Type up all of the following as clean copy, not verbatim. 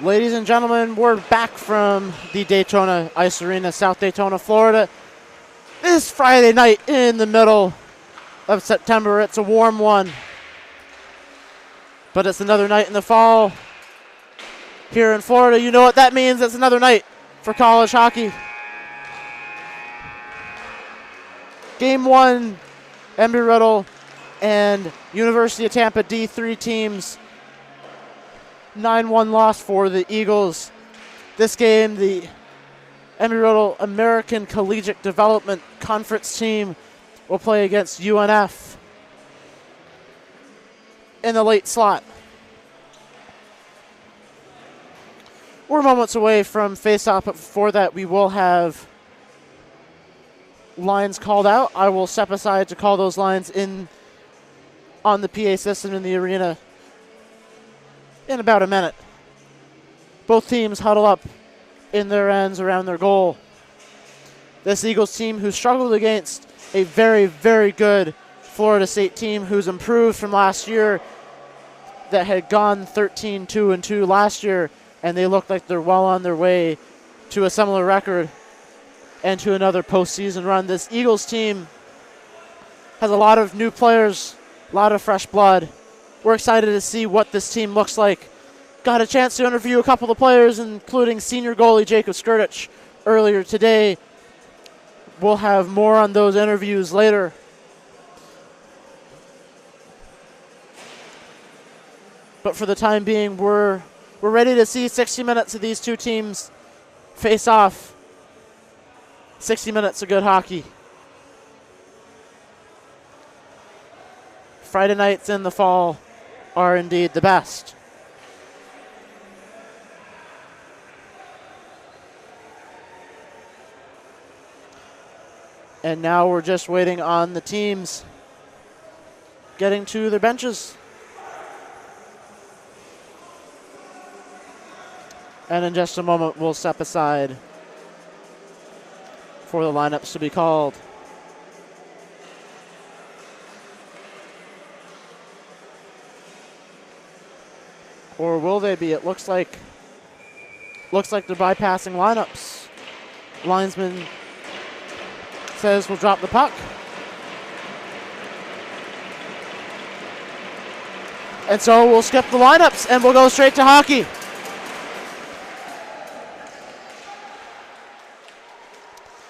Ladies and gentlemen, we're back from the Daytona Ice Arena, South Daytona, Florida. This Friday night in the middle of September. It's a warm one, but it's another night in the fall here in Florida. You know what that means. It's another night for college hockey. Game 1, Embry-Riddle and University of Tampa D3 teams. 9-1 loss for the Eagles. This game, the Embry-Riddle American Collegiate Development Conference team will play against UNF in the late slot. We're moments away from face-off, but before that we will have lines called out. I will step aside to call those lines in on the PA system in the arena in about a minute. Both teams huddle up in their ends around their goal. This Eagles team who struggled against a very, very good Florida State team who's improved from last year, that had gone 13-2-2 last year, and they look like they're well on their way to a similar record and to another postseason run. This Eagles team has a lot of new players, a lot of fresh blood. We're excited to see what this team looks like. Got a chance to interview a couple of players, including senior goalie Jacob Skirtich earlier today. We'll have more on those interviews later. But for the time being, we're ready to see 60 minutes of these two teams face off. 60 minutes of good hockey. Friday nights in the fall are indeed the best. And now we're just waiting on the teams getting to their benches. And in just a moment, we'll step aside for the lineups to be called. Or will they be? It looks like they're bypassing lineups. Linesman says we'll drop the puck. And so we'll skip the lineups and we'll go straight to hockey.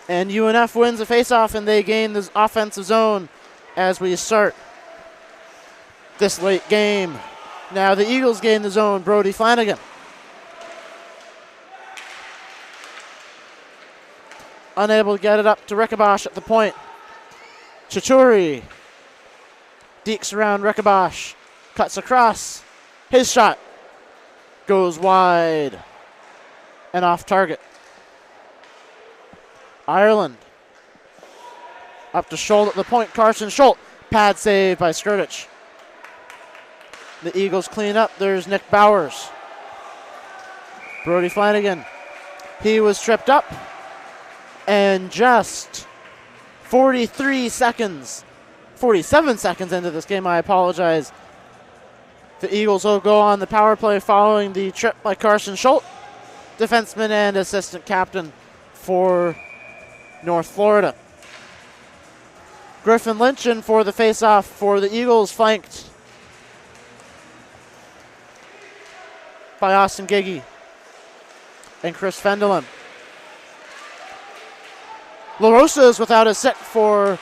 And UNF wins the faceoff and they gain this offensive zone as we start this late game. Now the Eagles gain the zone. Brody Flanagan. Unable to get it up to Rickabosh at the point. Chituri deeks around Rickabosh. Cuts across. His shot goes wide and off target. Ireland up to Schultz at the point. Carson Schultz. Pad save by Skirtich. The Eagles clean up. There's Nick Bowers. Brody Flanagan. He was tripped up. And just 47 seconds into this game, I apologize. The Eagles will go on the power play following the trip by Carson Schultz, defenseman and assistant captain for North Florida. Griffin Lynch in for the faceoff for the Eagles, flanked by Austin Giggy and Chris Fendelin. LaRosa is without a sick for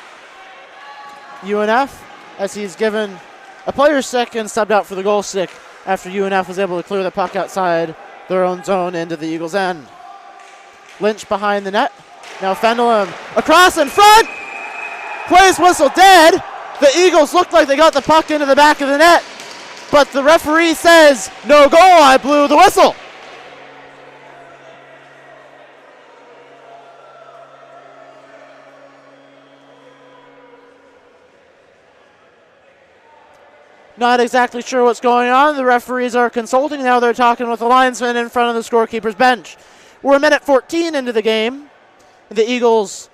UNF as he's given a player sick and subbed out for the goal stick after UNF was able to clear the puck outside their own zone into the Eagles' end. Lynch behind the net. Now Fendelin across in front. Plays whistle dead. The Eagles looked like they got the puck into the back of the net, but the referee says no goal. I blew the whistle. Not exactly sure what's going on. The referees are consulting. Now they're talking with the linesman in front of the scorekeeper's bench. We're a minute 14 into the game. The Eagles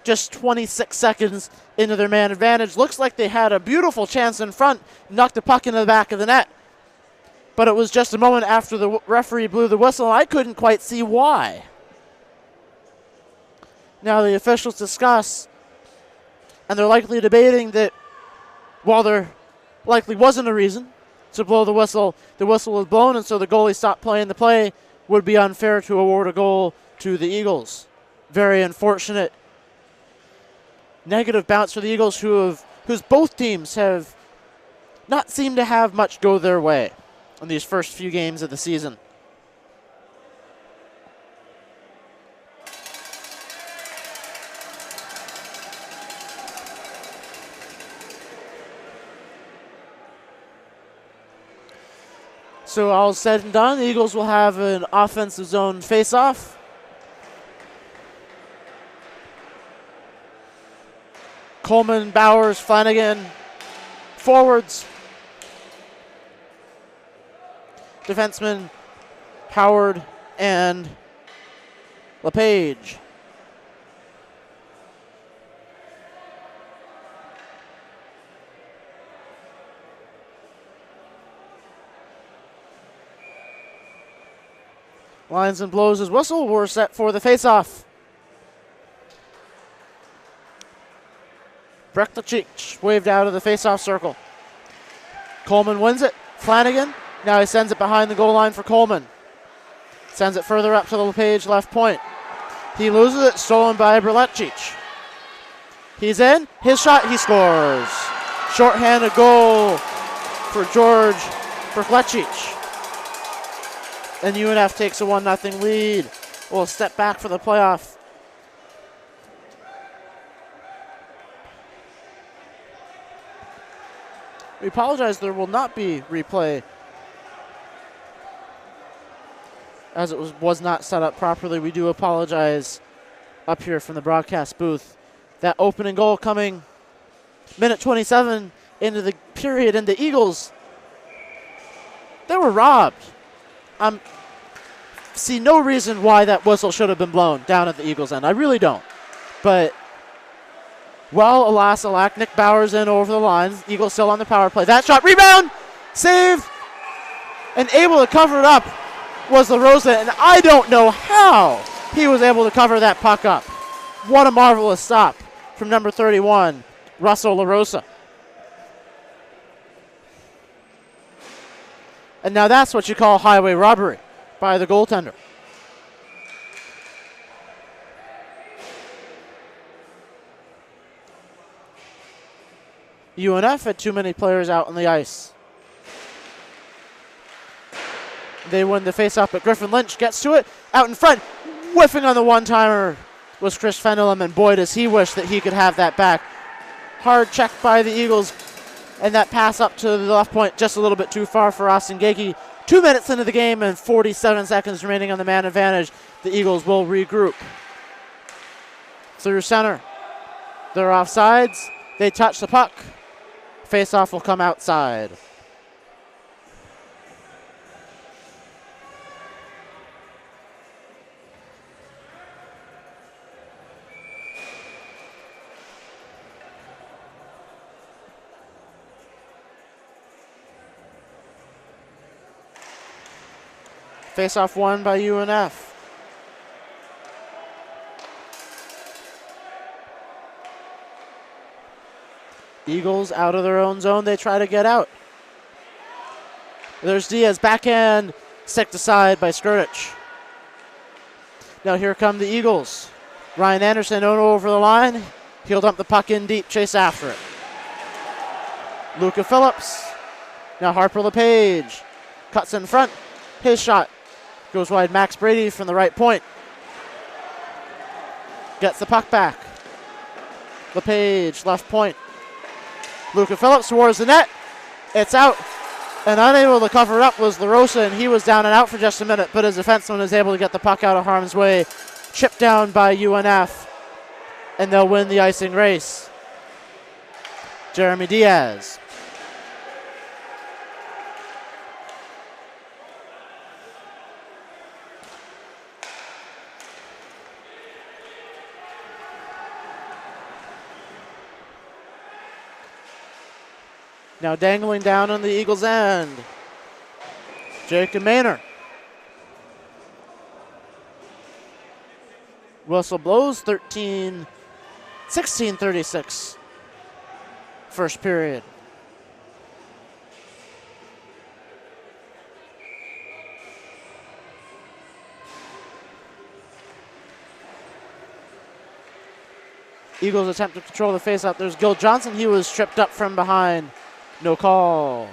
just 26 seconds into their man advantage. Looks like they had a beautiful chance in front. Knocked the puck into the back of the net. but it was just a moment after the referee blew the whistle, and I couldn't quite see why. Now the officials discuss, and they're likely debating that while there likely wasn't a reason to blow the whistle was blown, and so the goalie stopped playing the play, would be unfair to award a goal to the Eagles. Very unfortunate negative bounce for the Eagles, whose both teams have not seemed to have much go their way in these first few games of the season. So all said and done, the Eagles will have an offensive zone face-off. Coleman, Bowers, Flanagan, forwards. Defensemen, Howard and LePage. Lines and blows his whistle. We're set for the face-off. Breklicich waved out of the face-off circle. Coleman wins it. Flanagan. Now he sends it behind the goal line for Coleman. Sends it further up to the LePage left point. He loses it. Stolen by Breklicich. He's in. His shot. He scores. Shorthanded goal for George Breklicich. And UNF takes a 1-0 lead. We'll step back for the playoff. We apologize, there will not be replay as it was not set up properly. We do apologize up here from the broadcast booth. That opening goal coming minute 27 into the period, and the Eagles, they were robbed. See no reason why that whistle should have been blown down at the Eagles' end. I really don't. But, well, alas, alack, Nick Bowers in over the line. Eagles still on the power play. That shot, rebound, saved, and able to cover it up was LaRosa, and I don't know how he was able to cover that puck up. What a marvelous stop from number 31, Russell LaRosa. And now that's what you call highway robbery by the goaltender. UNF had too many players out on the ice. They win the faceoff, but Griffin Lynch gets to it. Out in front, whiffing on the one-timer was Chris Fenelum, and boy, does he wish that he could have that back. Hard check by the Eagles, and that pass up to the left point just a little bit too far for Austin Gagey. 2 minutes into the game and 47 seconds remaining on the man advantage. The Eagles will regroup. Through center. They're offsides. They touch the puck. Face-off will come outside. Face-off won by UNF. Eagles out of their own zone. They try to get out. There's Diaz. Backhand. Sticked aside by Skirtich. Now here come the Eagles. Ryan Anderson over the line. He'll dump the puck in deep. Chase after it. Luca Phillips. Now Harper LePage. Cuts in front. His shot. Goes wide. Max Brady from the right point. Gets the puck back. LePage, left point. Luca Phillips towards the net. It's out. And unable to cover it up was LaRosa, and he was down and out for just a minute, but his defenseman is able to get the puck out of harm's way. Chipped down by UNF, and they'll win the icing race. Jeremy Diaz. Now dangling down on the Eagles' end. Jacob Maynard. Whistle blows, 16:36. First period. Eagles attempt to control the faceoff. There's Gil Johnson. He was tripped up from behind. No call.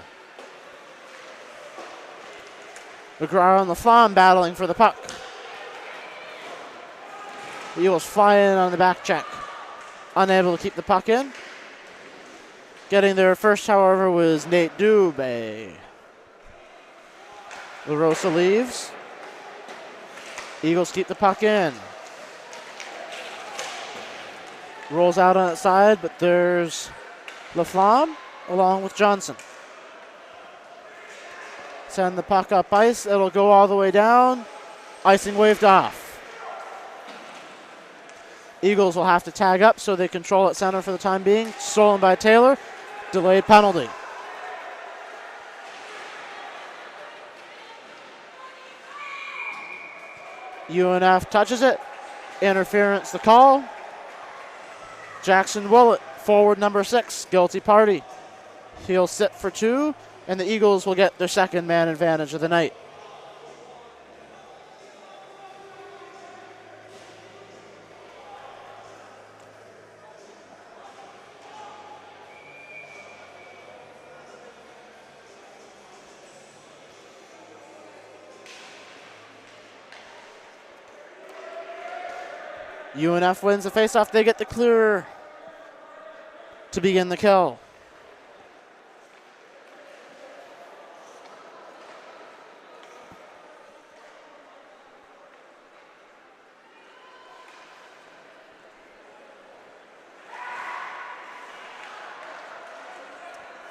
McGraw and LaFlamme battling for the puck. The Eagles fly in on the back check. Unable to keep the puck in. Getting there first, however, was Nate Dubé. LaRosa leaves. Eagles keep the puck in. Rolls out on its side, but there's LaFlamme along with Johnson. Send the puck up ice. It'll go all the way down. Icing waved off. Eagles will have to tag up so they control at center for the time being. Stolen by Taylor. Delayed penalty. UNF touches it. Interference the call. Jackson Willett, forward number 6, guilty party. He'll sit for 2, and the Eagles will get their second man advantage of the night. UNF wins the faceoff. They get the clear to begin the kill.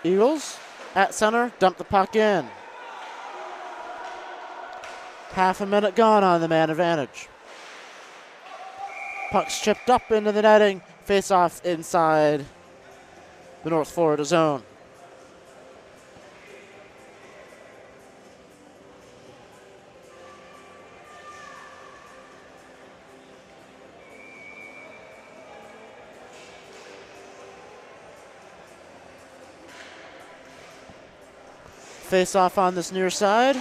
Eagles at center, dump the puck in. Half a minute gone on the man advantage. Puck's chipped up into the netting. Face off inside the North Florida zone. Face off on this near side.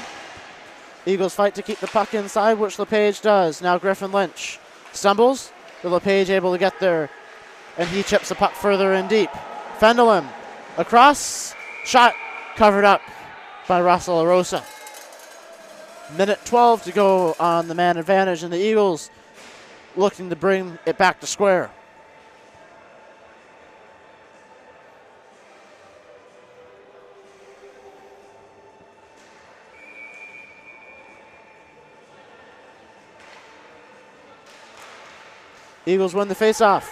Eagles fight to keep the puck inside, which LePage does. Now Griffin Lynch stumbles. But LePage able to get there, and he chips the puck further in deep. Fendelum across, shot covered up by Russell LaRosa. Minute 12 to go on the man advantage, and the Eagles looking to bring it back to square. Eagles win the faceoff.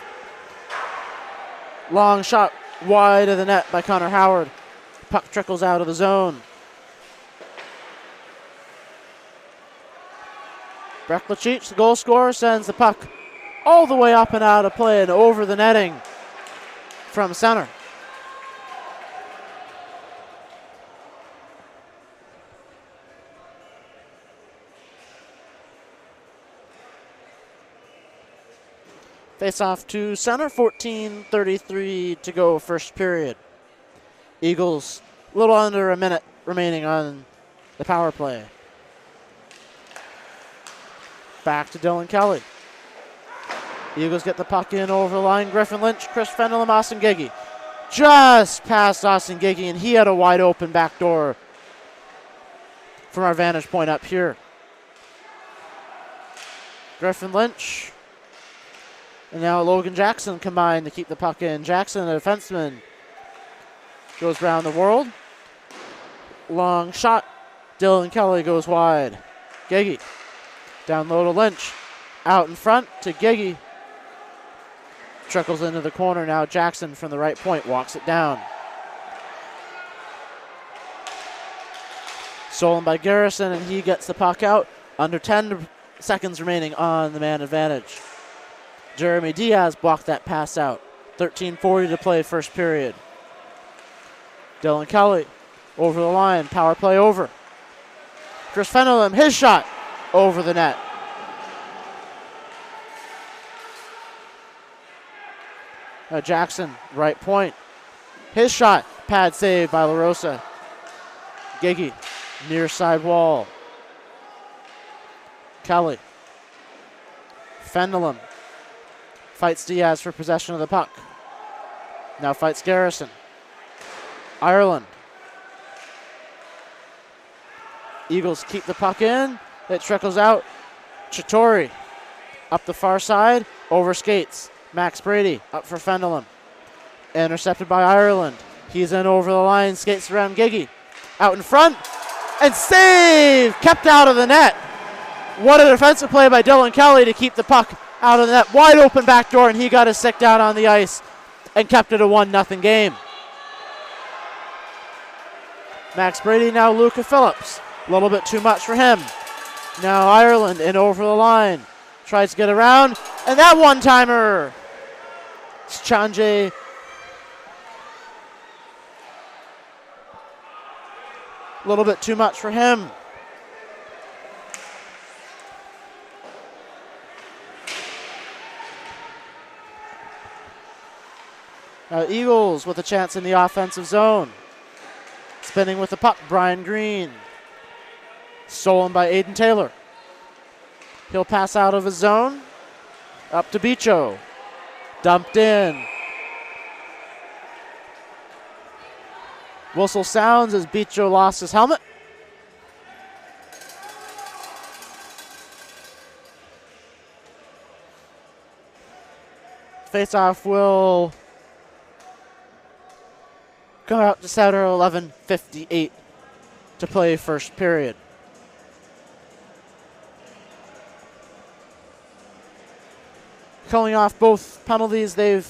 Long shot wide of the net by Connor Howard. Puck trickles out of the zone. Brek Lachich, the goal scorer, sends the puck all the way up and out of play and over the netting from center. Face off to center, 14:33 to go first period. Eagles a little under a minute remaining on the power play. Back to Dylan Kelly. Eagles get the puck in over the line. Griffin Lynch, Chris Fendelum, Austin Giggy. Just past Austin Giggy, and he had a wide open back door from our vantage point up here. Griffin Lynch. And now Logan Jackson combined to keep the puck in. Jackson, a defenseman, goes around the world. Long shot. Dylan Kelly goes wide. Giggy. Down low to Lynch. Out in front to Giggy. Trickles into the corner. Now Jackson from the right point walks it down. Stolen by Garrison, and he gets the puck out. Under 10 seconds remaining on the man advantage. Jeremy Diaz blocked that pass out. 13:40 to play first period. Dylan Kelly over the line. Power play over. Chris Fenelon, his shot over the net. Jackson, right point. His shot, pad save by LaRosa. Gigi, near side wall. Kelly. Fenelon fights Diaz for possession of the puck. Now fights Garrison. Ireland. Eagles keep the puck in. It trickles out. Chitori up the far side, over skates. Max Brady up for Fenelon. Intercepted by Ireland. He's in over the line, skates around Gigi. Out in front, and save! Kept out of the net. What a defensive play by Dylan Kelly to keep the puck out of the net. Wide open back door, and he got his stick down on the ice and kept it a 1-0 game. Max Brady, now Luca Phillips. A little bit too much for him. Now Ireland in over the line. Tries to get around, and that one-timer. It's Chanje. A little bit too much for him. Now Eagles with a chance in the offensive zone. Spinning with the puck, Brian Green. Stolen by Aiden Taylor. He'll pass out of his zone. Up to Bicho. Dumped in. Whistle sounds as Bicho lost his helmet. Face-off will come out to center, 11:58 to play first period. Calling off both penalties they've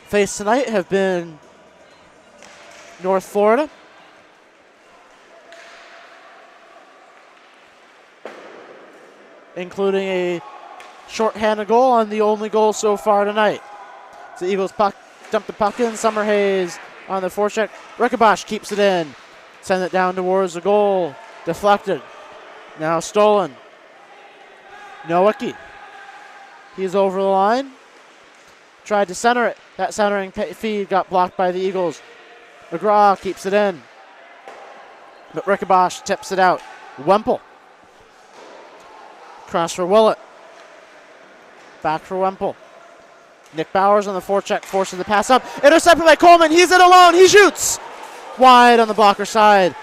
faced tonight have been North Florida. Including a shorthanded goal on the only goal so far tonight. So the Eagles dump the puck in. Summerhays on the forecheck. Rickabosh keeps it in. Send it down towards the goal. Deflected. Now stolen. Nowicki. He's over the line. Tried to center it. That centering feed got blocked by the Eagles. McGraw keeps it in. But Rickabosh tips it out. Wemple. Cross for Willett. Back for Wemple. Nick Bowers on the forecheck forces the pass up. Intercepted by Coleman. He's in alone. He shoots. Wide on the blocker side.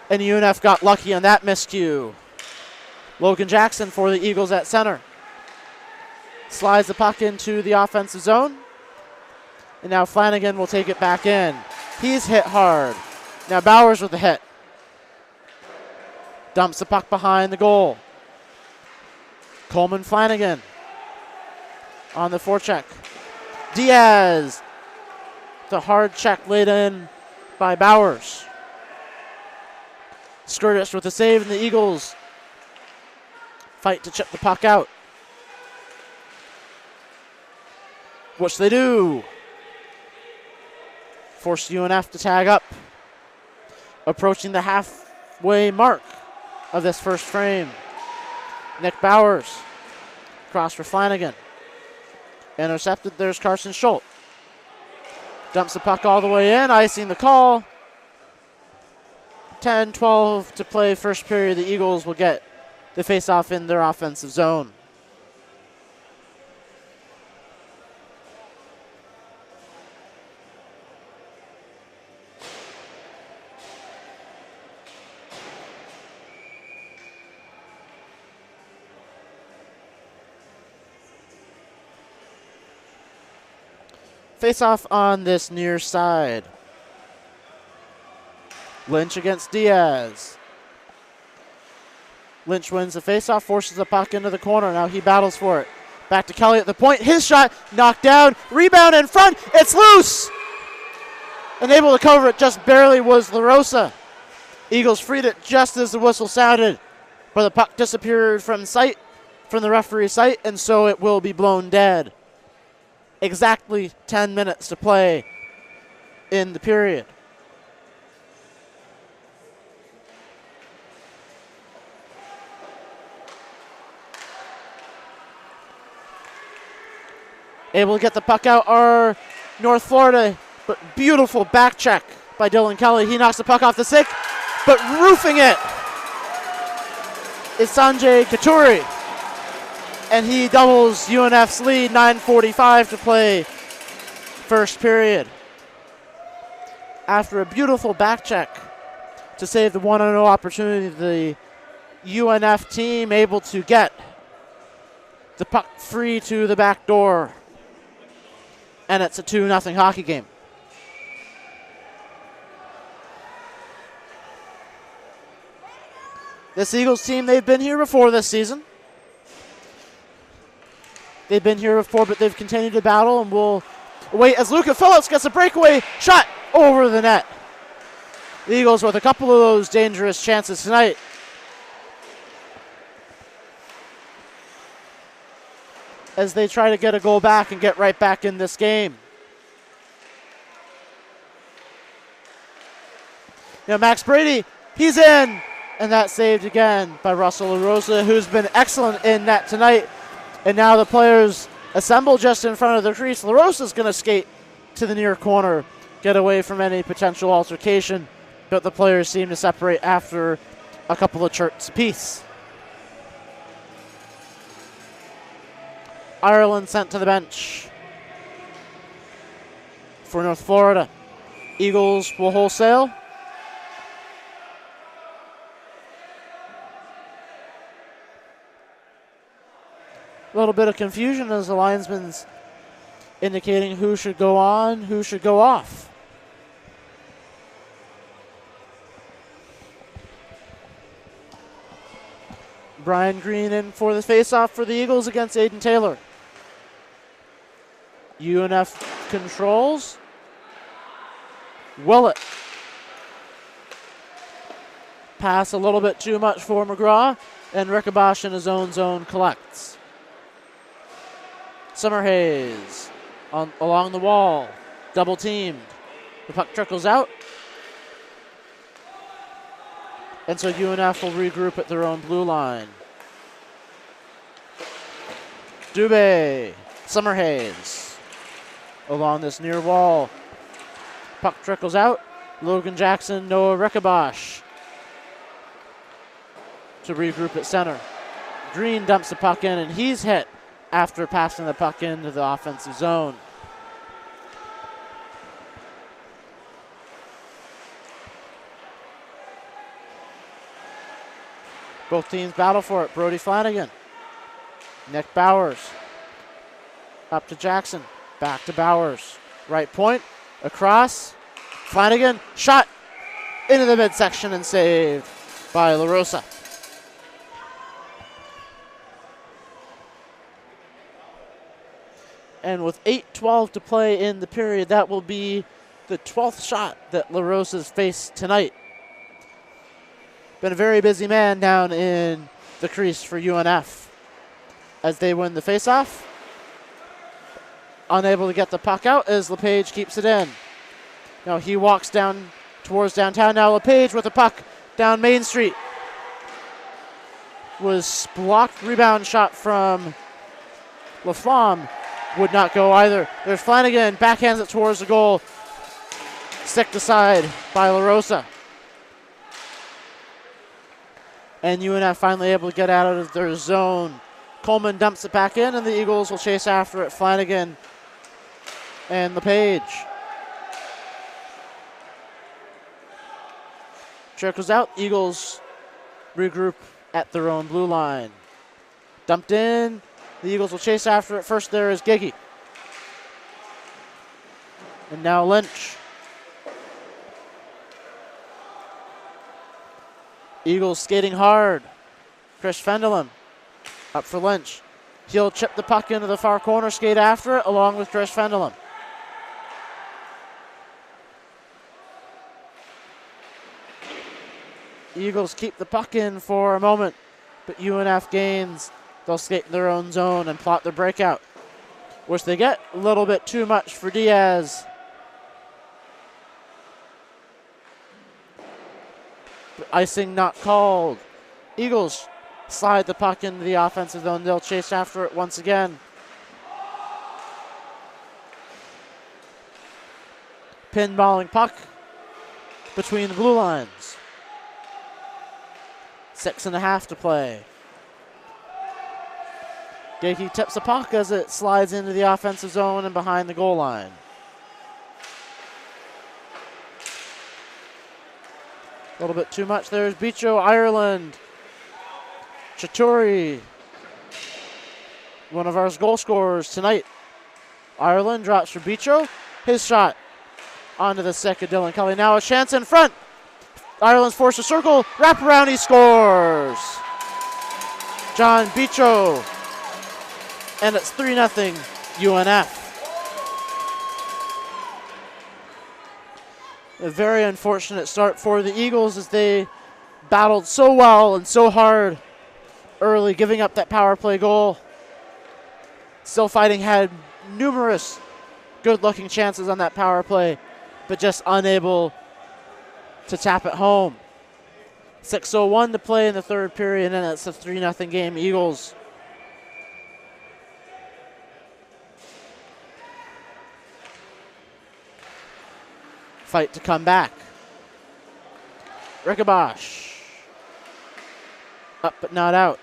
And UNF got lucky on that miscue. Logan Jackson for the Eagles at center. Slides the puck into the offensive zone. And now Flanagan will take it back in. He's hit hard. Now Bowers with the hit. Dumps the puck behind the goal. Coleman Flanagan on the forecheck. Diaz. The hard check laid in by Bowers. Skirtis with the save, and the Eagles fight to chip the puck out. Which they do. Force UNF to tag up. Approaching the halfway mark of this first frame. Nick Bowers. Cross for Flanagan. Intercepted. There's Carson Schultz. Dumps the puck all the way in. Icing the call. 10-12 to play first period. The Eagles will get the face-off in their offensive zone. Face-off on this near side. Lynch against Diaz. Lynch wins the face-off, forces the puck into the corner. Now he battles for it. Back to Kelly at the point. His shot knocked down. Rebound in front. It's loose. And able to cover it just barely was LaRosa. Eagles freed it just as the whistle sounded. But the puck disappeared from sight, from the referee's sight, and so it will be blown dead. Exactly 10 minutes to play in the period. Able to get the puck out are North Florida, but beautiful back check by Dylan Kelly. He knocks the puck off the stick, but roofing it is Sanjay Katuri. And he doubles UNF's lead, 9:45 to play first period. After a beautiful back check to save the 1-0 opportunity, the UNF team able to get the puck free to the back door. And it's a 2-0 hockey game. This Eagles team, they've been here before this season. They've been here before, but they've continued to battle, and we'll wait as Luca Phillips gets a breakaway shot over the net. The Eagles with a couple of those dangerous chances tonight. As they try to get a goal back and get right back in this game. Now Max Brady, he's in, and that's saved again by Russell LaRosa, who's been excellent in net tonight. And now the players assemble just in front of the crease. LaRosa's going to skate to the near corner, get away from any potential altercation, but the players seem to separate after a couple of chirps apiece. Ireland sent to the bench for North Florida. Eagles will wholesale. A little bit of confusion as the linesman's indicating who should go on, who should go off. Brian Green in for the faceoff for the Eagles against Aiden Taylor. UNF controls. Willett. Pass a little bit too much for McGraw, and Rickabosh in his own zone collects. Summerhays along the wall, double teamed. The puck trickles out. And so UNF will regroup at their own blue line. Dubé, Summerhays along this near wall. Puck trickles out. Logan Jackson, Noah Rickabosh to regroup at center. Green dumps the puck in, and he's hit after passing the puck into the offensive zone. Both teams battle for it. Brody Flanagan. Nick Bowers. Up to Jackson. Back to Bowers. Right point. Across. Flanagan. Shot into the midsection and saved by LaRosa. And with 8:12 to play in the period, that will be the 12th shot that LaRosa's faced tonight. Been a very busy man down in the crease for UNF as they win the faceoff. Unable to get the puck out as LePage keeps it in. Now he walks down towards downtown. Now LePage with the puck down Main Street. Was blocked. Rebound shot from Laflamme. Would not go either. There's Flanagan, backhands it towards the goal. Sticked aside by LaRosa. And UNF finally able to get out of their zone. Coleman dumps it back in, and the Eagles will chase after it. Flanagan and LePage. Trickles out. Eagles regroup at their own blue line. Dumped in. The Eagles will chase after it. First there is Giggy. And now Lynch. Eagles skating hard. Chris Fendelum up for Lynch. He'll chip the puck into the far corner, skate after it, along with Chris Fendelum. Eagles keep the puck in for a moment, but UNF gains. They'll skate in their own zone and plot their breakout, which they get a little bit too much for Diaz. But icing not called. Eagles slide the puck into the offensive zone. They'll chase after it once again. Pinballing puck between the blue lines. 6.5 to play. Gagey tips the puck as it slides into the offensive zone and behind the goal line. A little bit too much. There's Bicho, Ireland. Chituri, one of our goal scorers tonight. Ireland drops for Bicho. His shot onto the stick of Dylan Kelly. Now a chance in front. Ireland's forced to circle. Wrap around, he scores. John Bicho. And it's 3-0 UNF. A very unfortunate start for the Eagles as they battled so well and so hard early, giving up that power play goal. Still fighting, had numerous good-looking chances on that power play, but just unable to tap it home. 6:01 to play in the third period, and it's a 3-0 game. Eagles. Fight to come back. Rickabosh. Up but not out.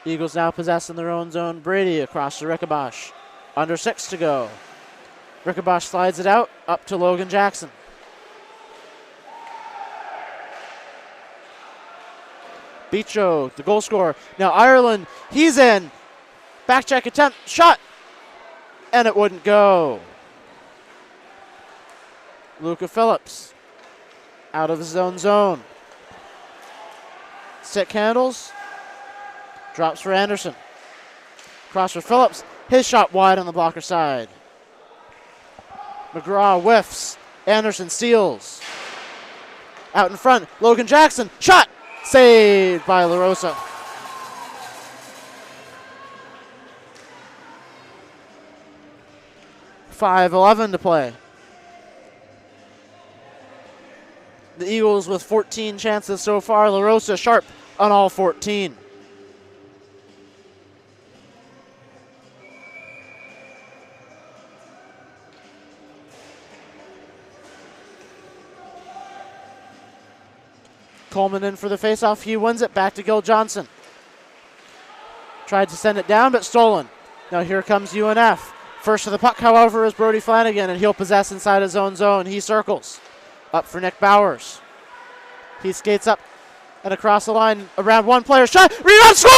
Eagles now possessing their own zone. Brady across to Rickabosh. Under 6 to go. Rickabosh slides it out, up to Logan Jackson. Bicho, the goal scorer. Now Ireland, he's in. Back check attempt, shot. And it wouldn't go. Luca Phillips out of his own zone. Stick handles. Drops for Anderson. Cross for Phillips. His shot wide on the blocker side. McGraw whiffs. Anderson steals. Out in front. Logan Jackson. Shot. Saved by LaRosa. .5:11 to play. The Eagles with 14 chances so far. LaRosa sharp on all 14. Coleman in for the faceoff. He wins it back to Gil Johnson. Tried to send it down, but stolen. Now here comes UNF. First to the puck, however, is Brody Flanagan, and he'll possess inside his own zone. He circles. Up for Nick Bowers. He skates up and across the line. Around one player. Shot. Rebound. Score!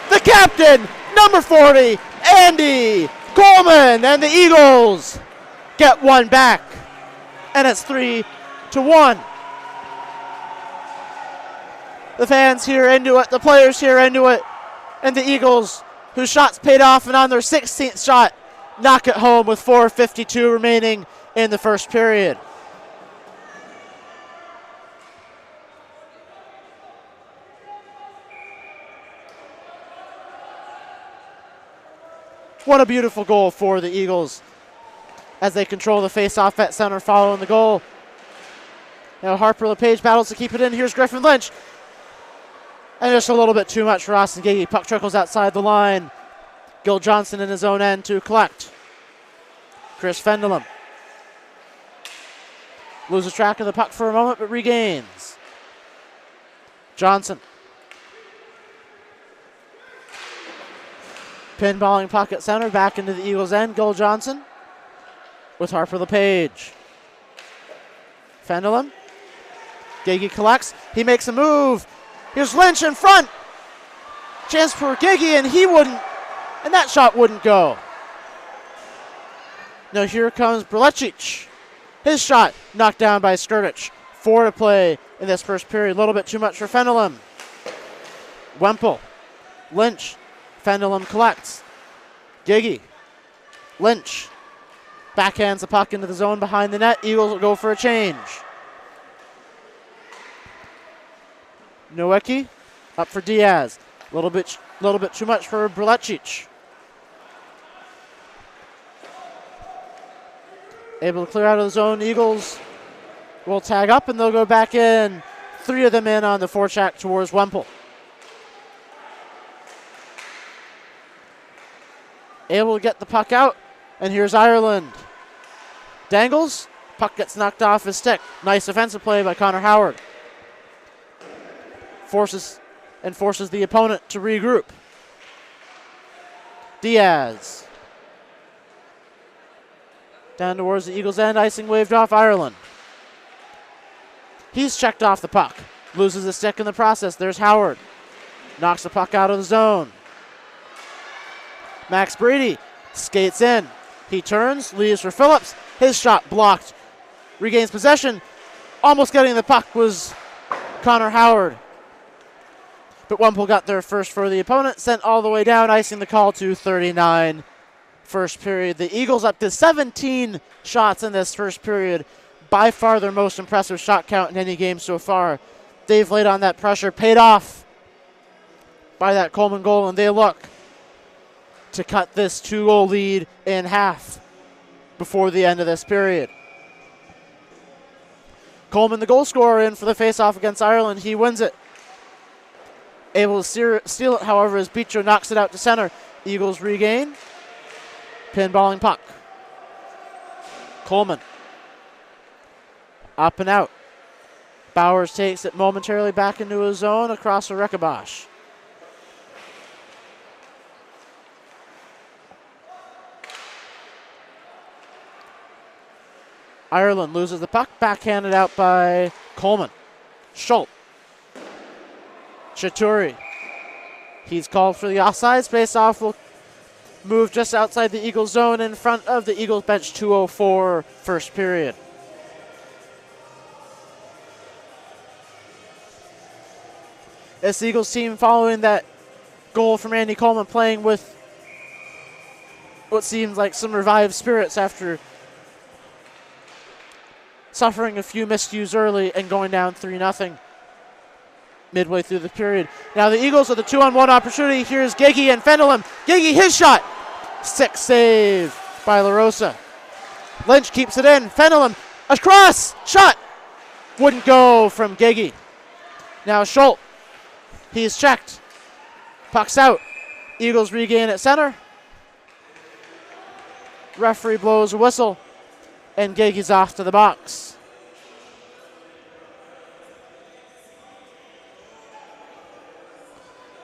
The captain, number 40, Andy Coleman. And the Eagles get one back. And it's 3-1. The fans here into it. The players here into it. And the Eagles, whose shots paid off and on their 16th shot, knock it home with 4:52 remaining in the first period. What a beautiful goal for the Eagles as they control the face-off at center following the goal. Now Harper LePage battles to keep it in. Here's Griffin Lynch. And just a little bit too much for Austin Gagey. Puck trickles outside the line. Gil Johnson in his own end to collect. Chris Fendelum loses track of the puck for a moment, but regains. Johnson. Pinballing puck at center, back into the Eagles' end. Gil Johnson with Harper LePage. Fendelum. Gagey collects. He makes a move. Here's Lynch in front. Chance for Gagey, and he wouldn't. And that shot wouldn't go. Now here comes Brlecic. His shot knocked down by Skirtich. 4 to play in this first period. A little bit too much for Fendelum. Wemple. Lynch. Fendelum collects. Gagey. Lynch. Backhands the puck into the zone behind the net. Eagles will go for a change. Nowicki up for Diaz. A little bit too much for Brlecic. Able to clear out of the zone. Eagles will tag up and they'll go back in. 3 of them in on the forecheck towards Wemple. Able to get the puck out And here's Ireland. Dangles. Puck gets knocked off his stick. Nice offensive play by Connor Howard. Forces the opponent to regroup. Diaz. Down towards the Eagles' end. Icing waved off Ireland. He's checked off the puck. Loses the stick in the process. There's Howard. Knocks the puck out of the zone. Max Brady skates in. He turns, leaves for Phillips. His shot blocked. Regains possession. Almost getting the puck was Connor Howard. But Wemple got there first for the opponent. Sent all the way down, icing the call to 39. First period. The Eagles up to 17 shots in this first period. By far their most impressive shot count in any game so far. They've laid on that pressure, paid off by that Coleman goal, and they look to cut this 2-goal lead in half before the end of this period. Coleman, the goal scorer, in for the face-off against Ireland. He wins it. Able to steal it, however, as Bicho knocks it out to center. Eagles regain. Pinballing puck. Coleman. Up and out. Bowers takes it momentarily back into his zone across a Rekabosh. Ireland loses the puck, backhanded out by Coleman. Schultz. Chaturi. He's called for the offside. Face-off will move just outside the Eagles zone in front of the Eagles bench. 2:04 first period. This Eagles team, following that goal from Andy Coleman, playing with what seems like some revived spirits after suffering a few miscues early and going down 3-0 midway through the period. Now the Eagles with a 2-on-1 opportunity. Here's Gagey and Fendelham. Gagey, his shot. Sick save by LaRosa. Lynch keeps it in. Fendelham across. Shot. Wouldn't go from Gagey. Now Schultz. He's checked. Puck's out. Eagles regain at center. Referee blows a whistle. And Gagey's off to the box.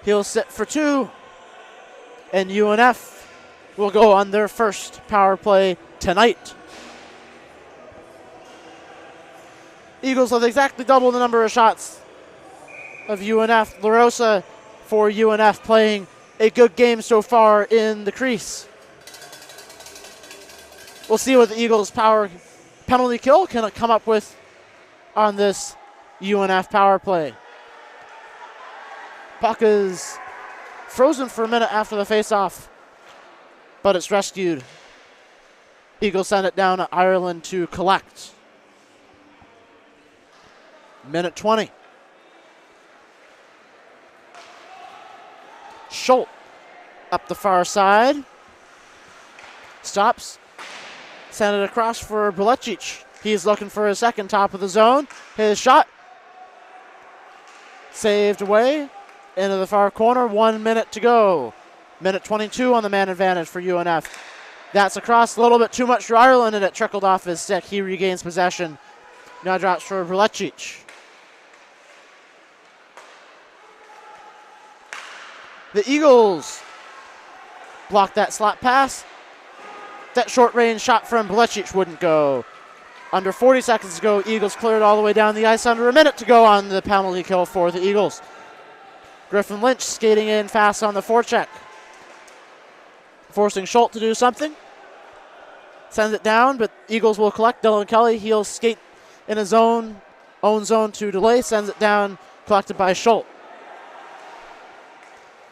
He'll sit for 2. And UNF will go on their first power play tonight. Eagles have exactly double the number of shots of UNF. LaRosa for UNF playing a good game so far in the crease. We'll see what the Eagles' power penalty kill can come up with on this UNF power play. Puck is frozen for a minute after the face-off, but it's rescued. Eagles send it down to Ireland to collect. Minute 20. Schultz up the far side. Stops. Send it across for Belecic. He's looking for his second, top of the zone. His shot. Saved away into the far corner. 1 minute to go. Minute 22 on the man advantage for UNF. That's across a little bit too much for Ireland, and it trickled off his stick. He regains possession. Now drops for Belecic. The Eagles block that slot pass. That short-range shot from Belecic wouldn't go. Under 40 seconds to go, Eagles cleared all the way down the ice. Under a minute to go on the penalty kill for the Eagles. Griffin Lynch skating in fast on the forecheck. Forcing Schultz to do something. Sends it down, but Eagles will collect. Dylan Kelly, he'll skate in his own zone to delay. Sends it down, collected by Schultz.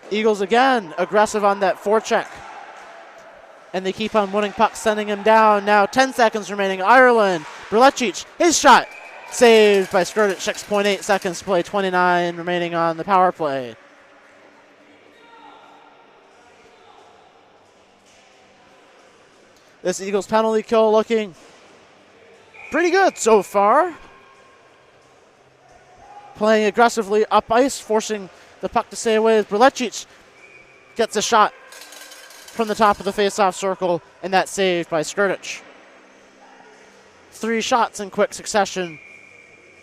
Eagles again aggressive on that forecheck. And they keep on winning pucks, sending him down. Now 10 seconds remaining. Ireland, Belecic, his shot. Saved by Skrdic, 6.8 seconds to play, 29 remaining on the power play. This Eagles penalty kill looking pretty good so far. Playing aggressively up ice, forcing the puck to stay away as Belecic gets a shot. from the top of the faceoff circle, and that's saved by Skirtich. 3 shots in quick succession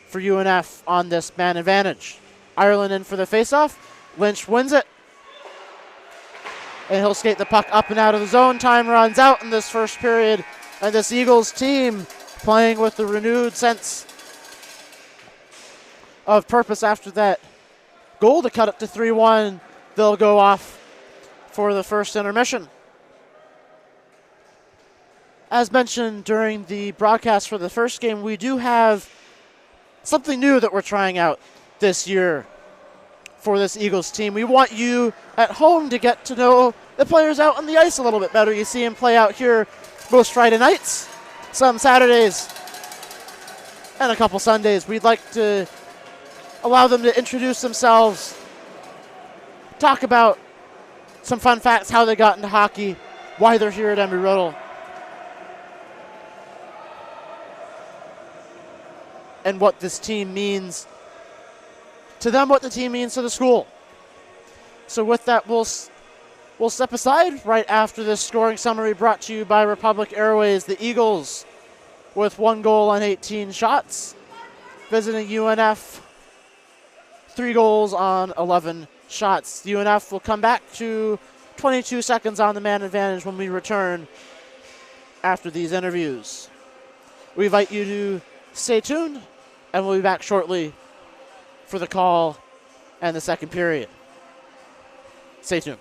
for UNF on this man advantage. Ireland in for the faceoff. Lynch wins it. And he'll skate the puck up and out of the zone. Time runs out in this first period. And this Eagles team playing with the renewed sense of purpose after that goal to cut it to 3-1. They'll go off for the first intermission. As mentioned during the broadcast for the first game, we do have something new that we're trying out this year for this Eagles team. We want you at home to get to know the players out on the ice a little bit better. You see them play out here most Friday nights, some Saturdays, and a couple Sundays. We'd like to allow them to introduce themselves, talk about some fun facts, how they got into hockey, why they're here at Embry-Riddle, and what this team means to them, what the team means to the school. So with that, we'll step aside right after this scoring summary brought to you by Republic Airways. The Eagles with 1 goal on 18 shots, visiting UNF 3 goals on 11 shots. The UNF will come back to 22 seconds on the man advantage when we return after these interviews. We invite you to stay tuned, and we'll be back shortly for the call and the second period. Stay tuned.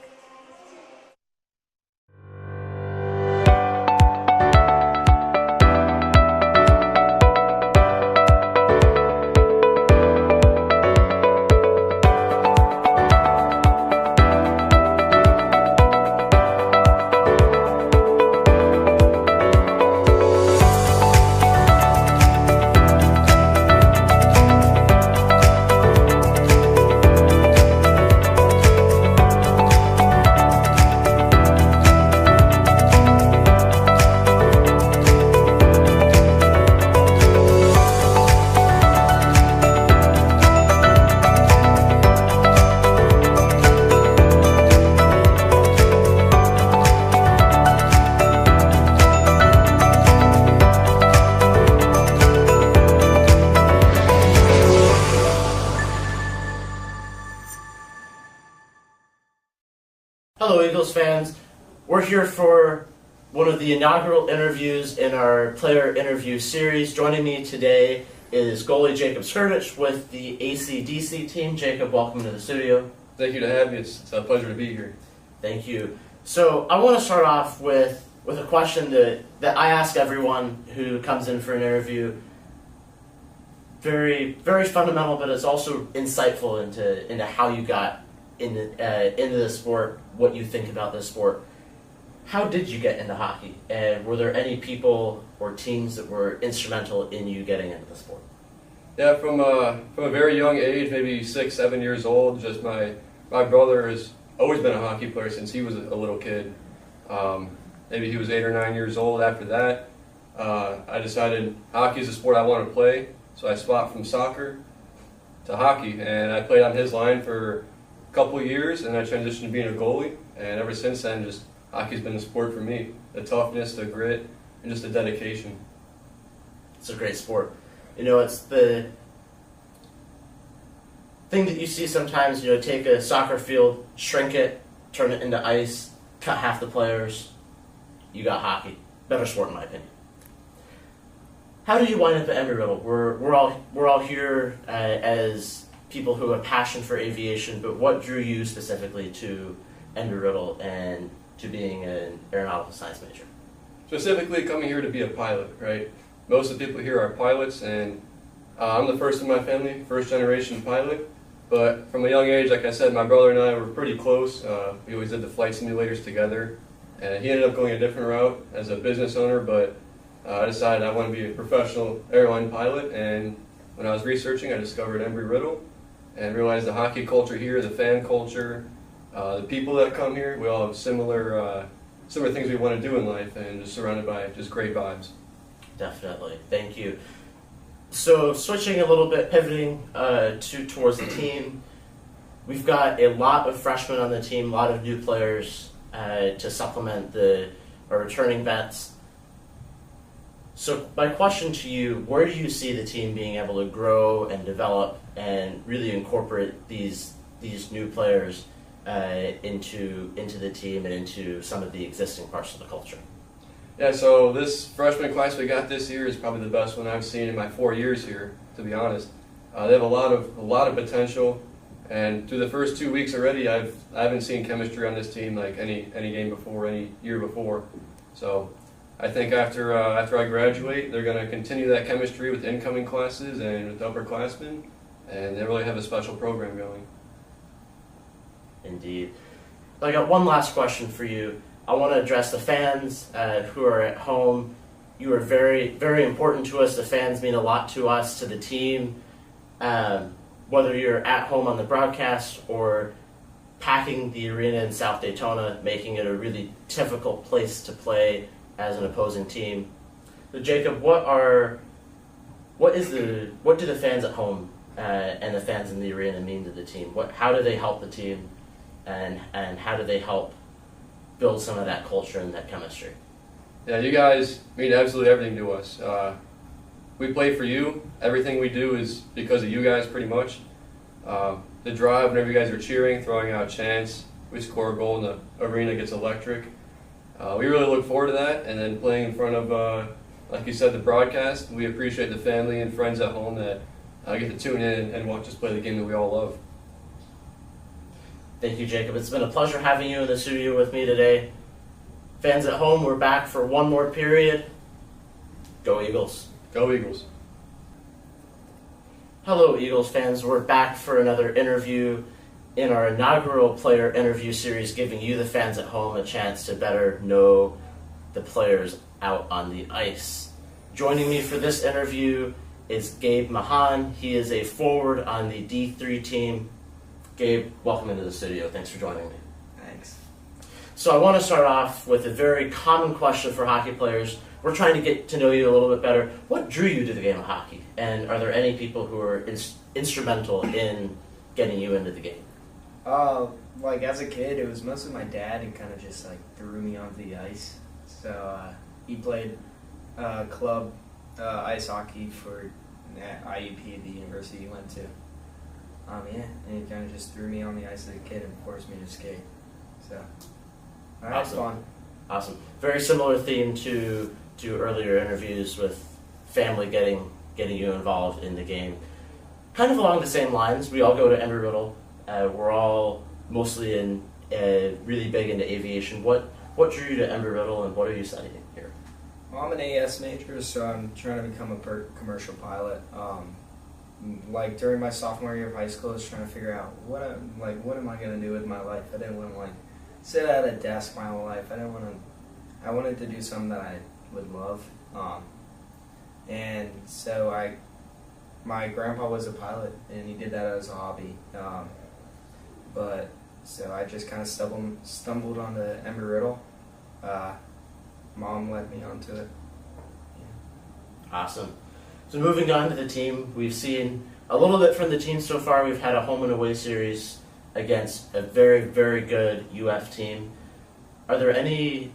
Hello, Eagles fans. We're here for one of the inaugural interviews in our player interview series. Joining me today is goalie Jacob Skirtich with the ACDC team. Jacob, welcome to the studio. Thank you to have me. It's a pleasure to be here. Thank you. So I want to start off with a question that I ask everyone who comes in for an interview. Very, very fundamental, but it's also insightful into how you got into the sport, what you think about this sport. How did you get into hockey? And were there any people or teams that were instrumental in you getting into the sport? Yeah, from a very young age, maybe 6, 7 years old, just my brother has always been a hockey player since he was a little kid. Maybe he was 8 or 9 years old. After that, I decided hockey is a sport I want to play, so I swapped from soccer to hockey, and I played on his line for a couple of years, and I transitioned to being a goalie, and ever since then, just hockey's been the sport for me. The toughness, the grit, and just the dedication. It's a great sport. You know, it's the thing that you see sometimes, you know, take a soccer field, shrink it, turn it into ice, cut half the players, you got hockey. Better sport in my opinion. How do you wind up at Embry-Riddle? We're all here as people who have passion for aviation, but what drew you specifically to Embry-Riddle and to being an aeronautical science major? Specifically coming here to be a pilot, right? Most of the people here are pilots, and I'm the first in my family, first generation pilot. But from a young age, like I said, my brother and I were pretty close. We always did the flight simulators together. And he ended up going a different route as a business owner, but I decided I want to be a professional airline pilot. And when I was researching, I discovered Embry-Riddle and realized the hockey culture here, the fan culture, the people that come here, we all have similar things we want to do in life, and just surrounded by just great vibes. Definitely. Thank you. So switching a little bit, pivoting towards the team, we've got a lot of freshmen on the team, a lot of new players to supplement our returning vets. So my question to you, where do you see the team being able to grow and develop and really incorporate these new players into the team and into some of the existing parts of the culture? Yeah, so this freshman class we got this year is probably the best one I've seen in my 4 years here, to be honest. They have a lot of potential, and through the first 2 weeks already, I haven't seen chemistry on this team like any game before, any year before. So I think after I graduate, they're going to continue that chemistry with incoming classes and with upperclassmen, and they really have a special program going. Indeed. I got one last question for you. I want to address the fans who are at home. You are very, very important to us. The fans mean a lot to us, to the team. Whether you're at home on the broadcast or packing the arena in South Daytona, making it a really difficult place to play as an opposing team. So Jacob, what do the fans at home and the fans in the arena mean to the team? How do they help the team, and how do they help build some of that culture and that chemistry? Yeah, you guys mean absolutely everything to us. We play for you. Everything we do is because of you guys, pretty much. The drive, whenever you guys are cheering, throwing out chants, we score a goal and the arena gets electric. We really look forward to that, and then playing in front of, like you said, the broadcast. We appreciate the family and friends at home that get to tune in and watch us play the game that we all love. Thank you, Jacob. It's been a pleasure having you in the studio with me today. Fans at home, we're back for one more period. Go Eagles. Go Eagles. Hello, Eagles fans. We're back for another interview in our inaugural player interview series, giving you, the fans at home, a chance to better know the players out on the ice. Joining me for this interview is Gabe Mahan. He is a forward on the D3 team. Gabe, welcome into the studio. Thanks for joining me. Thanks. So I want to start off with a very common question for hockey players. We're trying to get to know you a little bit better. What drew you to the game of hockey? And are there any people who are instrumental in getting you into the game? Like as a kid, it was mostly my dad who kind of just like threw me onto the ice. So he played club ice hockey for IUP, the university he went to. And he kind of just threw me on the ice as a kid and forced me to skate. So, Awesome. Fun. Awesome. Very similar theme to earlier interviews with family getting you involved in the game. Kind of along the same lines, we all go to Embry-Riddle. We're all mostly really big into aviation. What drew you to Embry-Riddle, and what are you studying here? Well, I'm an AS major, so I'm trying to become a commercial pilot. Like during my sophomore year of high school, I was trying to figure out what am I going to do with my life. I didn't want to sit at a desk my whole life. I wanted to do something that I would love. And so my grandpa was a pilot, and he did that as a hobby. So I just kind of stumbled onto Embry-Riddle. Mom led me onto it. Yeah. Awesome. So moving on to the team, we've seen a little bit from the team so far. We've had a home and away series against a very, very good UF team. Are there any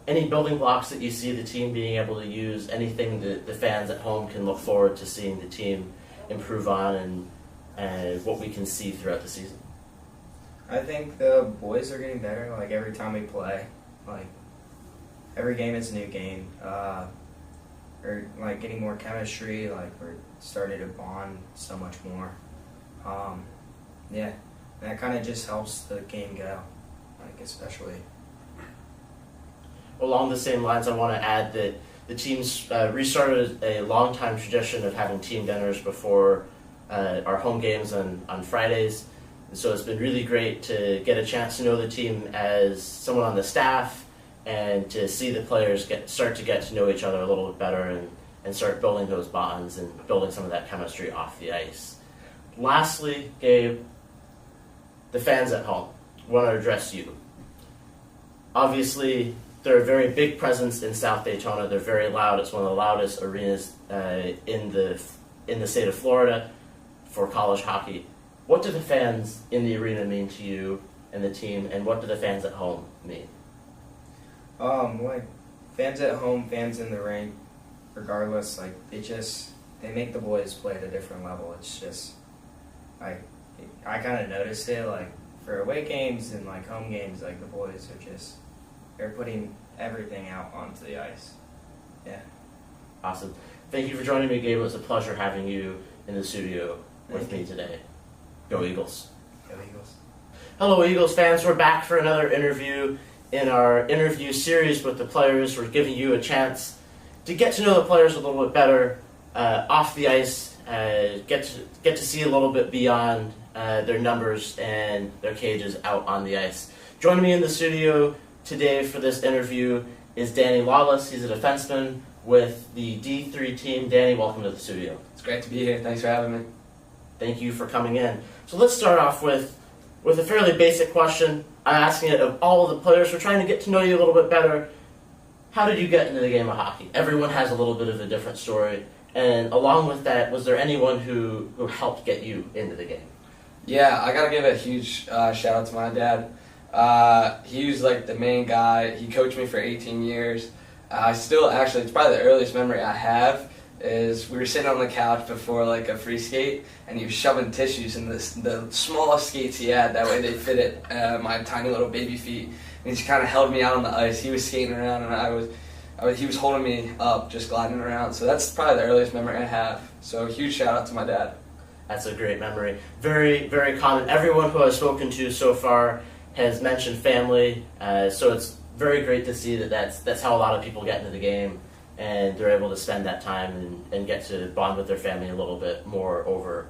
building blocks that you see the team being able to use, anything that the fans at home can look forward to seeing the team improve on, and what we can see throughout the season? I think the boys are getting better, like every time we play. Like every game is a new game. Or like getting more chemistry, like we're starting to bond so much more. That kind of just helps the game go, like especially. Along the same lines, I want to add that the team's restarted a long-time tradition of having team dinners before our home games on Fridays. And so it's been really great to get a chance to know the team as someone on the staff, and to see the players start to get to know each other a little bit better, and start building those bonds and building some of that chemistry off the ice. Lastly, Gabe, the fans at home, I want to address you. Obviously, they're a very big presence in South Daytona. They're very loud. It's one of the loudest arenas in the state of Florida for college hockey. What do the fans in the arena mean to you and the team, and what do the fans at home mean? Like fans at home, fans in the rink, regardless, like they make the boys play at a different level. It's just like I kind of noticed it like for away games and like home games, like the boys are they're putting everything out onto the ice. Yeah. Awesome. Thank you for joining me, Gabe. It was a pleasure having you in the studio with me today. Go Eagles. Go Eagles. Hello, Eagles fans. We're back for another interview in our interview series with the players. We're giving you a chance to get to know the players a little bit better off the ice, get to see a little bit beyond their numbers and their cages out on the ice. Joining me in the studio today for this interview is Danny Lawless. He's a defenseman with the D3 team. Danny, welcome to the studio. It's great to be here. Thanks for having me. Thank you for coming in. So let's start off with a fairly basic question. I'm asking it of all of the players. We're trying to get to know you a little bit better. How did you get into the game of hockey? Everyone has a little bit of a different story. And along with that, was there anyone who helped get you into the game? Yeah, I gotta give a huge shout out to my dad. He was like the main guy. He coached me for 18 years. I still actually, it's probably the earliest memory I have is we were sitting on the couch before like a free skate, and he was shoving tissues in the smallest skates he had. That way they fit at my tiny little baby feet. And he just kind of held me out on the ice. He was skating around, and he was holding me up, just gliding around. So that's probably the earliest memory I have. So huge shout out to my dad. That's a great memory. Very, very common. Everyone who I've spoken to so far has mentioned family. So it's very great to see that's how a lot of people get into the game, and they're able to spend that time and get to bond with their family a little bit more over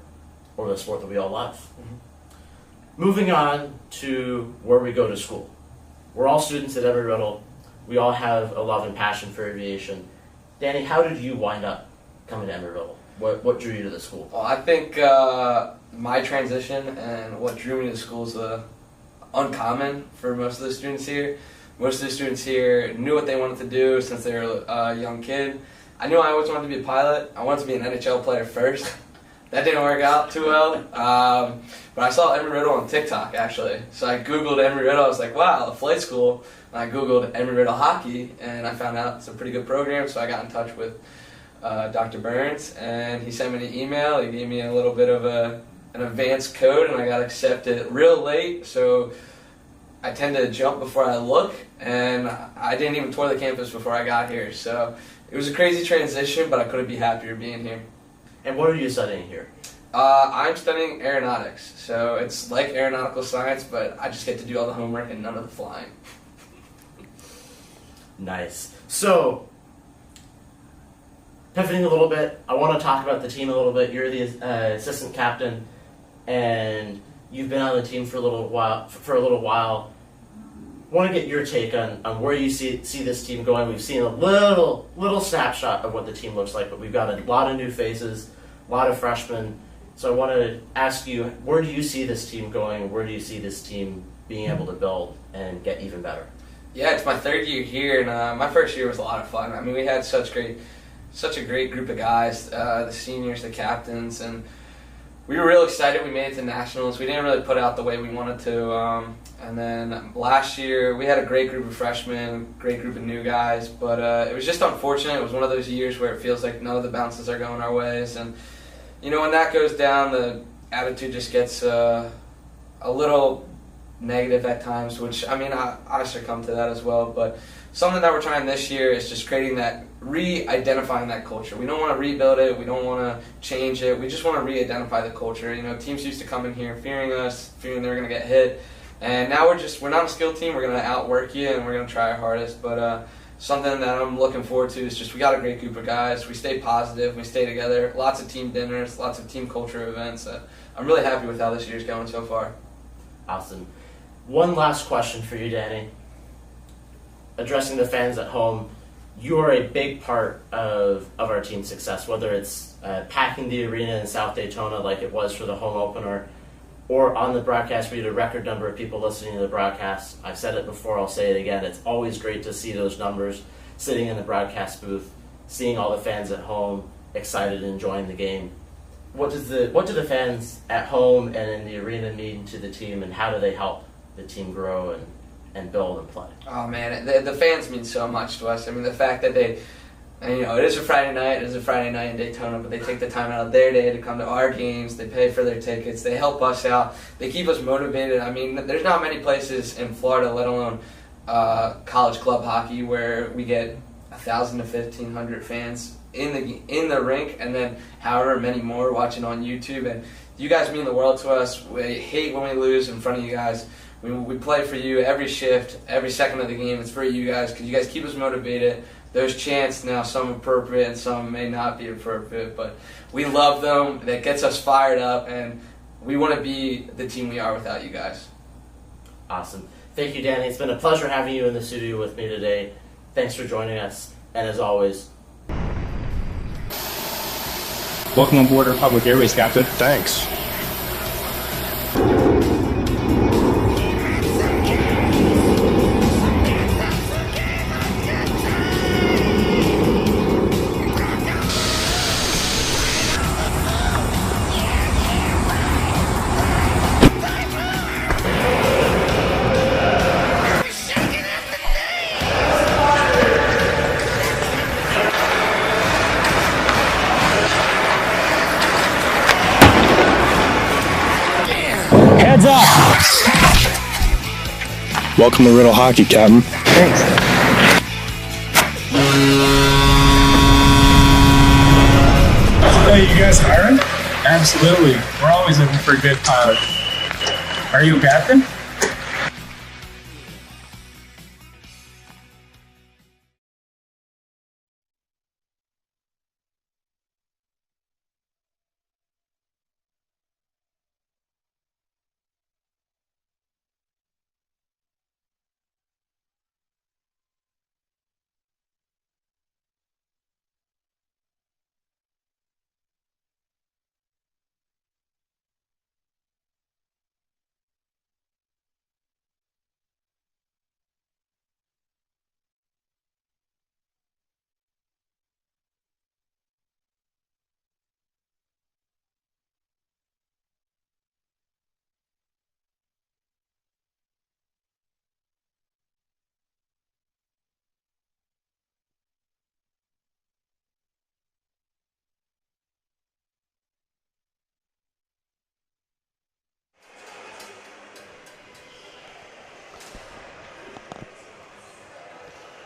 the sport that we all love. Mm-hmm. Moving on to where we go to school. We're all students at Embry-Riddle. We all have a love and passion for aviation. Danny, how did you wind up coming to Embry-Riddle? What drew you to the school? Well, I think my transition and what drew me to the school is uncommon for most of the students here. Most of the students here knew what they wanted to do since they were a young kid. I knew I always wanted to be a pilot. I wanted to be an NHL player first. That didn't work out too well. But I saw Embry-Riddle on TikTok, actually. So I Googled Embry-Riddle. I was like, wow, a flight school. And I Googled Embry-Riddle hockey, and I found out it's a pretty good program. So I got in touch with Dr. Burns, and he sent me an email. He gave me a little bit of an advanced code, and I got accepted real late. So I tend to jump before I look, and I didn't even tour the campus before I got here. So it was a crazy transition, but I couldn't be happier being here. And what are you studying here? I'm studying aeronautics, so it's like aeronautical science, but I just get to do all the homework and none of the flying. Nice. So, pivoting a little bit, I want to talk about the team a little bit. You're the assistant captain, and you've been on the team for a little while. I want to get your take on where you see this team going. We've seen a little snapshot of what the team looks like, but we've got a lot of new faces, a lot of freshmen. So I want to ask you, where do you see this team going? Where do you see this team being able to build and get even better? Yeah, it's my third year here, and my first year was a lot of fun. I mean, we had such a great group of guys, the seniors, the captains, and we were real excited. We made it to nationals. We didn't really put out the way we wanted to. And then last year, we had a great group of freshmen, great group of new guys, but it was just unfortunate. It was one of those years where it feels like none of the bounces are going our ways. And, you know, when that goes down, the attitude just gets a little negative at times, which, I mean, I succumb to that as well. But something that we're trying this year is just creating that, re-identifying that culture. We don't want to rebuild it. We don't want to change it. We just want to re-identify the culture. You know, teams used to come in here fearing us, fearing they were going to get hit. And now we're not a skilled team. We're going to outwork you, and we're going to try our hardest. But something that I'm looking forward to is just we got a great group of guys. We stay positive. We stay together. Lots of team dinners, lots of team culture events. I'm really happy with how this year's going so far. Awesome. One last question for you, Danny. Addressing the fans at home, you are a big part of our team's success, whether it's packing the arena in South Daytona like it was for the home opener, or on the broadcast, we had a record number of people listening to the broadcast. I've said it before, I'll say it again. It's always great to see those numbers sitting in the broadcast booth, seeing all the fans at home excited and enjoying the game. What do the fans at home and in the arena mean to the team, and how do they help the team grow and build and play? Oh man, the fans mean so much to us. I mean, the fact that they, and, it is a Friday night in Daytona, but they take the time out of their day to come to our games. They pay for their tickets. They help us out. They keep us motivated. I mean, there's not many places in Florida, let alone college club hockey, where we get 1,000 to 1,500 fans in the rink, and then however many more watching on YouTube. And you guys mean the world to us. We hate when we lose in front of you guys. We play for you every shift, every second of the game. It's for you guys because you guys keep us motivated. There's chants now, some appropriate and some may not be appropriate, but we love them. That gets us fired up, and we want to be the team we are without you guys. Awesome. Thank you, Danny. It's been a pleasure having you in the studio with me today. Thanks for joining us, and as always, welcome on board our public airways, Captain. Thanks. Heads up! Welcome to Riddle Hockey, Captain. Thanks. Hey, you guys hiring? Absolutely. We're always looking for a good pilot. Are you a captain?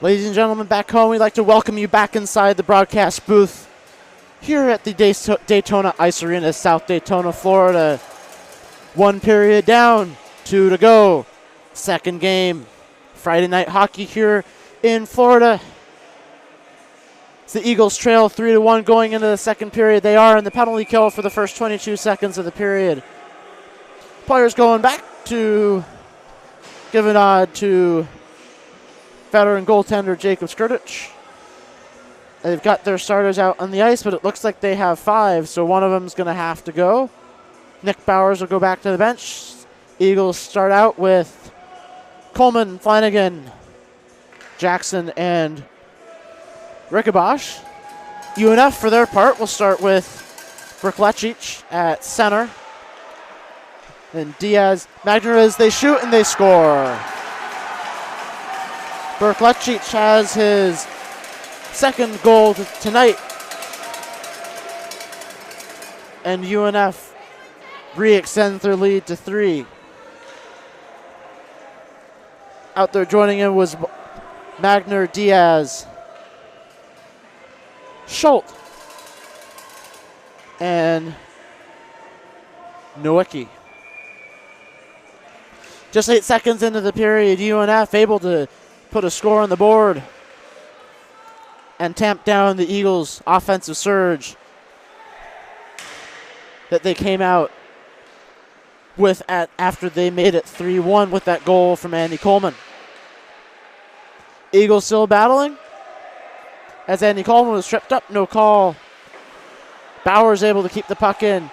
Ladies and gentlemen, back home, we'd like to welcome you back inside the broadcast booth here at the Daytona Ice Arena, South Daytona, Florida. 1 period down, 2 to go. Second game. Friday night hockey here in Florida. The Eagles trail 3-1 going into the second period. They are in the penalty kill for the first 22 seconds of the period. Players going back to give a nod to veteran goaltender Jacob Skrdic. They've got their starters out on the ice, but it looks like they have 5, so one of them's going to have to go. Nick Bowers will go back to the bench. Eagles start out with Coleman, Flanagan, Jackson, and Rickabosh. UNF, for their part, will start with Brklecic at center. And Diaz, Magner, they shoot and they score. Brklecic has his second goal tonight. And UNF re-extends their lead to 3. Out there joining him was Magner, Diaz, Schultz, and Nowicki. Just 8 seconds into the period, UNF able to put a score on the board and tamp down the Eagles' offensive surge that they came out with after they made it 3-1 with that goal from Andy Coleman. Eagles still battling as Andy Coleman was tripped up, no call. Bowers able to keep the puck in.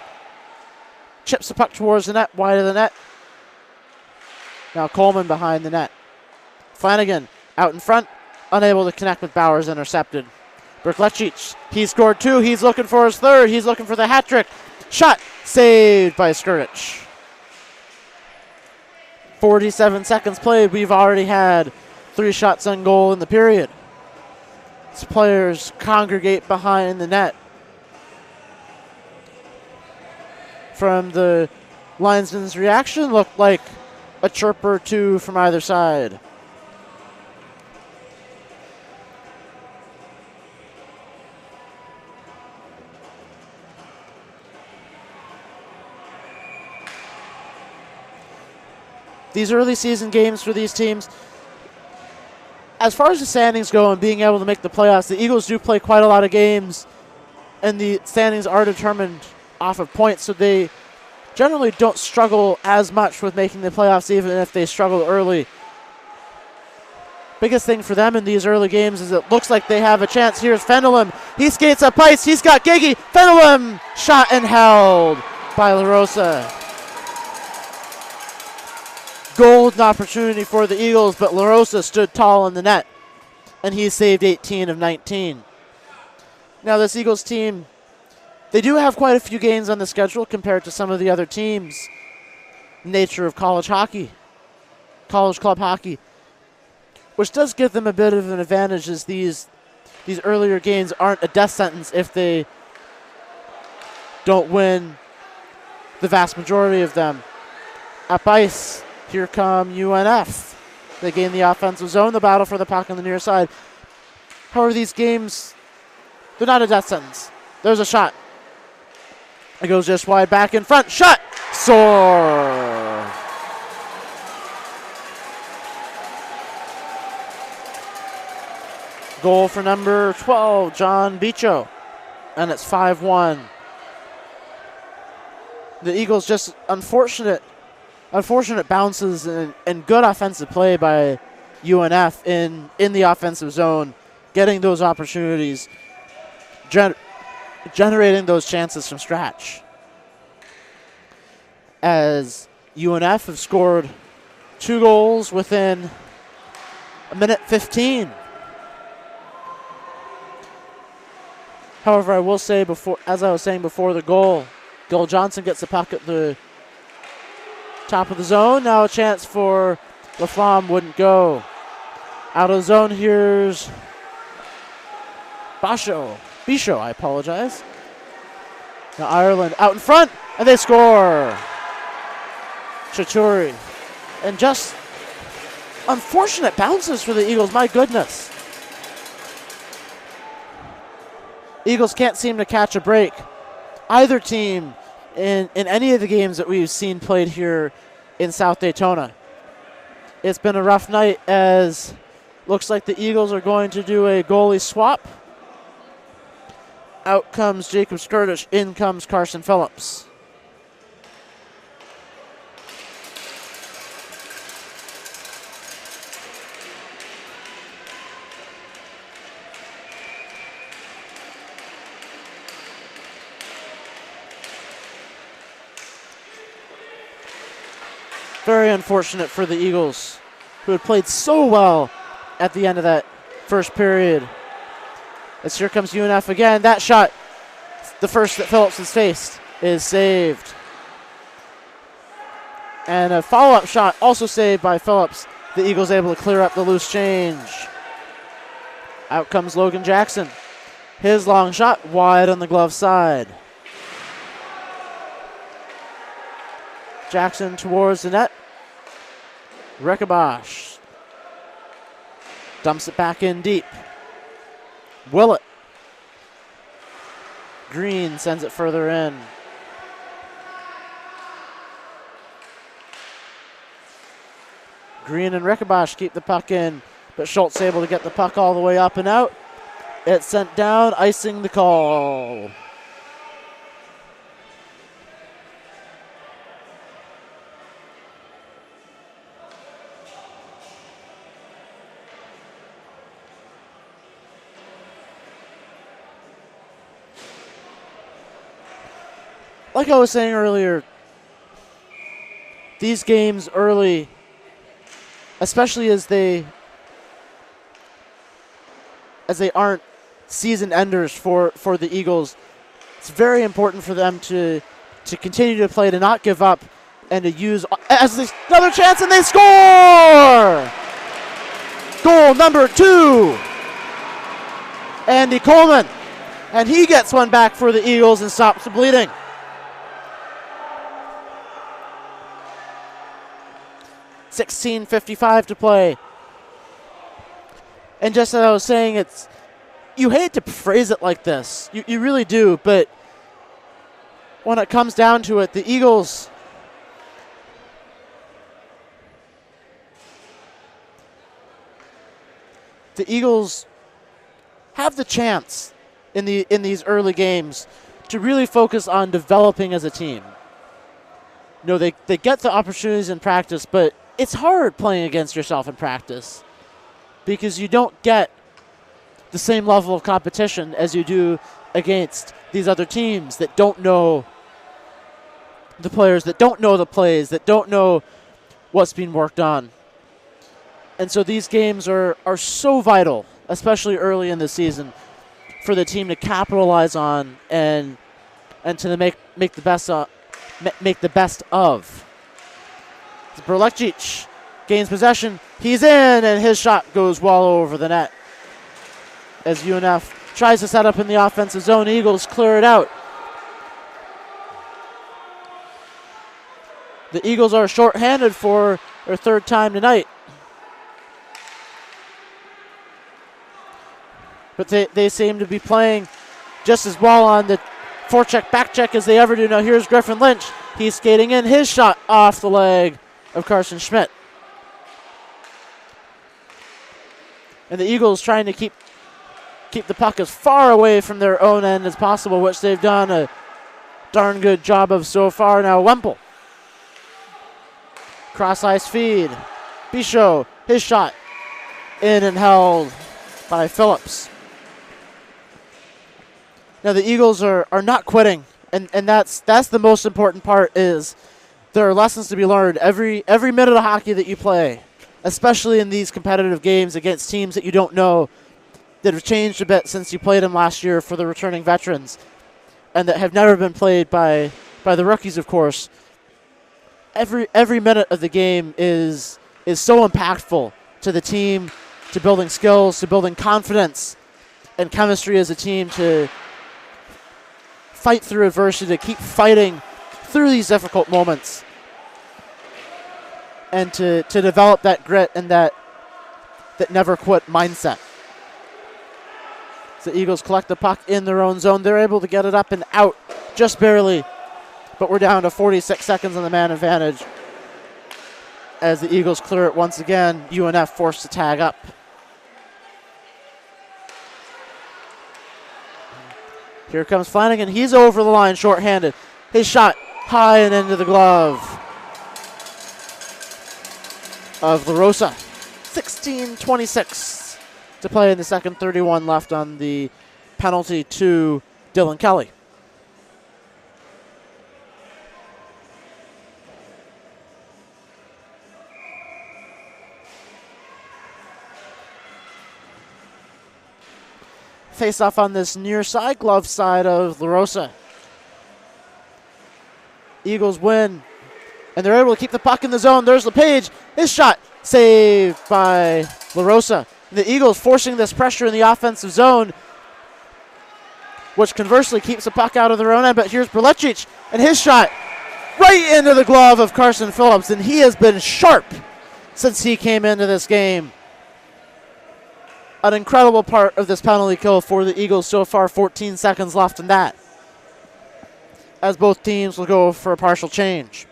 Chips the puck towards the net, wide of the net. Now Coleman behind the net. Flanagan out in front, unable to connect with Bowers, intercepted. Brklecic, he scored 2, he's looking for his third, he's looking for the hat trick. Shot saved by Skrdic. 47 seconds played, we've already had 3 shots on goal in the period. As players congregate behind the net. From the linesman's reaction, looked like a chirp or two from either side. These early season games for these teams, as far as the standings go and being able to make the playoffs, the Eagles do play quite a lot of games, and the standings are determined off of points, so they generally don't struggle as much with making the playoffs, even if they struggle early. Biggest thing for them in these early games is it looks like they have a chance. Here's Fenelon. He skates up ice. He's got Gigi. Fenelon shot and held by LaRosa. Golden opportunity for the Eagles, but LaRosa stood tall in the net, and he saved 18 of 19. Now this Eagles team, they do have quite a few games on the schedule compared to some of the other teams. Nature of college hockey, college club hockey, which does give them a bit of an advantage, as these earlier games aren't a death sentence if they don't win the vast majority of them. Up ice, here come UNF. They gain the offensive zone, the battle for the puck on the near side. However, these games, they're not a death sentence. There's a shot. It goes just wide, back in front. Shot! Score! Goal for number 12, John Bicho. And it's 5-1. The Eagles just unfortunate bounces and good offensive play by UNF in the offensive zone, getting those opportunities, generating those chances from scratch. As UNF have scored 2 goals within a minute 15. However, I will say, as I was saying before the goal, Gil Johnson gets the puck at the top of the zone. Now a chance for Laflamme, wouldn't go. Out of the zone, here's Bicho, I apologize. Now Ireland out in front, and they score. Chachuri. And just unfortunate bounces for the Eagles, my goodness. Eagles can't seem to catch a break. Either team in any of the games that we've seen played here in South Daytona. It's been a rough night, as looks like the Eagles are going to do a goalie swap. Out comes Jacob Skurdish, in comes Carson Phillips. Very unfortunate for the Eagles, who had played so well at the end of that first period. As here comes UNF again. That shot, the first that Phillips has faced, is saved. And a follow-up shot also saved by Phillips. The Eagles able to clear up the loose change. Out comes Logan Jackson. His long shot wide on the glove side. Jackson towards the net. Rekabosh dumps it back in deep. Willett. Green sends it further in. Green and Rekabosh keep the puck in, but Schultz able to get the puck all the way up and out. It's sent down, icing the call. Like I was saying earlier, these games early, especially as they aren't season enders for the Eagles, it's very important for them to continue to play, to not give up. and to use as another chance, and they score! Goal number 2. Andy Coleman. And he gets one back for the Eagles and stops the bleeding. .55 to play. And just as I was saying, you hate to phrase it like this. You really do, but when it comes down to it, the Eagles have the chance in these early games to really focus on developing as a team. You know, they get the opportunities in practice, but it's hard playing against yourself in practice because you don't get the same level of competition as you do against these other teams that don't know the players, that don't know the plays, that don't know what's being worked on. And so these games are so vital, especially early in the season, for the team to capitalize on and to make the best of. Berlekjic gains possession. He's in, and his shot goes well over the net. As UNF tries to set up in the offensive zone, Eagles clear it out. The Eagles are shorthanded for their third time tonight. But they seem to be playing just as well on the forecheck, back check as they ever do. Now here's Griffin Lynch. He's skating in. His shot off the leg of Carson Schmidt. And the Eagles trying to keep the puck as far away from their own end as possible, which they've done a darn good job of so far. Now Wemple. Cross-ice feed. Bichot, his shot in and held by Phillips. Now the Eagles are not quitting, and that's the most important part. Is there are lessons to be learned every minute of hockey that you play, especially in these competitive games against teams that you don't know, that have changed a bit since you played them last year for the returning veterans, and that have never been played by the rookies, of course. Every minute of the game is so impactful to the team, to building skills, to building confidence and chemistry as a team, to fight through adversity, to keep fighting through these difficult moments, and to develop that grit and that never quit mindset. So the Eagles collect the puck in their own zone. They're able to get it up and out just barely, but we're down to 46 seconds on the man advantage. As the Eagles clear it once again, UNF forced to tag up. Here comes Flanagan. He's over the line shorthanded. His shot high and into the glove of LaRosa. 16:26 to play in the second, 31 left on the penalty to Dylan Kelly. Face off on this near side, glove side of LaRosa. Eagles win, and they're able to keep the puck in the zone. There's LePage. His shot saved by LaRosa. The Eagles forcing this pressure in the offensive zone, which conversely keeps the puck out of their own end. But here's Berlekjic, and his shot right into the glove of Carson Phillips, and he has been sharp since he came into this game. An incredible part of this penalty kill for the Eagles so far. 14 seconds left in that, as both teams will go for a partial change.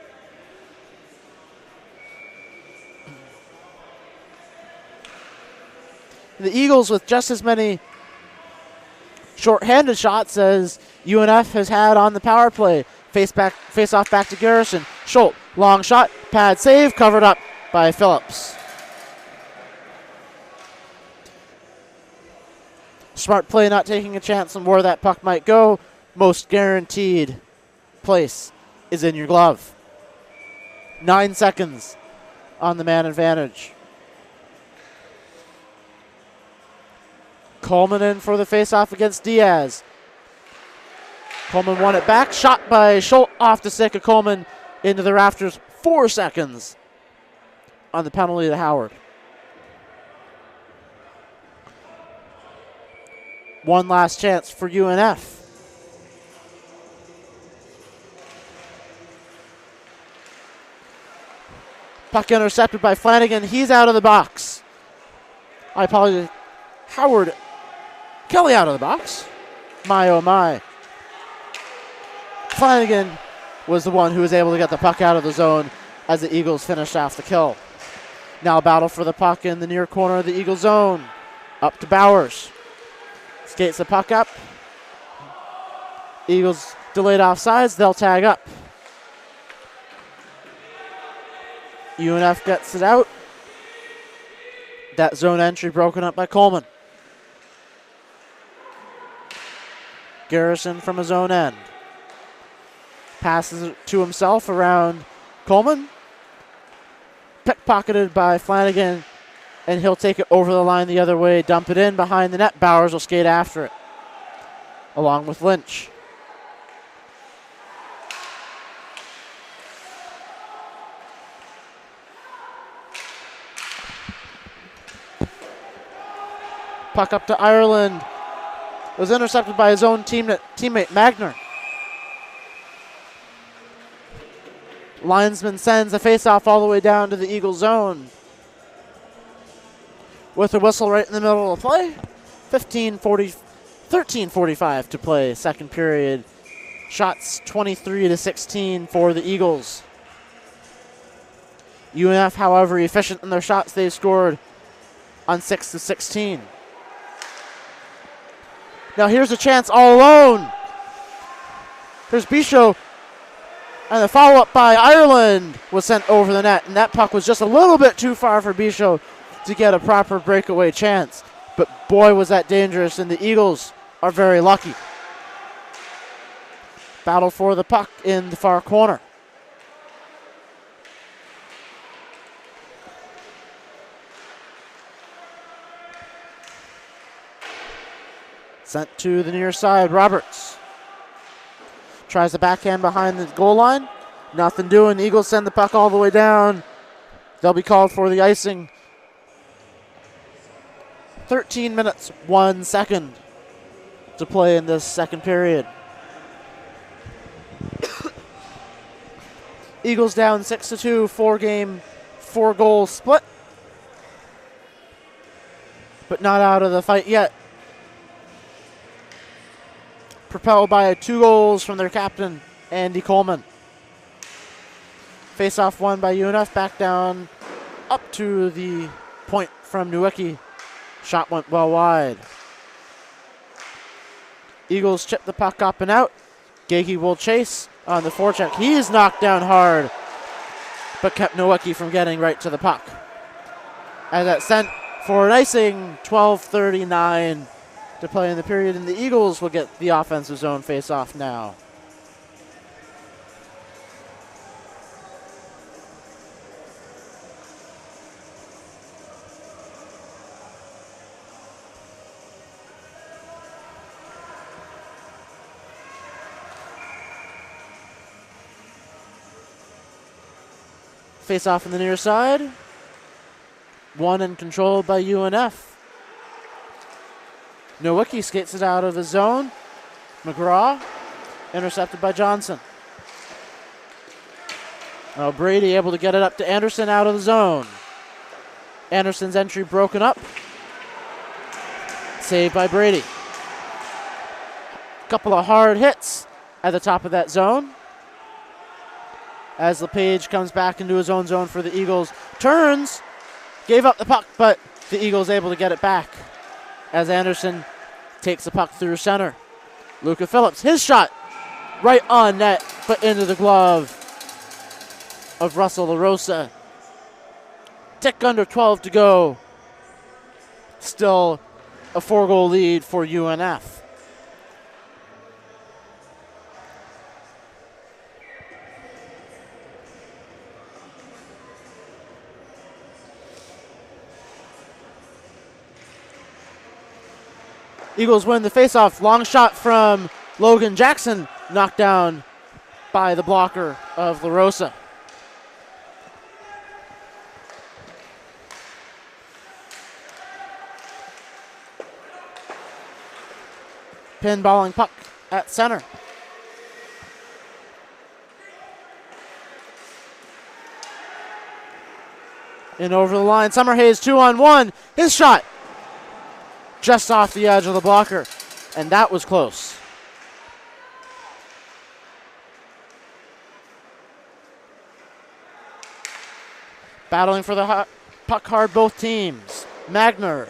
The Eagles with just as many short-handed shots as UNF has had on the power play. Face off back to Garrison. Schultz, long shot, pad save, covered up by Phillips. Smart play, not taking a chance on where that puck might go. Most guaranteed place is in your glove. 9 seconds on the man advantage. Coleman in for the faceoff against Diaz. Coleman won it back. Shot by Schultz off the stick of Coleman into the rafters. 4 seconds on the penalty to Howard. One last chance for UNF. Puck intercepted by Flanagan. He's out of the box. I apologize. Howard Kelly out of the box. My, oh my. Flanagan was the one who was able to get the puck out of the zone as the Eagles finished off the kill. Now battle for the puck in the near corner of the Eagle zone. Up to Bowers. Skates the puck up. Eagles delayed offsides. They'll tag up. UNF gets it out. That zone entry broken up by Coleman. Garrison from his own end. Passes it to himself around Coleman. Pickpocketed by Flanagan, and he'll take it over the line the other way, dump it in behind the net. Bowers will skate after it, along with Lynch. Puck up to Ireland. Was intercepted by his own teammate Magner. Linesman sends a faceoff all the way down to the Eagle zone. With a whistle right in the middle of play. 13:45 to play, second period. Shots 23-16 for the Eagles. UNF, however, efficient in their shots. They've scored on 6-16. Now here's a chance all alone. Here's Bichot. And the follow-up by Ireland was sent over the net. And that puck was just a little bit too far for Bichot to get a proper breakaway chance. But boy, was that dangerous. And the Eagles are very lucky. Battle for the puck in the far corner. Sent to the near side, Roberts. Tries the backhand behind the goal line. Nothing doing. The Eagles send the puck all the way down. They'll be called for the icing. 13 minutes, 1 second to play in this second period. Eagles down 6-2, 4-game, 4-goal split. But not out of the fight yet. Propelled by 2 goals from their captain, Andy Coleman. Face-off won by UNF, back down up to the point from Nowicki. Shot went well wide. Eagles chip the puck up and out. Gagey will chase on the forecheck. He is knocked down hard, but kept Nowicki from getting right to the puck. As that sent for an icing, 12:39 to play in the period, and the Eagles will get the offensive zone face-off now. Face-off on the near side. Won and controlled by UNF. Nowicki skates it out of his zone. McGraw, intercepted by Johnson. Now Brady able to get it up to Anderson out of the zone. Anderson's entry broken up. Saved by Brady. Couple of hard hits at the top of that zone. As LePage comes back into his own zone for the Eagles. Turns, gave up the puck, but the Eagles able to get it back. As Anderson takes the puck through center. Luca Phillips, his shot right on net, but into the glove of Russell LaRosa. Tick under 12 to go. Still a 4-goal lead for UNF. Eagles win the faceoff. Long shot from Logan Jackson, knocked down by the blocker of La Rosa. Pinballing puck at center. In over the line, Summerhays 2-on-1. His shot just off the edge of the blocker, and that was close. Battling for the puck hard, both teams. Magner,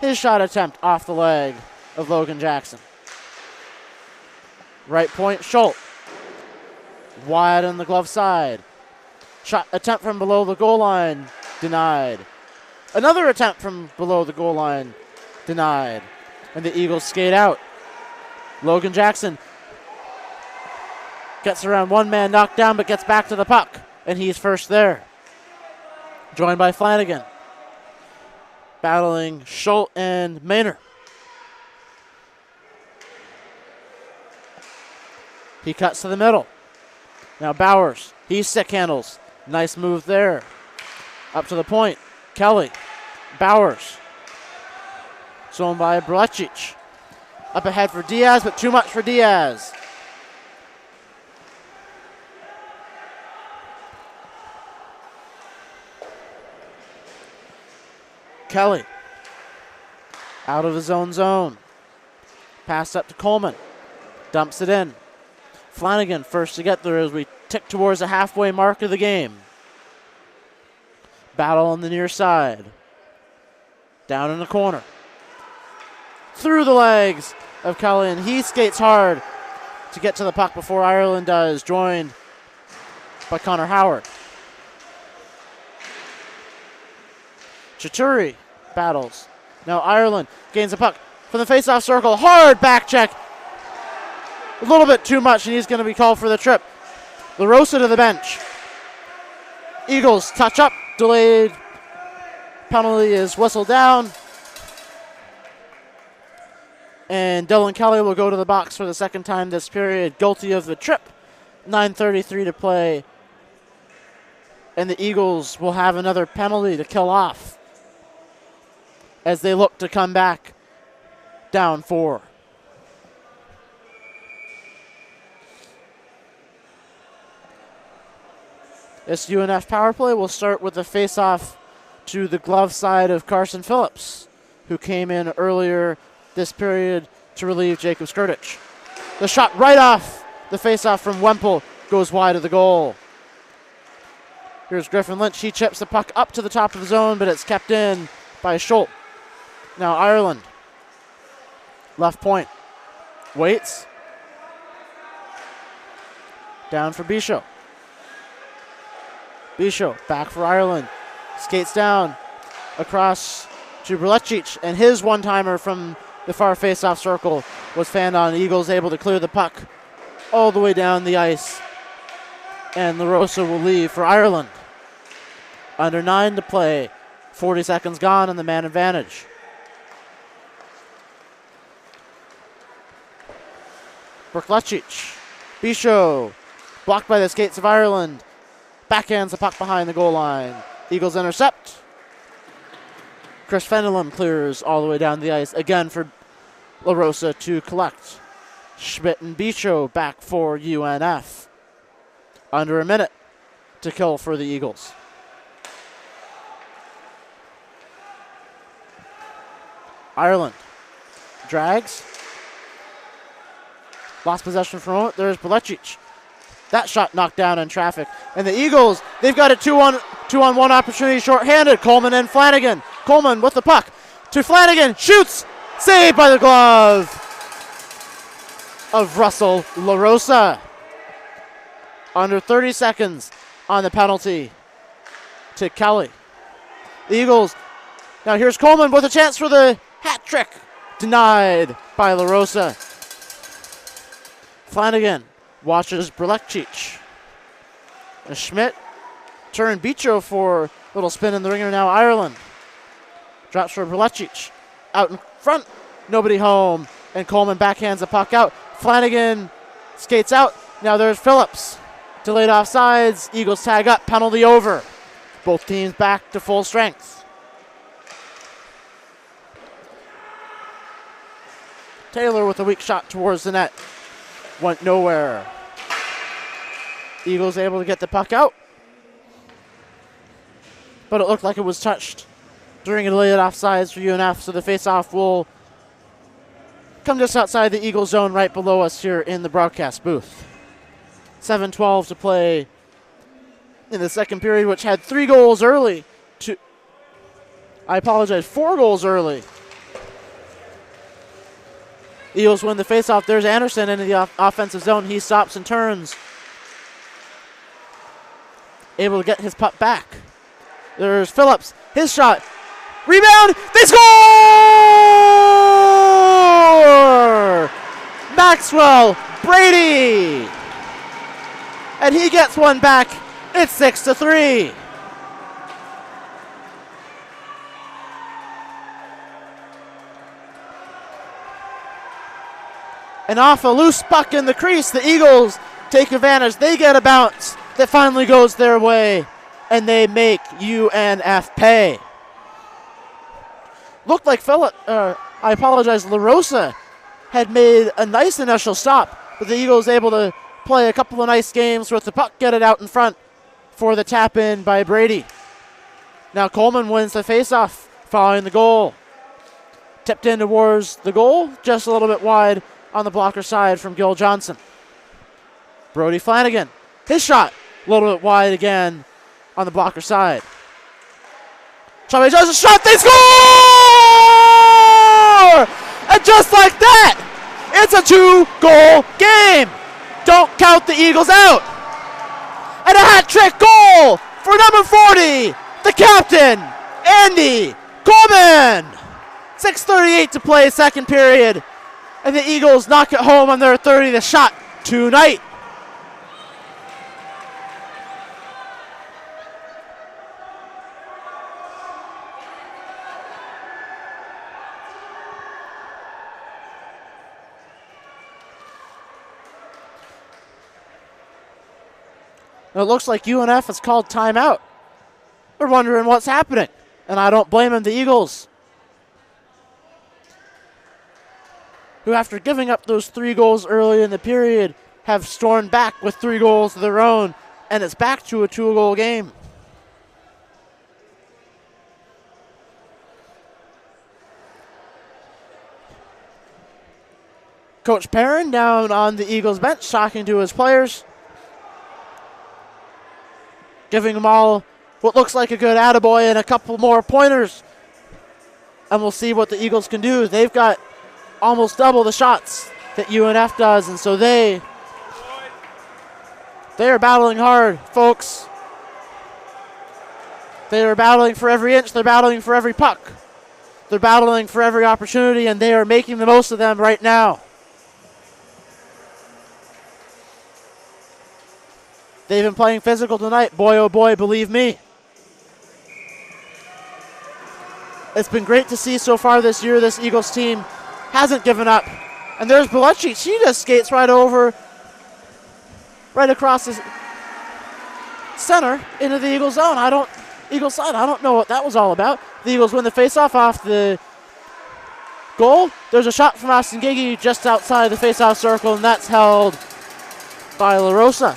his shot attempt off the leg of Logan Jackson. Right point, Schultz. Wide on the glove side. Shot attempt from below the goal line, denied. Another attempt from below the goal line, denied. And the Eagles skate out. Logan Jackson gets around one man, knocked down, but gets back to the puck. And he's first there. Joined by Flanagan. Battling Schultz and Maynard. He cuts to the middle. Now Bowers, he stick handles. Nice move there. Up to the point. Kelly. Bowers. Zone by Brlecic. Up ahead for Diaz, but too much for Diaz. Kelly. Out of his own zone. Pass up to Coleman. Dumps it in. Flanagan first to get there as we tick towards the halfway mark of the game. Battle on the near side. Down in the corner. Through the legs of Kelly, and he skates hard to get to the puck before Ireland does, joined by Connor Howard. Chituri battles. Now Ireland gains the puck from the face-off circle. Hard back check. A little bit too much, and he's going to be called for the trip. La Rosa to the bench. Eagles touch up, delayed. Penalty is whistled down. And Dylan Kelly will go to the box for the second time this period, guilty of the trip. 9:33 to play. And the Eagles will have another penalty to kill off as they look to come back down 4. This UNF power play will start with the face-off to the glove side of Carson Phillips, who came in earlier this period to relieve Jacob Skirtich. The shot right off the face-off from Wemple goes wide of the goal. Here's Griffin Lynch. He chips the puck up to the top of the zone, but it's kept in by Schultz. Now Ireland. Left point. Waits. Down for Bisho. Bisho back for Ireland. Skates down across to Brlecic, and his one-timer from the far face-off circle was fanned on. Eagles able to clear the puck all the way down the ice. And La Rosa will leave for Ireland. Under 9 to play. 40 seconds gone and the man advantage. Brlecic. Bisho. Blocked by the skates of Ireland. Backhands the puck behind the goal line. Eagles intercept. Chris Fenelon clears all the way down the ice again for La Rosa to collect. Schmidt and Bisho back for UNF. Under a minute to kill for the Eagles. Ireland drags. Lost possession for a moment. There's Brlecic. That shot knocked down in traffic. And the Eagles, they've got a 2-on-1 opportunity shorthanded. Coleman and Flanagan. Coleman with the puck to Flanagan. Shoots. Saved by the glove of Russell La Rosa. Under 30 seconds on the penalty to Kelly. The Eagles. Now here's Coleman with a chance for the hat trick. Denied by La Rosa. Flanagan watches Brlecic. And Schmidt turn Bicho for a little spin in the ringer. Now Ireland drops for Brlecic. Out in front, nobody home. And Coleman backhands the puck out. Flanagan skates out. Now there's Phillips. Delayed offsides. Eagles tag up. Penalty over. Both teams back to full strength. Taylor with a weak shot towards the net. Went nowhere. Eagles able to get the puck out. But it looked like it was touched during a delayed offsides for UNF, so the faceoff will come just outside the Eagle zone right below us here in the broadcast booth. 7:12 to play in the second period, which had 4 goals early. Eagles win the faceoff. There's Anderson into the offensive zone. He stops and turns. Able to get his puck back. There's Phillips. His shot. Rebound. They score! Maxwell Brady. And he gets one back. It's 6-3. And off a loose puck in the crease, the Eagles take advantage. They get a bounce that finally goes their way, and they make UNF pay. Looked like LaRosa had made a nice initial stop, but the Eagles able to play a couple of nice games with the puck, get it out in front for the tap in by Brady. Now Coleman wins the faceoff following the goal. Tipped in towards the goal, just a little bit wide on the blocker side from Gil Johnson. Brody Flanagan, his shot, a little bit wide again on the blocker side. Chavez does a shot, they score! And just like that, it's a 2-goal game. Don't count the Eagles out. And a hat trick goal for number 40, the captain, Andy Coleman. 6:38 to play, second period. And the Eagles knock it home on their 30th shot tonight. And it looks like UNF has called timeout. They're wondering what's happening. And I don't blame them, the Eagles, who after giving up those 3 goals early in the period have stormed back with 3 goals of their own, and it's back to a 2-goal game. Coach Perrin down on the Eagles bench talking to his players, giving them all what looks like a good attaboy and a couple more pointers. And we'll see what the Eagles can do. They've got almost double the shots that UNF does, and so they are battling hard, folks. They are battling for every inch. They're battling for every puck. They're battling for every opportunity, and they are making the most of them right now. They've been playing physical tonight. Boy, oh boy, believe me. It's been great to see so far this year. This Eagles team hasn't given up. And there's Belechi. She just skates right across the center into the Eagles zone. Eagles side, I don't know what that was all about. The Eagles win the faceoff off the goal. There's a shot from Austin Gigi just outside the faceoff circle, and that's held by LaRosa,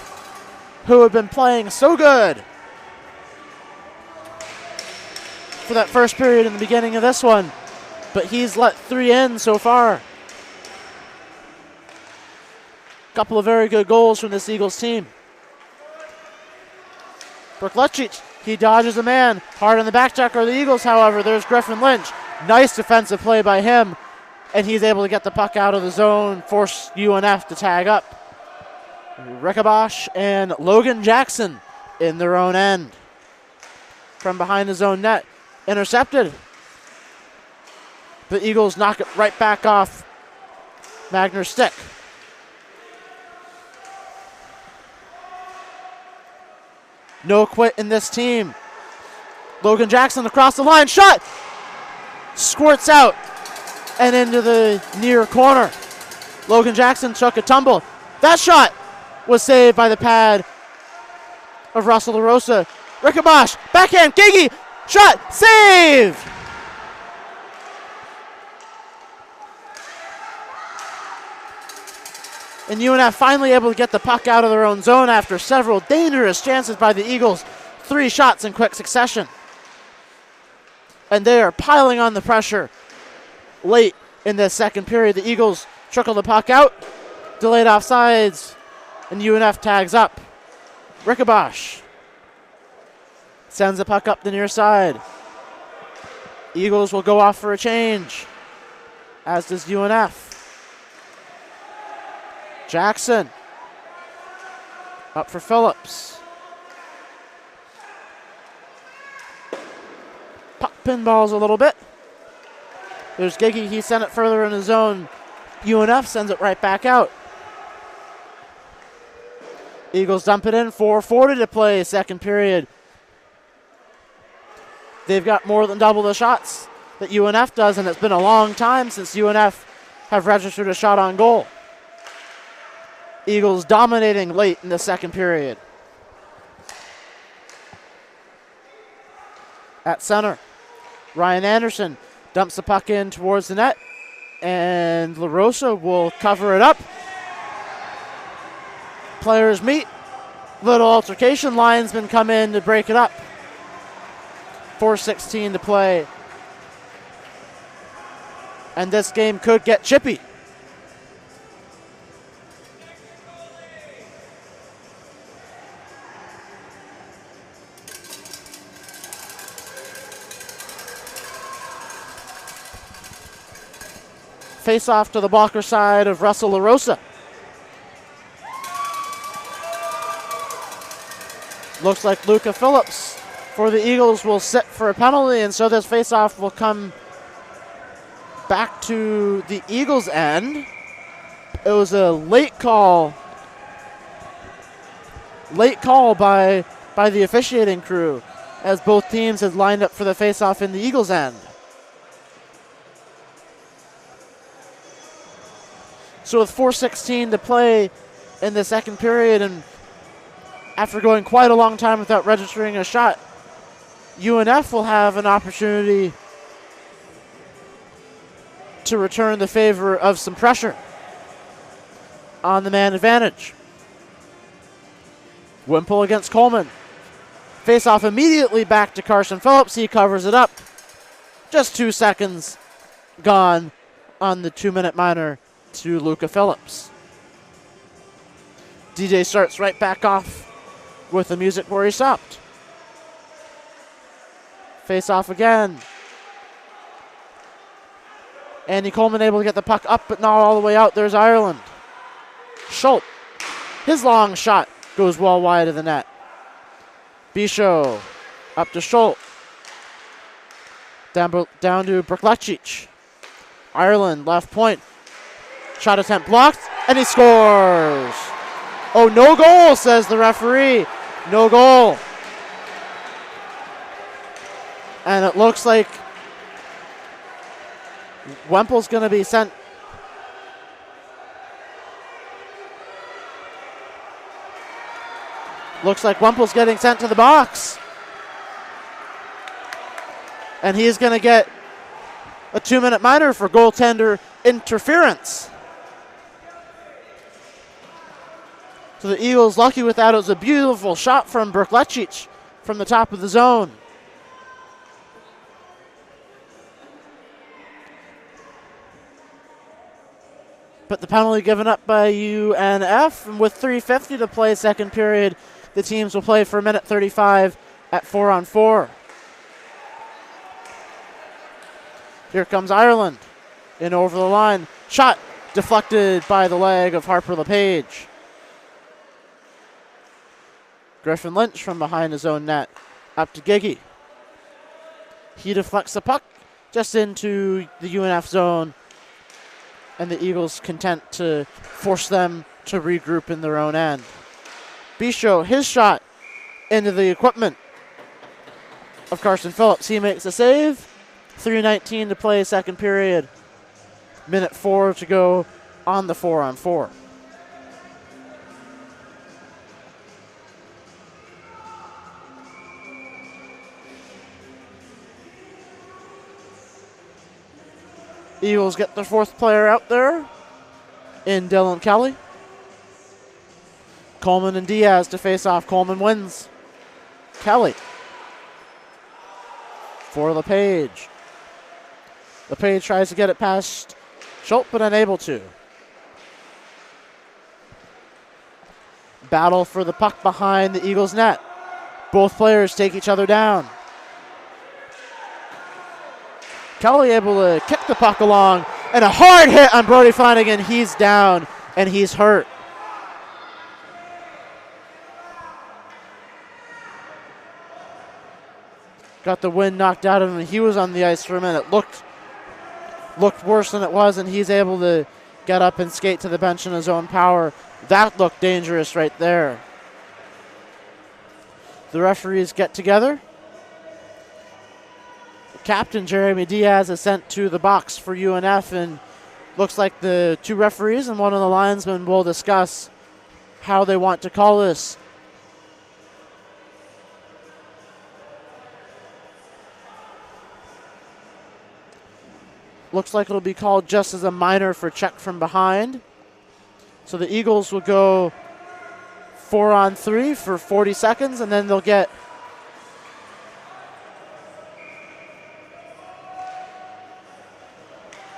who had been playing so good for that first period in the beginning of this one. But he's let 3 in so far. Couple of very good goals from this Eagles team. Brooke Lucic, he dodges a man. Hard on the back checker of the Eagles, however. There's Griffin Lynch. Nice defensive play by him. And he's able to get the puck out of the zone, force UNF to tag up. Rekabosh and Logan Jackson in their own end. From behind his own net. Intercepted. The Eagles knock it right back off Magner's stick. No quit in this team. Logan Jackson across the line. Shot! Squirts out and into the near corner. Logan Jackson took a tumble. That shot was saved by the pad of Russell LaRosa. Rickabosh, backhand, Gigi, shot, save! And UNF finally able to get the puck out of their own zone after several dangerous chances by the Eagles. 3 shots in quick succession. And they are piling on the pressure late in the second period. The Eagles trickle the puck out, delayed offsides, and UNF tags up. Rickabosh sends the puck up the near side. Eagles will go off for a change, as does UNF. Jackson up for Phillips. Puck pinballs a little bit. There's Gigi, he sent it further in his zone. UNF sends it right back out. Eagles dump it in, 4:40 to play, second period. They've got more than double the shots that UNF does, and it's been a long time since UNF have registered a shot on goal. Eagles dominating late in the second period. At center, Ryan Anderson dumps the puck in towards the net, and LaRosa will cover it up. Players meet. Little altercation. Linesmen come in to break it up. 4:16 to play. And this game could get chippy. Face off to the blocker side of Russell LaRosa. Looks like Luca Phillips for the Eagles will sit for a penalty, and so this face-off will come back to the Eagles' end. It was a late call by the officiating crew, as both teams had lined up for the face-off in the Eagles' end. So with 4:16 to play in the second period, and after going quite a long time without registering a shot, UNF will have an opportunity to return the favor of some pressure on the man advantage. Wimple against Coleman. Face off immediately back to Carson Phillips. He covers it up. Just 2 seconds gone on the 2-minute minor to Luca Phillips. DJ starts right back off with the music where he stopped. Face off again. Andy Coleman able to get the puck up, but not all the way out. There's Ireland. Schultz. His long shot goes well wide of the net. Bisho up to Schultz. Down to Brklecic. Ireland left point. Shot attempt blocked, and he scores. Oh, no goal, says the referee. No goal. And it looks like Wemple's going to be sent. Looks like Wemple's getting sent to the box. And he's going to get a 2-minute minor for goaltender interference. So the Eagles lucky with that. It was a beautiful shot from Brklecic from the top of the zone. But the penalty given up by UNF, and with 3:50 to play second period, the teams will play for a minute 35 at 4-on-4. Here comes Ireland in over the line. Shot deflected by the leg of Harper LePage. Griffin Lynch from behind his own net. Up to Gigi. He deflects the puck just into the UNF zone, and the Eagles content to force them to regroup in their own end. Bisho, his shot into the equipment of Carson Phillips. He makes a save. 3:19 to play second period. Minute 4 to go on the 4-on-4. Eagles get their fourth player out there in Dylan Kelly. Coleman and Diaz to face off. Coleman wins. Kelly for LePage. LePage tries to get it past Schultz, but unable to. Battle for the puck behind the Eagles' net. Both players take each other down. Kelly able to kick the puck along, and a hard hit on Brody Flanagan. He's down, and he's hurt. Got the wind knocked out of him, and he was on the ice for a minute. Looked worse than it was, and he's able to get up and skate to the bench in his own power. That looked dangerous right there. The referees get together. Captain Jeremy Diaz is sent to the box for UNF, and looks like the two referees and one of the linesmen will discuss how they want to call this. Looks like it'll be called just as a minor for check from behind. So the Eagles will go 4-on-3 for 40 seconds, and then they'll get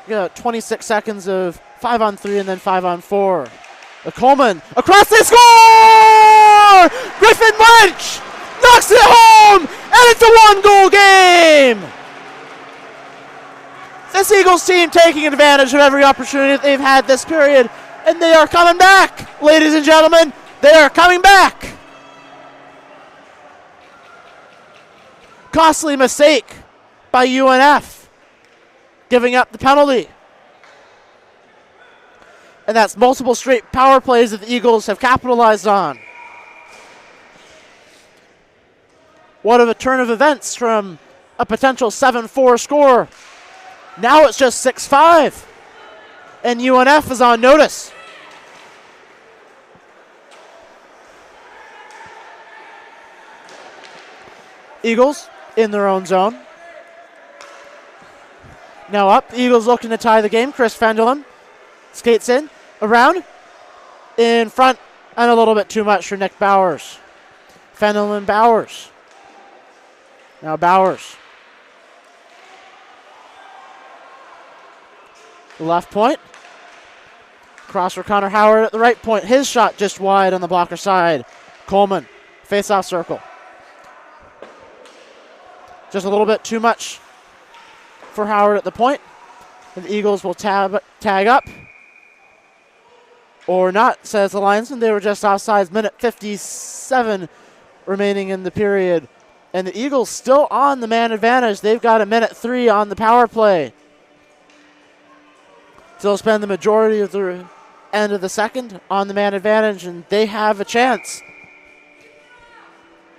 you know, 26 seconds of 5-on-3 and then 5-on-4. Coleman across, they score! Griffin Lynch knocks it home, and it's a one-goal game. This Eagles team taking advantage of every opportunity that they've had this period, and they are coming back, ladies and gentlemen. They are coming back. Costly mistake by UNF, giving up the penalty. And that's multiple straight power plays that the Eagles have capitalized on. What a turn of events from a potential 7-4 score. Now it's just 6-5, and UNF is on notice. Eagles in their own zone. Now up, Eagles looking to tie the game. Chris Fendelman skates in, around, in front, and a little bit too much for Nick Bowers. Fendelman, Bowers. Now Bowers. Left point. Cross for Connor Howard at the right point. His shot just wide on the blocker side. Coleman, face-off circle. Just a little bit too much for Howard at the point. And the Eagles will tag up. Or not, says the linesman. They were just offsides. Minute 57 remaining in the period. And the Eagles still on the man advantage. They've got a minute 3 on the power play. They'll spend the majority of the end of the second on the man advantage, and they have a chance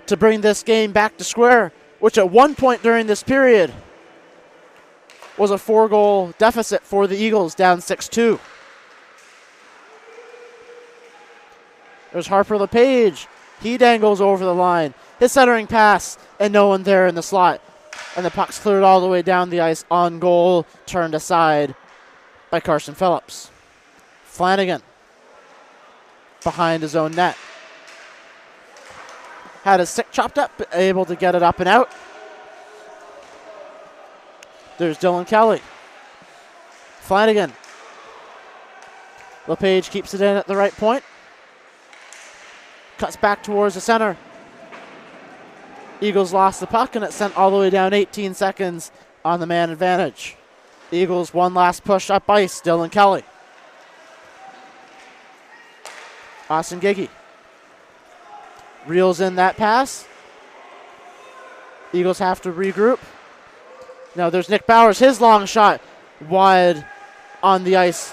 to bring this game back to square, which at one point during this period was a 4-goal deficit for the Eagles, down 6-2. There's Harper LePage. He dangles over the line. His centering pass, and no one there in the slot. And the puck's cleared all the way down the ice on goal, turned aside by Carson Phillips. Flanagan behind his own net. Had his stick chopped up, able to get it up and out. There's Dylan Kelly. Flanagan. LePage keeps it in at the right point. Cuts back towards the center. Eagles lost the puck, and it's sent all the way down 18 seconds on the man advantage. Eagles one last push up ice. Dylan Kelly. Austin Giggy reels in that pass. Eagles have to regroup. Now there's Nick Bowers. His long shot wide on the ice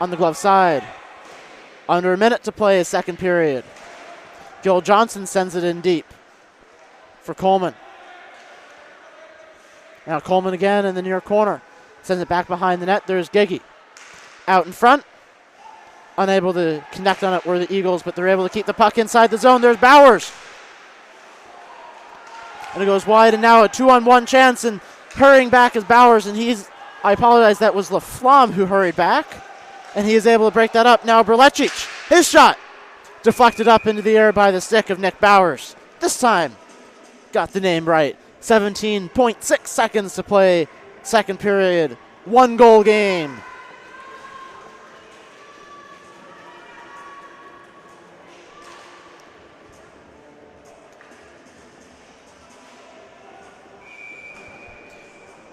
on the glove side. Under a minute to play, his second period. Gil Johnson sends it in deep for Coleman. Now Coleman again in the near corner. Sends it back behind the net. There's Giggy. Out in front. Unable to connect on it were the Eagles, but they're able to keep the puck inside the zone. There's Bowers. And it goes wide, and now a 2-on-1 chance, and hurrying back is Bowers, and he's I apologize, that was Laflamme who hurried back, and he is able to break that up. Now Berlecic, his shot, deflected up into the air by the stick of Nick Bowers. This time, got the name right. 17.6 seconds to play, second period, 1-goal game.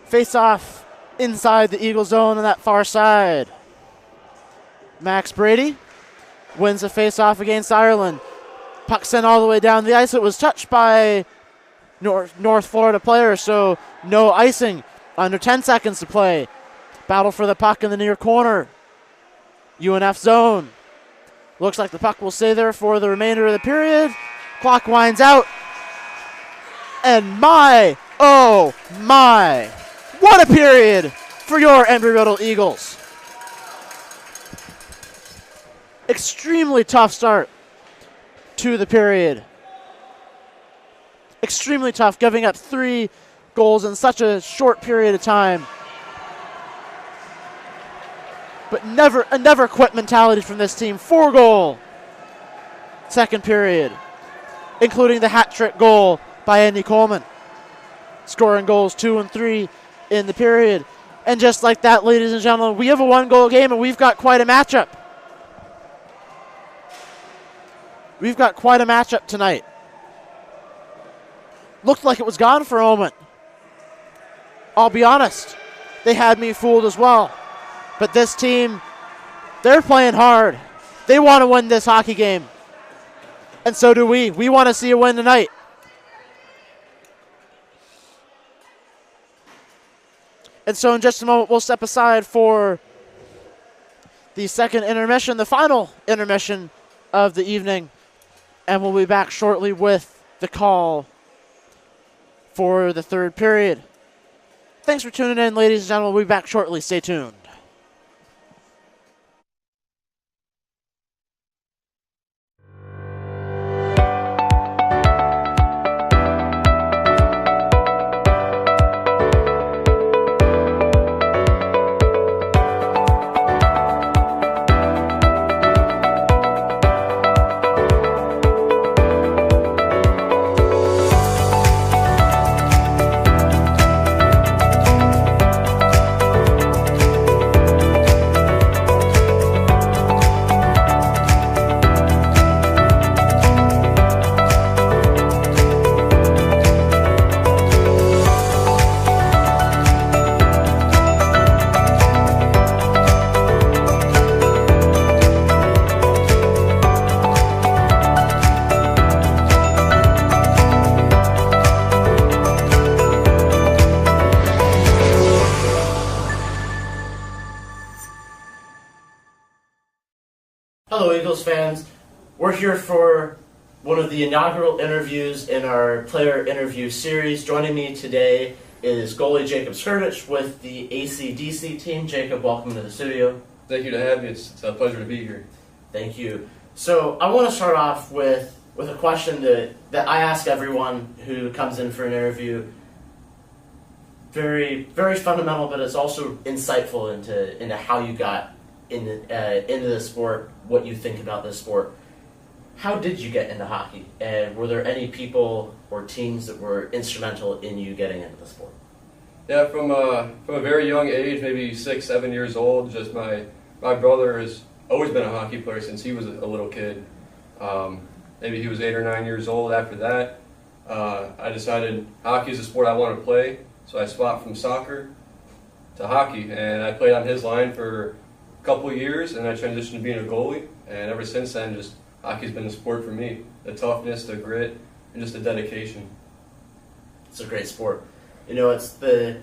Face off inside the Eagle zone on that far side. Max Brady wins a face off against Ireland. Puck sent all the way down the ice. It was touched by North Florida player, so no icing. Under 10 seconds to play. Battle for the puck in the near corner. UNF zone. Looks like the puck will stay there for the remainder of the period. Clock winds out. And my, oh my, what a period for your Embry-Riddle Eagles. Extremely tough start to the period. Extremely tough, giving up 3 goals in such a short period of time. But a never quit mentality from this team. 4-goal second period, including the hat trick goal by Andy Coleman. Scoring goals 2 and 3 in the period. And just like that, ladies and gentlemen, we have a 1-goal game and we've got quite a matchup. We've got quite a matchup tonight. Looked like it was gone for a moment. I'll be honest, they had me fooled as well. But this team, they're playing hard. They want to win this hockey game. And so do we. We want to see a win tonight. And so in just a moment, we'll step aside for the second intermission, the final intermission of the evening. And we'll be back shortly with the call for the third period. Thanks for tuning in, ladies and gentlemen. We'll be back shortly. Stay tuned. Hello, Eagles fans. We're here for one of the inaugural interviews in our player interview series. Joining me today is goalie Jacob Skurdich with the ACDC team. Jacob, welcome to the studio. Thank you to have me. It's a pleasure to be here. Thank you. So I want to start off with a question that I ask everyone who comes in for an interview. Very, very fundamental, but it's also insightful into how you got into the sport, what you think about this sport. How did you get into hockey? And were there any people or teams that were instrumental in you getting into the sport? Yeah, from a very young age, maybe 6, 7 years old, just my brother has always been a hockey player since he was a little kid. Maybe he was 8 or 9 years old. After that, I decided hockey is a sport I want to play, so I swapped from soccer to hockey, and I played on his line for a couple of years, and I transitioned to being a goalie, and ever since then, just hockey's been the sport for me. The toughness, the grit, and just the dedication. It's a great sport. You know, it's the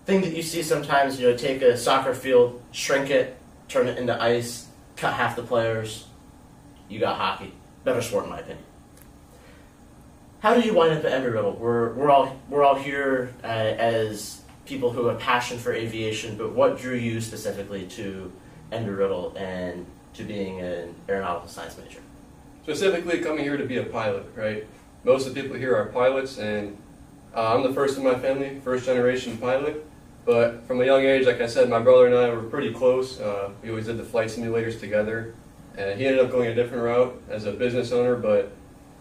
thing that you see sometimes, you know, take a soccer field, shrink it, turn it into ice, cut half the players, you got hockey. Better sport in my opinion. How did you wind up at Embry-Riddle? We're all here as people who have a passion for aviation, but what drew you specifically to Embry-Riddle and to being an aeronautical science major? Specifically coming here to be a pilot, right? Most of the people here are pilots, and I'm the first in my family, first generation pilot. But from a young age, like I said, my brother and I were pretty close. We always did the flight simulators together. And he ended up going a different route as a business owner, but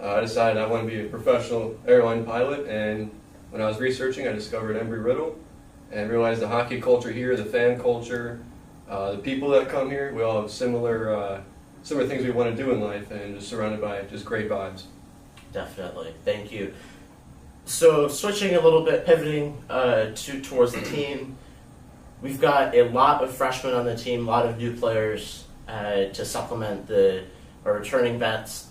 I decided I want to be a professional airline pilot. And when I was researching, I discovered Embry-Riddle and realized the hockey culture here, the fan culture, the people that come here, we all have similar things we want to do in life, and just surrounded by just great vibes. Definitely. Thank you. So switching a little bit, pivoting towards the team, we've got a lot of freshmen on the team, a lot of new players to supplement our returning vets.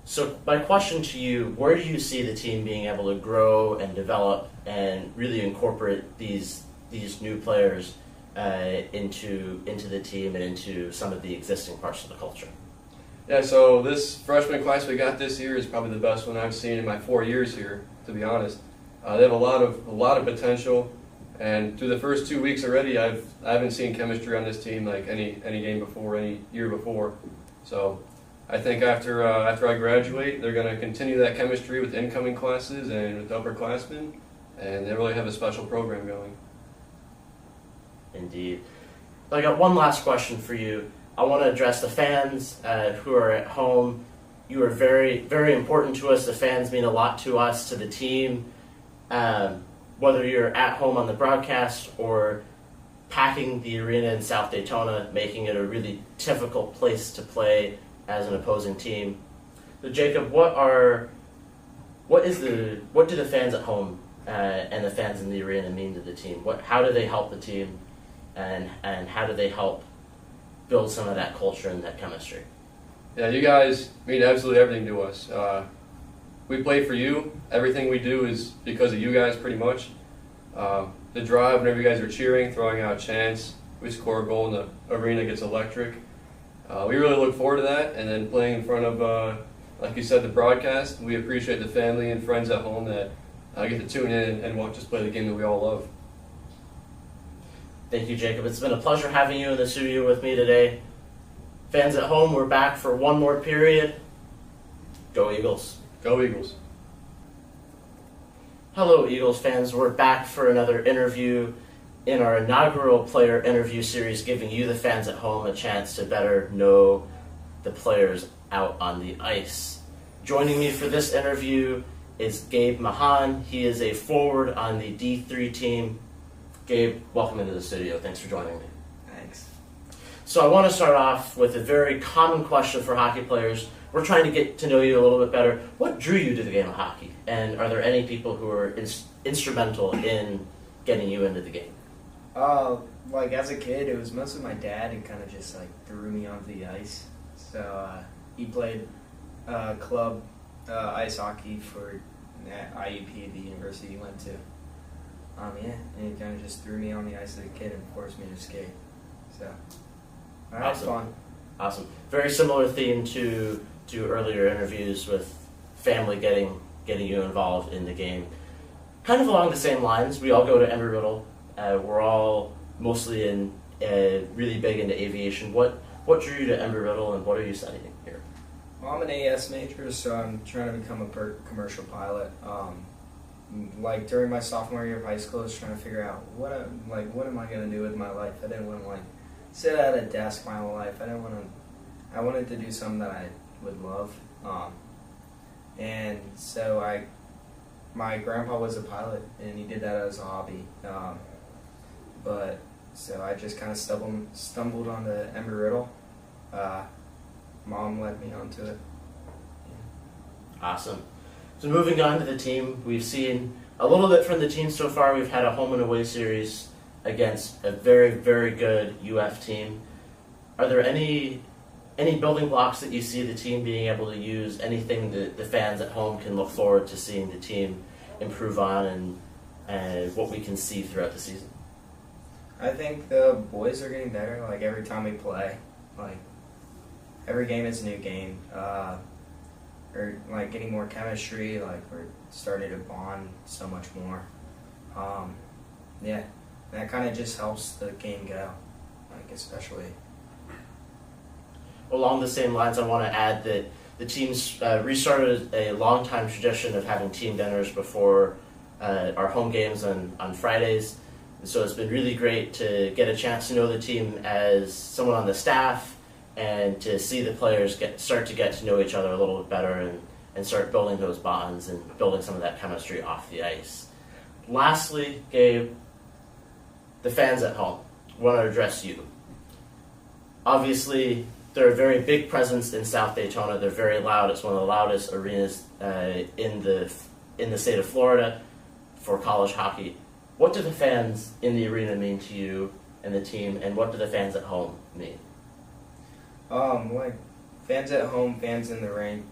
So my question to you, where do you see the team being able to grow and develop and really incorporate these new players into the team and into some of the existing parts of the culture? Yeah, so this freshman class we got this year is probably the best one I've seen in my 4 years here, to be honest. They have a lot of potential, and through the first 2 weeks already, I haven't seen chemistry on this team like any game before, any year before. So I think after I graduate, they're going to continue that chemistry with incoming classes and with upperclassmen, and they really have a special program going. Indeed. I got one last question for you. I want to address the fans who are at home. You are very, very important to us. The fans mean a lot to us, to the team. Whether you're at home on the broadcast or packing the arena in South Daytona, making it a really difficult place to play as an opposing team. So Jacob, what do the fans at home and the fans in the arena mean to the team? How do they help the team, and how do they help build some of that culture and that chemistry? Yeah, you guys mean absolutely everything to us. We play for you. Everything we do is because of you guys, pretty much. The drive, whenever you guys are cheering, throwing out chants, we score a goal and the arena gets electric. We really look forward to that, and then playing in front of, like you said, the broadcast. We appreciate the family and friends at home that get to tune in and watch us play the game that we all love. Thank you, Jacob. It's been a pleasure having you in the studio with me today. Fans at home, we're back for one more period. Go Eagles. Go Eagles. Hello, Eagles fans. We're back for another interview in our inaugural player interview series, giving you, the fans at home, a chance to better know the players out on the ice. Joining me for this interview is Gabe Mahan. He is a forward on the D3 team. Gabe, welcome into the studio. Thanks for joining me. Thanks. So I want to start off with a very common question for hockey players. We're trying to get to know you a little bit better. What drew you to the game of hockey? And are there any people who are instrumental in getting you into the game? Like as a kid, it was mostly my dad who kind of just like threw me onto the ice. So he played club ice hockey for at IUP, the university he went to. Yeah, and he kind of just threw me on the ice as a kid and forced me to skate. So that was fun. Awesome. Very similar theme to earlier interviews with family getting you involved in the game. Kind of along the same lines, we all go to Embry-Riddle. We're all mostly really big into aviation. What drew you to Embry-Riddle, and what are you studying here? Well, I'm an AS major, so I'm trying to become a commercial pilot. Like during my sophomore year of high school, I was trying to figure out what am I going to do with my life. I didn't want to sit at a desk my whole life. I wanted to do something that I would love. And so my grandpa was a pilot, and he did that as a hobby. So I just kind of stumbled onto Embry-Riddle. Mom led me onto it. Awesome. So moving on to the team, we've seen a little bit from the team so far. We've had a home and away series against a very, very good UF team. Are there any building blocks that you see the team being able to use, anything that the fans at home can look forward to seeing the team improve on, and what we can see throughout the season? I think the boys are getting better, like every time we play. Like every game is a new game. Or like getting more chemistry, like we're starting to bond so much more. Yeah, that kind of just helps the game go, like especially. Along the same lines, I want to add that the team's restarted a long-time tradition of having team dinners before our home games on Fridays. So it's been really great to get a chance to know the team as someone on the staff and to see the players start to get to know each other a little bit better and start building those bonds and building some of that chemistry off the ice. Lastly, Gabe, the fans at home, I want to address you. Obviously, they're a very big presence in South Daytona. They're very loud. It's one of the loudest arenas in the state of Florida for college hockey. What do the fans in the arena mean to you and the team, and what do the fans at home mean? Like fans at home, fans in the rink,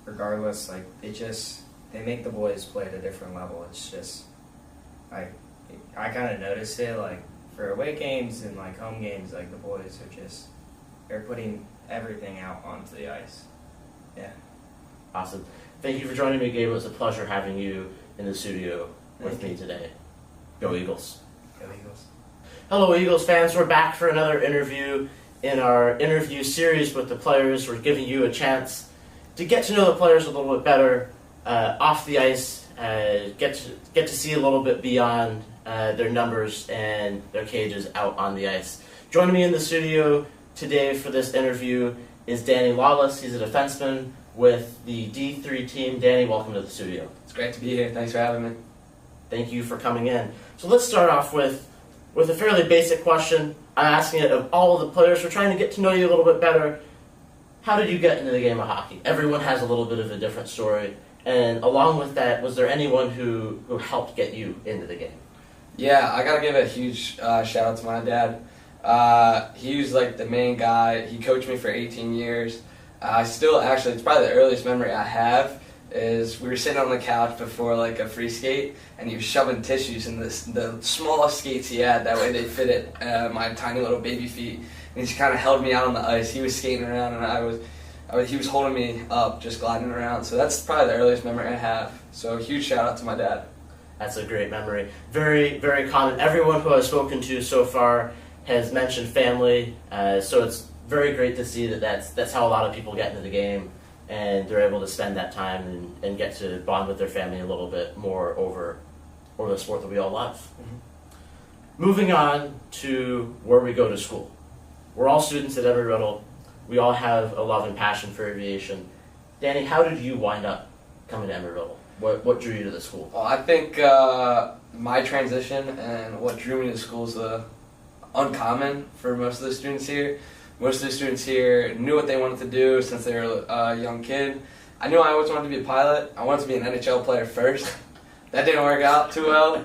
regardless, like they make the boys play at a different level. It's just I kind of noticed it, like for away games and like home games, like the boys they're putting everything out onto the ice. Yeah. Awesome. Thank you for joining me, Gabe. It was a pleasure having you in the studio with me today. Go Eagles. Go Eagles. Hello, Eagles fans. We're back for another interview in our interview series with the players. We're giving you a chance to get to know the players a little bit better off the ice, get to see a little bit beyond their numbers and their cages out on the ice. Joining me in the studio today for this interview is Danny Lawless. He's a defenseman with the D3 team. Danny, welcome to the studio. It's great to be here. Thanks for having me. Thank you for coming in. So let's start off with a fairly basic question. I'm asking it of all of the players. We're trying to get to know you a little bit better. How did you get into the game of hockey? Everyone has a little bit of a different story. And along with that, was there anyone who helped get you into the game? Yeah, I gotta give a huge shout out to my dad. He was like the main guy. He coached me for 18 years. It's probably the earliest memory I have is we were sitting on the couch before like a free skate, and he was shoving tissues in the smallest skates he had. That way they fit at my tiny little baby feet. And he just kind of held me out on the ice. He was skating around, and he was holding me up, just gliding around. So that's probably the earliest memory I have. So huge shout out to my dad. That's a great memory. Very, very common. Everyone who I've spoken to so far has mentioned family. So it's very great to see that's how a lot of people get into the game, and they're able to spend that time and get to bond with their family a little bit more over the sport that we all love. Mm-hmm. Moving on to where we go to school. We're all students at Embry-Riddle. We all have a love and passion for aviation. Danny, how did you wind up coming to Embry-Riddle? What drew you to the school? Well, I think my transition and what drew me to the school is uncommon for most of the students here. Most of the students here knew what they wanted to do since they were a young kid. I knew I always wanted to be a pilot. I wanted to be an NHL player first. That didn't work out too well.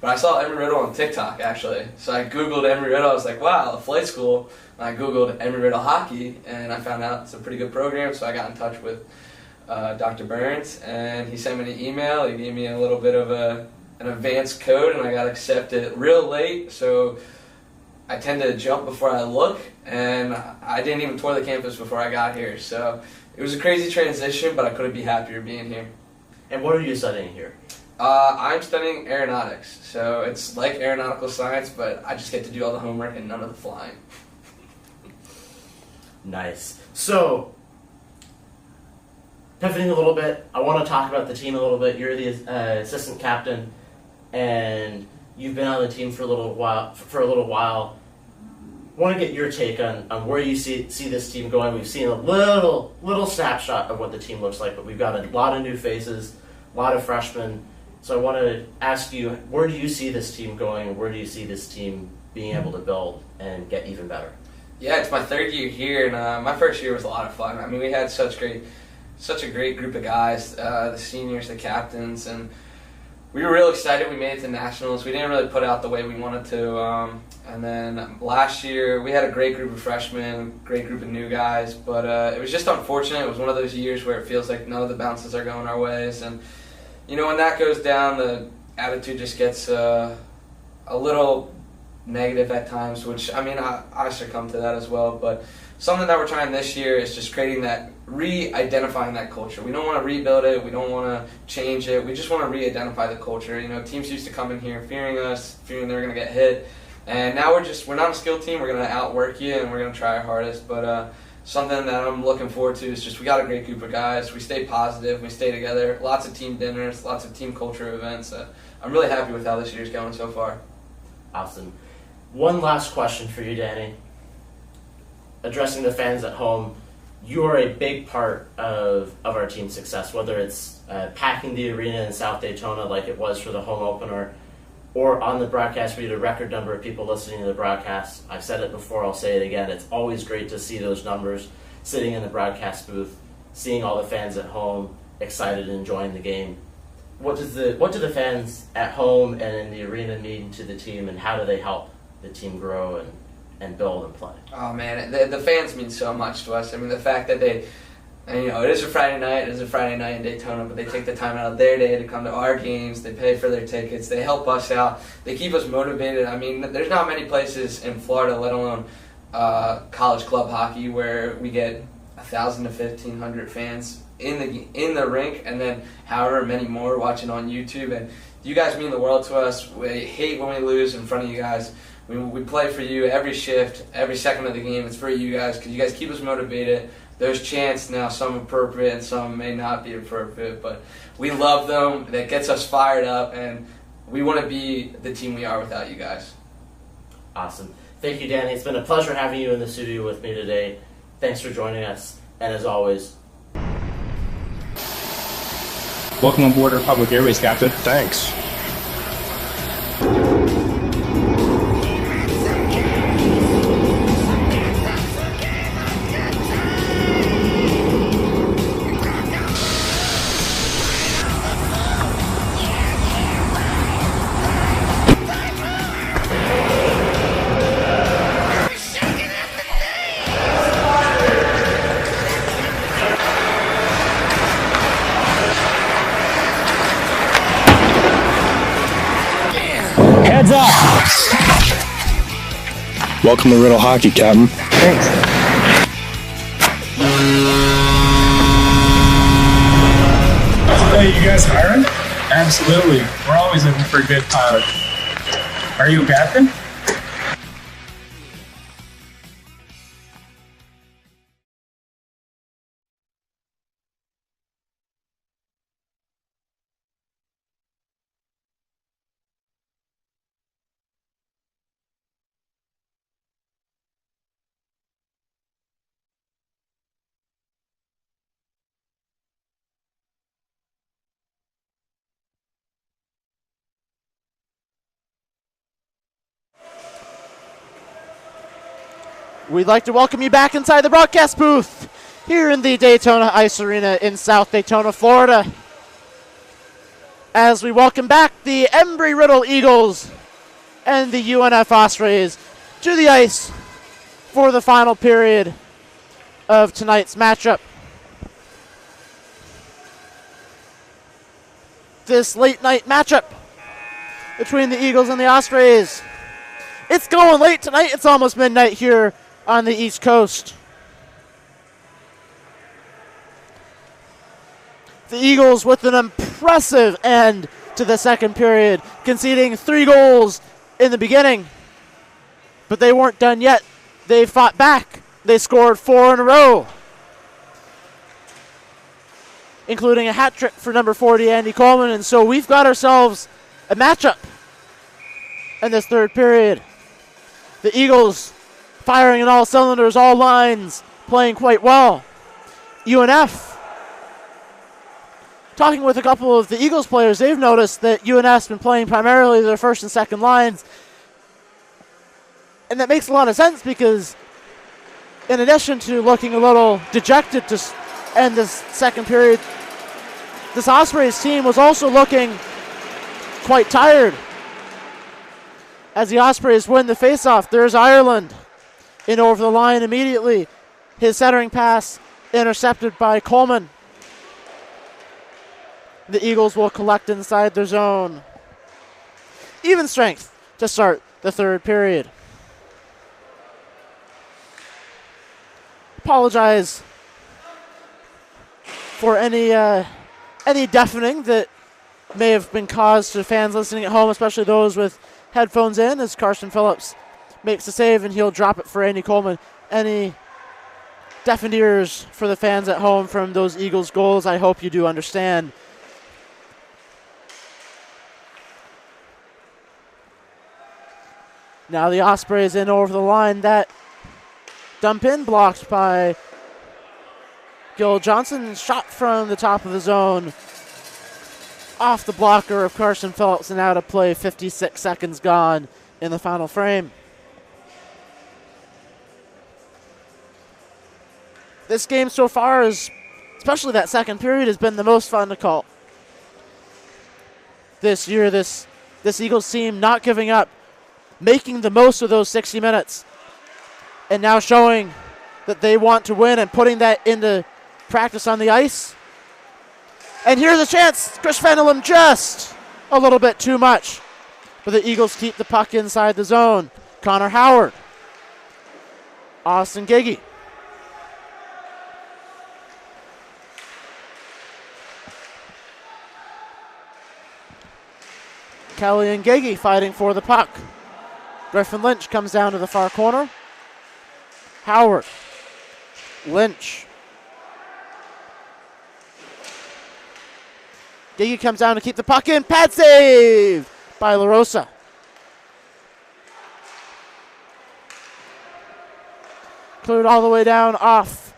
But I saw Embry-Riddle on TikTok, actually. So I Googled Embry-Riddle. I was like, wow, a flight school. And I Googled Embry-Riddle hockey, and I found out it's a pretty good program. So I got in touch with Dr. Burns, and he sent me an email. He gave me a little bit of an advanced code, and I got accepted real late. So I tend to jump before I look, and I didn't even tour the campus before I got here. So it was a crazy transition, but I couldn't be happier being here. And what are you studying here? I'm studying aeronautics. So it's like aeronautical science, but I just get to do all the homework and none of the flying. Nice. So, pivoting a little bit, I want to talk about the team a little bit. You're the assistant captain, and you've been on the team for a little while. I want to get your take on where you see this team going. We've seen a little snapshot of what the team looks like, but we've got a lot of new faces, a lot of freshmen. So I want to ask you, where do you see this team going? Where do you see this team being able to build and get even better? Yeah, it's my third year here, and my first year was a lot of fun. I mean, we had such a great group of guys, the seniors, the captains, and we were real excited. We made it to nationals. We didn't really put out the way we wanted to. And then last year, we had a great group of freshmen, great group of new guys, but it was just unfortunate. It was one of those years where it feels like none of the bounces are going our ways. And, you know, when that goes down, the attitude just gets a little negative at times, which, I mean, I succumb to that as well. But something that we're trying this year is just creating that, re-identifying that culture. We don't want to rebuild it. We don't want to change it. We just want to re-identify the culture. You know, teams used to come in here fearing us, fearing they were going to get hit. And now we're not a skilled team. We're going to outwork you, and we're going to try our hardest. But something that I'm looking forward to is just we got a great group of guys. We stay positive. We stay together. Lots of team dinners, lots of team culture events. I'm really happy with how this year's going so far. Awesome. One last question for you, Danny. Addressing the fans at home, you are a big part of our team's success, whether it's packing the arena in South Daytona like it was for the home opener, or on the broadcast, we had a record number of people listening to the broadcast. I've said it before, I'll say it again. It's always great to see those numbers sitting in the broadcast booth, seeing all the fans at home excited and enjoying the game. What do the fans at home and in the arena mean to the team, and how do they help the team grow and build and play? Oh man, the fans mean so much to us. I mean, the fact that they, it is a Friday night in Daytona, but they take the time out of their day to come to our games. They pay for their tickets. They help us out. They keep us motivated. I mean, there's not many places in Florida, let alone college club hockey, where we get 1,000 to 1,500 fans in the rink, and then however many more watching on YouTube. And you guys mean the world to us. We hate when we lose in front of you guys. We play for you every shift, every second of the game. It's for you guys because you guys keep us motivated. There's chants now, some appropriate and some may not be appropriate, but we love them. That gets us fired up, and we want to be the team we are without you guys. Awesome. Thank you, Danny. It's been a pleasure having you in the studio with me today. Thanks for joining us, and as always, Welcome on board our Public Airways, Captain. Thanks. Heads up! Welcome to Riddle Hockey, Captain. Thanks. Hey, you guys hiring? Absolutely. We're always looking for a good pilot. Are you a captain? We'd like to welcome you back inside the broadcast booth here in the Daytona Ice Arena in South Daytona, Florida, as we welcome back the Embry-Riddle Eagles and the UNF Ospreys to the ice for the final period of tonight's matchup. This late night matchup between the Eagles and the Ospreys. It's going late tonight. It's almost midnight here on the East Coast. The Eagles with an impressive end to the second period, conceding 3 goals in the beginning. But they weren't done yet. They fought back. They scored 4 in a row, including a hat trick for number 40, Andy Coleman. And so we've got ourselves a matchup in this third period. The Eagles firing in all cylinders, all lines, playing quite well. UNF, talking with a couple of the Eagles players, they've noticed that UNF's been playing primarily their first and second lines. And that makes a lot of sense because in addition to looking a little dejected to end this second period, this Ospreys team was also looking quite tired. As the Ospreys win the faceoff, there's Ireland in over the line immediately. His centering pass intercepted by Coleman. The Eagles will collect inside their zone. Even strength to start the third period. Apologize for any deafening that may have been caused to fans listening at home, especially those with headphones in, as Carson Phillips makes the save and he'll drop it for Andy Coleman. Any deafened ears for the fans at home from those Eagles goals. I hope you do understand. Now the Ospreys in over the line. That dump in blocked by Gil Johnson. Shot from the top of the zone off the blocker of Carson Phillips and out of play. 56 seconds gone in the final frame. This game so far is, especially that second period, has been the most fun to call. This year, this Eagles team not giving up, making the most of those 60 minutes, and now showing that they want to win and putting that into practice on the ice. And here's a chance. Chris Fendelum just a little bit too much. But the Eagles keep the puck inside the zone. Connor Howard. Austin Giggy. Kelly and Gagey fighting for the puck. Griffin Lynch comes down to the far corner. Howard. Lynch. Gagey comes down to keep the puck in. Pad save by LaRosa. Cleared all the way down off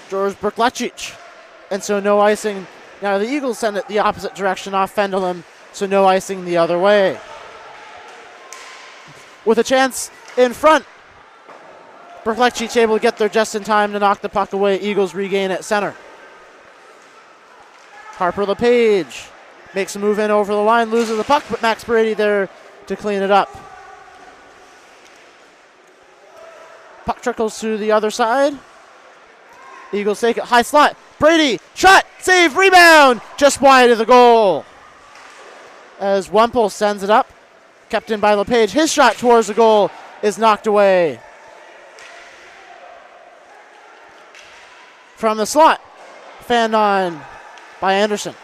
George Brklecic. And so no icing. Now the Eagles send it the opposite direction off Fendelum, so no icing the other way. With a chance in front, Brklecic able to get there just in time to knock the puck away. Eagles regain at center. Harper LePage makes a move in over the line, loses the puck, but Max Brady there to clean it up. Puck trickles to the other side. Eagles take it, high slot. Brady, shot, save, rebound, just wide of the goal. As Wempel sends it up, kept in by LePage. His shot towards the goal is knocked away. From the slot, fanned on by Anderson.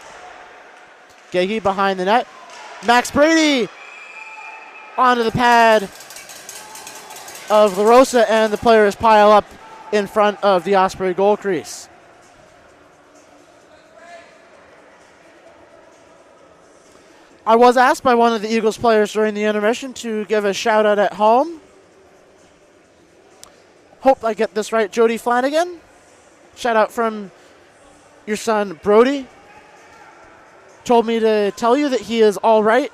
Gagey behind the net. Max Brady onto the pad of LaRosa, and the players pile up in front of the Osprey goal crease. I was asked by one of the Eagles players during the intermission to give a shout out at home. Hope I get this right. Jody Flanagan. Shout out from your son Brody. Told me to tell you that he is all right.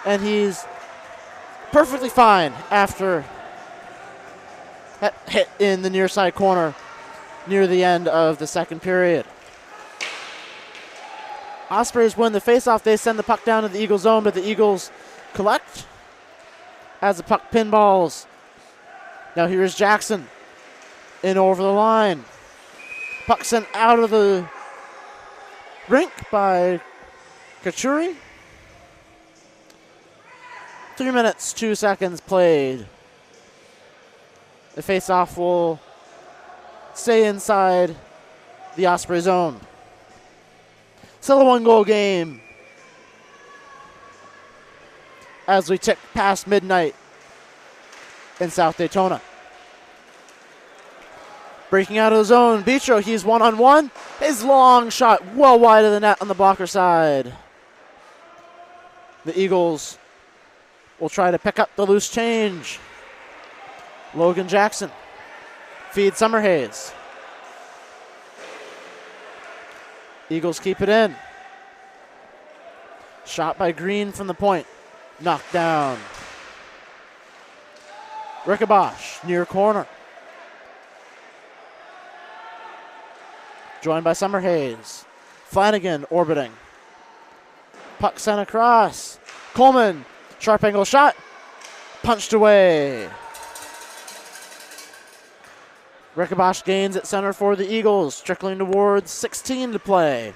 And he's perfectly fine after that hit in the near side corner near the end of the second period. Ospreys win the faceoff. They send the puck down to the Eagle zone, but the Eagles collect as the puck pinballs. Now here's Jackson in over the line. Puck sent out of the rink by Kachuri. 3 minutes, 2 seconds played. The faceoff will stay inside the Osprey zone. Still a one-goal game as we tick past midnight in South Daytona. Breaking out of the zone, Bicho, he's one-on-one. His long shot well wide of the net on the blocker side. The Eagles will try to pick up the loose change. Logan Jackson feeds Summerhays. Eagles keep it in. Shot by Green from the point. Knocked down. Rickabosh near corner. Joined by Summerhays. Flanagan orbiting. Puck sent across. Coleman, sharp angle shot. Punched away. Rickabosh gains at center for the Eagles, trickling towards 16 to play.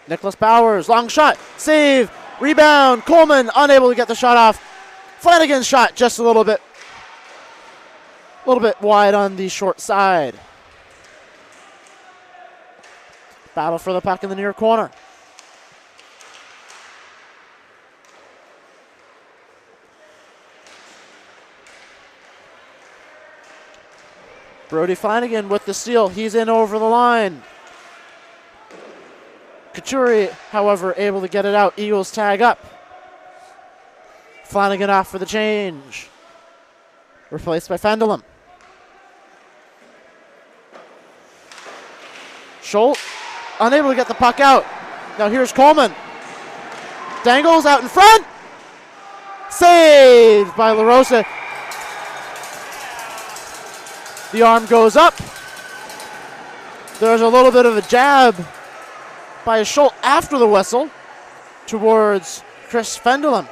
Nicholas Bowers, long shot, save, rebound. Coleman unable to get the shot off. Flanagan's shot just a little bit wide on the short side. Battle for the puck in the near corner. Brody Flanagan with the steal. He's in over the line. Couturier, however, able to get it out. Eagles tag up. Flanagan off for the change. Replaced by Fendelum. Schultz unable to get the puck out. Now here's Coleman. Dangles out in front. Saved by LaRosa. The arm goes up. There's a little bit of a jab by Schultz after the whistle towards Chris Fendelum.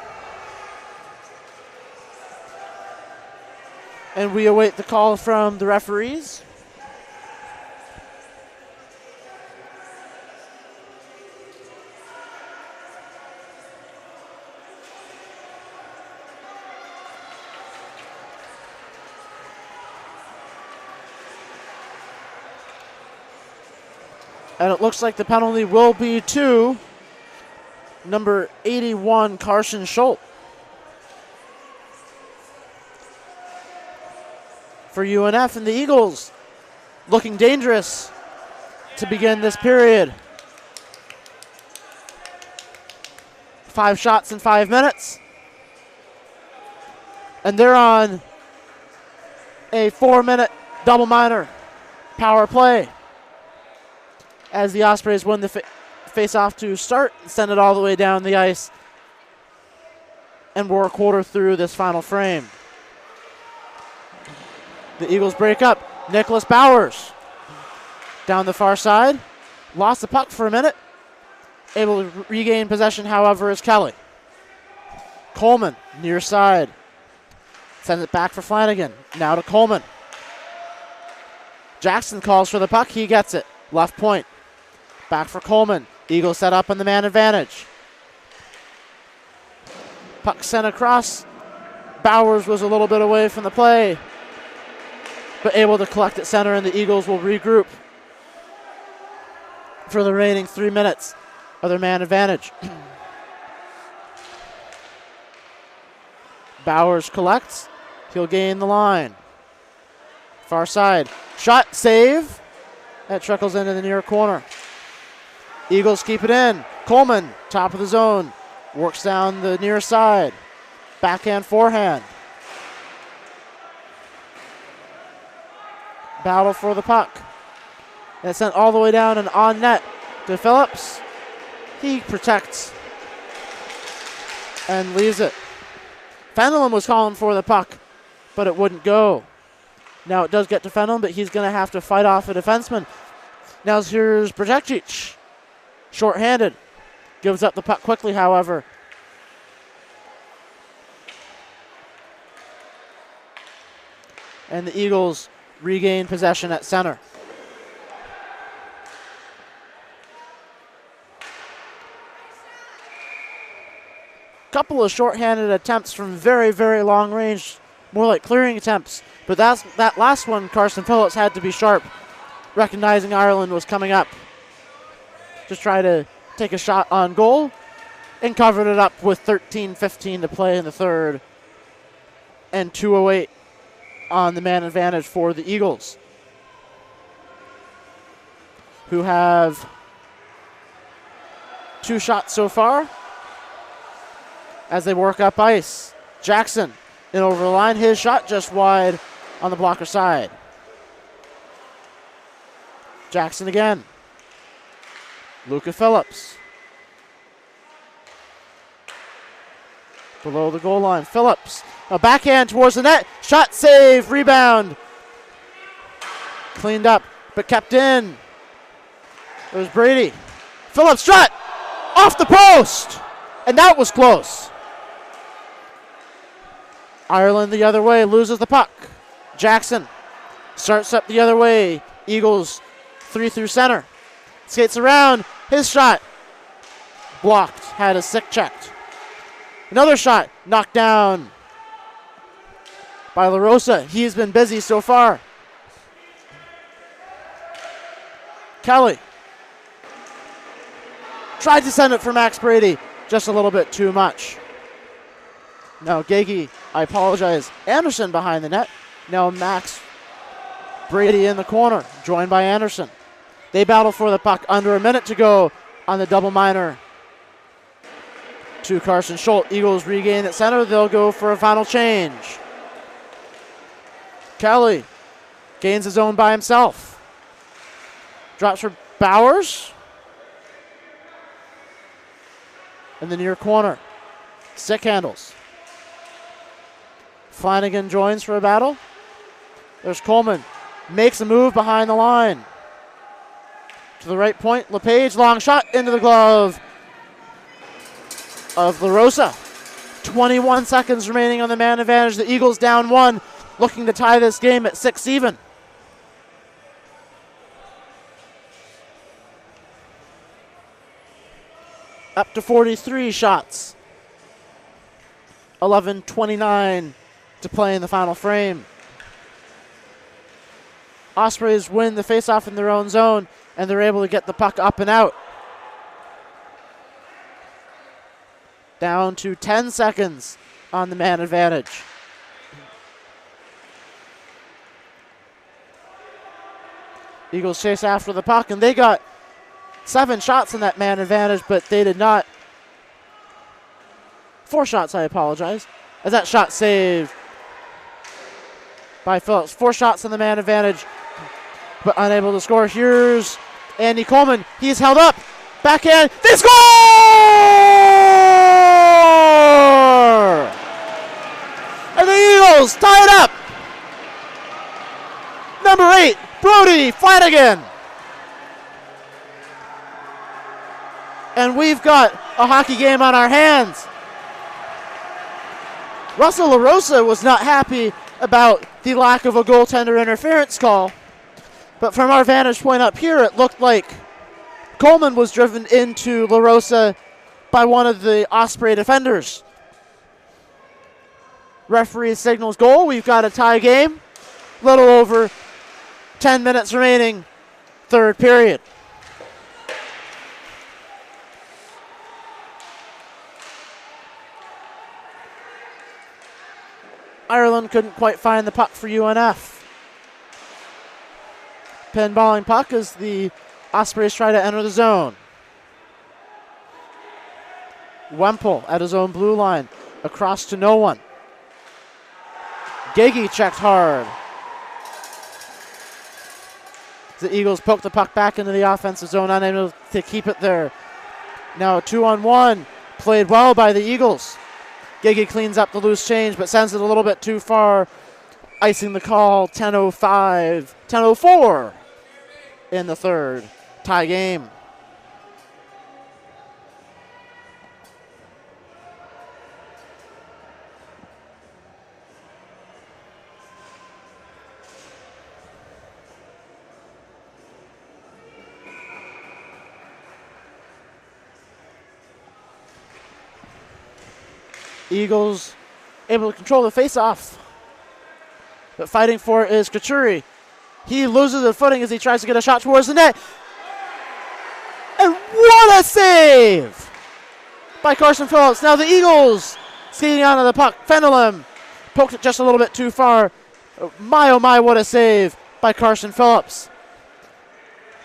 And we await the call from the referees. And it looks like the penalty will be to number 81, Carson Schultz. For UNF, and the Eagles looking dangerous to begin this period. 5 shots in 5 minutes. And they're on a 4-minute double minor power play as the Ospreys win the face-off to start and send it all the way down the ice. And we're a quarter through this final frame. The Eagles break up. Nicholas Bowers down the far side. Lost the puck for a minute. Able to regain possession, however, is Kelly. Coleman, near side. Sends it back for Flanagan. Now to Coleman. Jackson calls for the puck. He gets it. Left point. Back for Coleman. Eagles set up on the man advantage. Puck sent across. Bowers was a little bit away from the play, but able to collect at center, and the Eagles will regroup for the remaining 3 minutes of their man advantage. Bowers collects. He'll gain the line. Far side. Shot, save. That trickles into the near corner. Eagles keep it in. Coleman, top of the zone. Works down the near side. Backhand, forehand. Battle for the puck. And it's sent all the way down and on net to Phillips. He protects and leaves it. Fendelum was calling for the puck, but it wouldn't go. Now it does get to Fendelum, but he's going to have to fight off a defenseman. Now here's Brzezic. Short-handed. Gives up the puck quickly, however. And the Eagles regain possession at center. Couple of short-handed attempts from very, very long range, more like clearing attempts. But that last one, Carson Phillips had to be sharp, recognizing Ireland was coming up to try to take a shot on goal, and covered it up with 13:15 to play in the third, and 2:08 on the man advantage for the Eagles, who have 2 shots so far as they work up ice. Jackson in over the line. His shot just wide on the blocker side. Jackson again. Luca Phillips. Below the goal line. Phillips. A backhand towards the net. Shot, save, rebound. Cleaned up, but kept in. It was Brady. Phillips shot off the post. And that was close. Ireland the other way, loses the puck. Jackson starts up the other way. Eagles 3 through center. Skates around. His shot blocked. Had a stick checked. Another shot knocked down by LaRosa. He's been busy so far. Kelly tried to send it for Max Brady. Just a little bit too much. Now Gagey, I apologize. Anderson behind the net. Now Max Brady in the corner, joined by Anderson. They battle for the puck. Under a minute to go on the double minor. To Carson Schultz. Eagles regain at center. They'll go for a final change. Kelly gains his own by himself. Drops for Bowers. In the near corner. Stick handles. Flanagan joins for a battle. There's Coleman. Makes a move behind the line. To the right point. LePage, long shot into the glove of LaRosa. 21 seconds remaining on the man advantage. The Eagles down 1, looking to tie this game at 6 even. Up to 43 shots. 11:29 to play in the final frame. Ospreys win the faceoff in their own zone, and they're able to get the puck up and out. Down to 10 seconds on the man advantage. Eagles chase after the puck, and they got 7 shots in that man advantage, but they did not. 4 shots, I apologize. As that shot saved by Phillips. 4 shots in the man advantage, but unable to score. Here's Andy Coleman. He's held up. Backhand. They score! And the Eagles tie it up. Number 8, Brody Flanagan. And we've got a hockey game on our hands. Russell LaRosa was not happy about the lack of a goaltender interference call. But from our vantage point up here, it looked like Coleman was driven into LaRosa by one of the Osprey defenders. Referee signals goal. We've got a tie game. Little over 10 minutes remaining, third period. Ireland couldn't quite find the puck for UNF. Pinballing puck as the Ospreys try to enter the zone. Wemple at his own blue line. Across to no one. Gagey checked hard. The Eagles poke the puck back into the offensive zone, unable to keep it there. Now a 2-on-1. Played well by the Eagles. Gagey cleans up the loose change, but sends it a little bit too far. Icing the call, 10:05, 10:04 in the third. Tie game. Eagles able to control the face-off. But fighting for it is Katuri. He loses the footing as he tries to get a shot towards the net. And what a save by Carson Phillips. Now the Eagles skating onto the puck. Fenelon poked it just a little bit too far. My, oh my, what a save by Carson Phillips.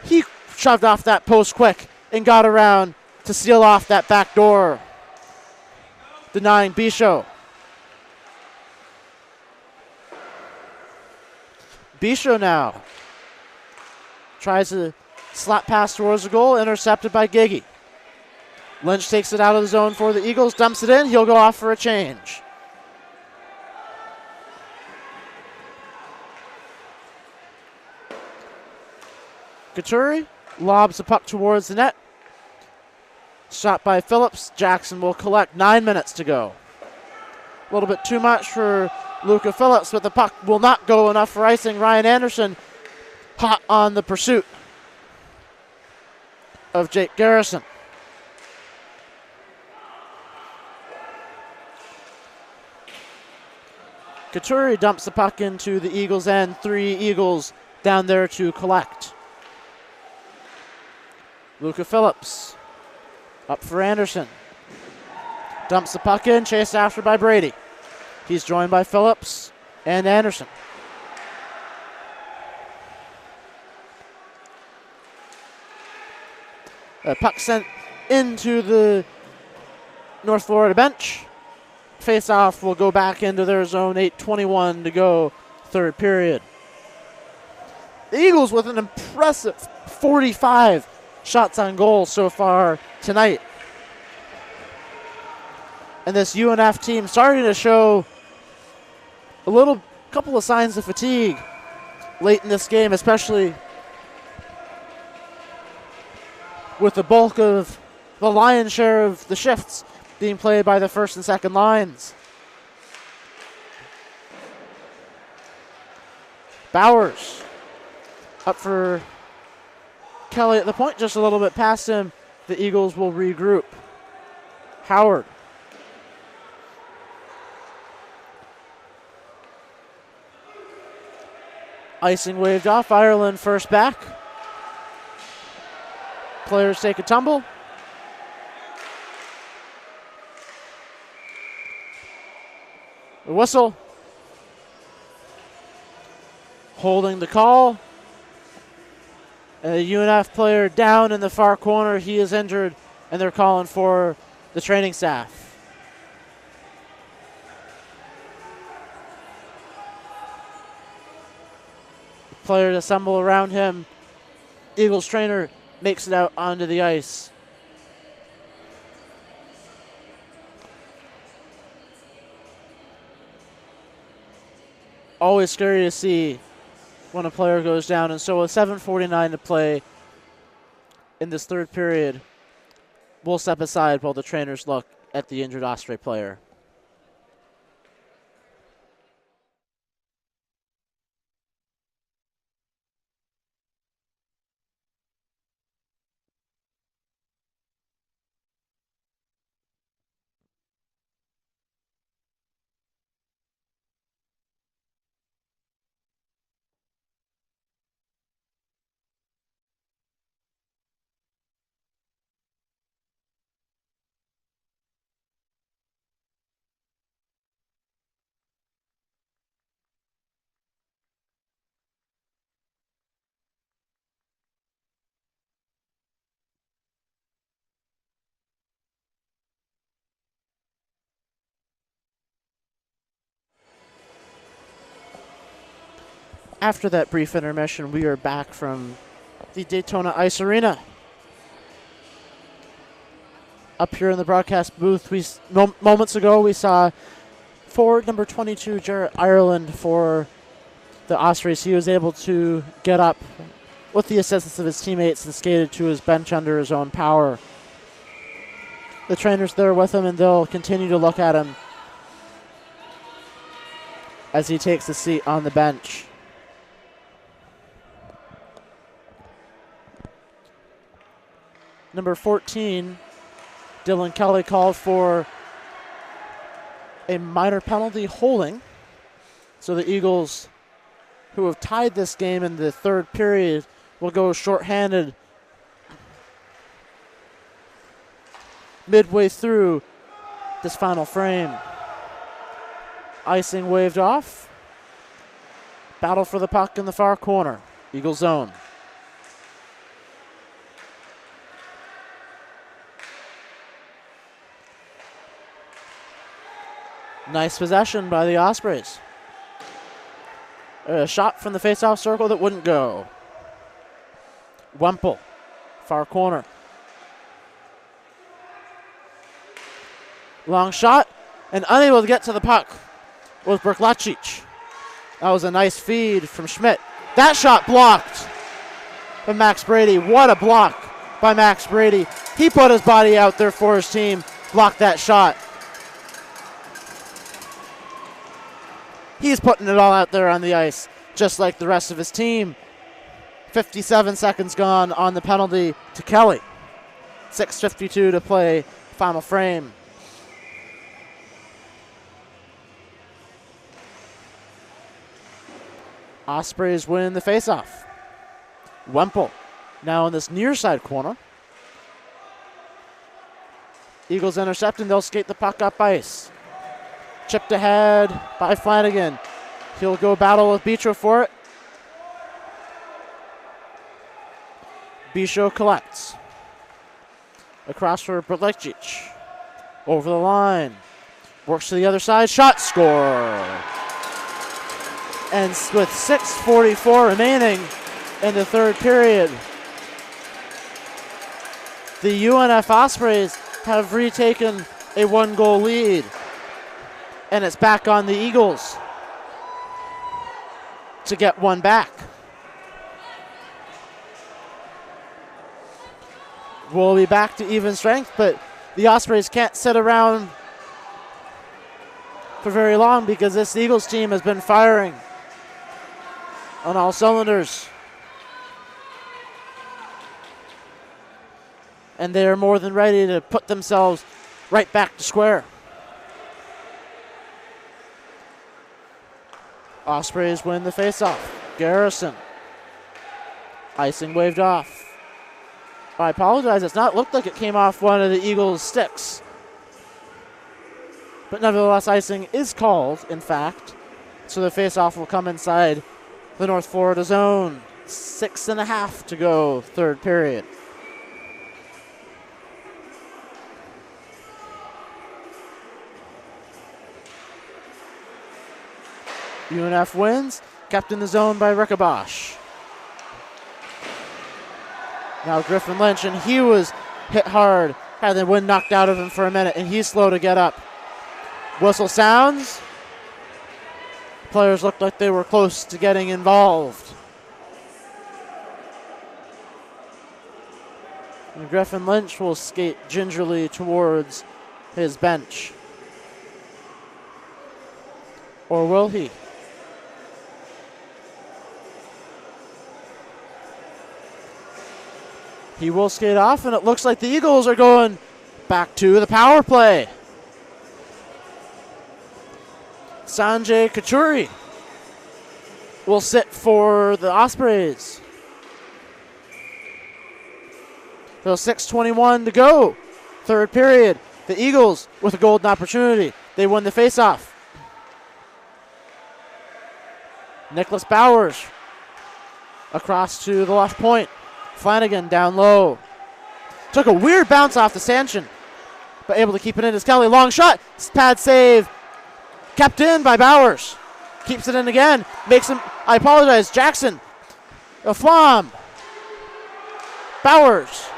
He shoved off that post quick and got around to seal off that back door, denying Bichot. Bichot now tries to slap pass towards the goal, intercepted by Gagey. Lynch takes it out of the zone for the Eagles, dumps it in. He'll go off for a change. Katuri lobs the puck towards the net. Shot by Phillips. Jackson will collect. 9 minutes to go. A little bit too much for Luca Phillips, but the puck will not go enough for icing. Ryan Anderson hot on the pursuit of Jake Garrison. Katuri dumps the puck into the Eagles' end. 3 Eagles down there to collect. Luca Phillips up for Anderson. Dumps the puck in, chased after by Brady. He's joined by Phillips and Anderson. Puck sent into the North Florida bench. Face-off will go back into their zone. 8:21 to go, third period. The Eagles with an impressive 45 shots on goal so far tonight. And this UNF team starting to show a couple of signs of fatigue late in this game, especially with the bulk of the lion's share of the shifts being played by the first and second lines. Bowers up for Kelly at the point, just a little bit past him. The Eagles will regroup. Howard. Icing waved off. Ireland first back. Players take a tumble. The whistle. Holding the call. A UNF player down in the far corner. He is injured, and they're calling for the training staff. Players assemble around him. Eagles trainer makes it out onto the ice. Always scary to see when a player goes down, and so with 7:49 to play in this third period, we'll step aside while the trainers look at the injured Osprey player. After that brief intermission, we are back from the Daytona Ice Arena. Up here in the broadcast booth, moments ago we saw forward number 22, Jarrett Ireland, for the Ospreys. He was able to get up with the assistance of his teammates and skated to his bench under his own power. The trainer's there with him, and they'll continue to look at him as he takes a seat on the bench. Number 14, Dylan Kelly, called for a minor penalty holding. So the Eagles, who have tied this game in the third period, will go shorthanded midway through this final frame. Icing waved off. Battle for the puck in the far corner. Eagle zone. Nice possession by the Ospreys. A shot from the face-off circle that wouldn't go. Wemple, far corner. Long shot, and unable to get to the puck was Berklacic. That was a nice feed from Schmidt. That shot blocked by Max Brady. What a block by Max Brady. He put his body out there for his team, blocked that shot. He's putting it all out there on the ice, just like the rest of his team. 57 seconds gone on the penalty to Kelly. 6:52 to play, final frame. Ospreys win the faceoff. Wemple now in this near side corner. Eagles intercept, and they'll skate the puck up ice. Chipped ahead by Flanagan. He'll go battle with Bicho for it. Bicho collects. Across for Berlecic. Over the line. Works to the other side. Shot, score. And with 6:44 remaining in the third period, the UNF Ospreys have retaken a 1-goal lead. And it's back on the Eagles to get one back. We'll be back to even strength, but the Ospreys can't sit around for very long because this Eagles team has been firing on all cylinders. And they are more than ready to put themselves right back to square. Ospreys win the faceoff. Garrison. Icing waved off. I apologize, it's not looked like it came off one of the Eagles' sticks. But nevertheless, icing is called, in fact. So the faceoff will come inside the North Florida zone. 6.5 to go, third period. UNF wins, kept in the zone by Rickabosh. Now Griffin Lynch, and he was hit hard, had the wind knocked out of him for a minute, and he's slow to get up. Whistle sounds. Players looked like they were close to getting involved. And Griffin Lynch will skate gingerly towards his bench. Or will he? He will skate off, and it looks like the Eagles are going back to the power play. Sanjay Kachuri will sit for the Ospreys. So 6:21 to go. Third period. The Eagles with a golden opportunity. They won the faceoff. Nicholas Bowers across to the left point. Flanagan down low. Took a weird bounce off the stanchion, but able to keep it in as Kelly. Long shot. Pad save. Kept in by Bowers. Keeps it in again. Makes him, I apologize, Jackson. A Flom. Bowers.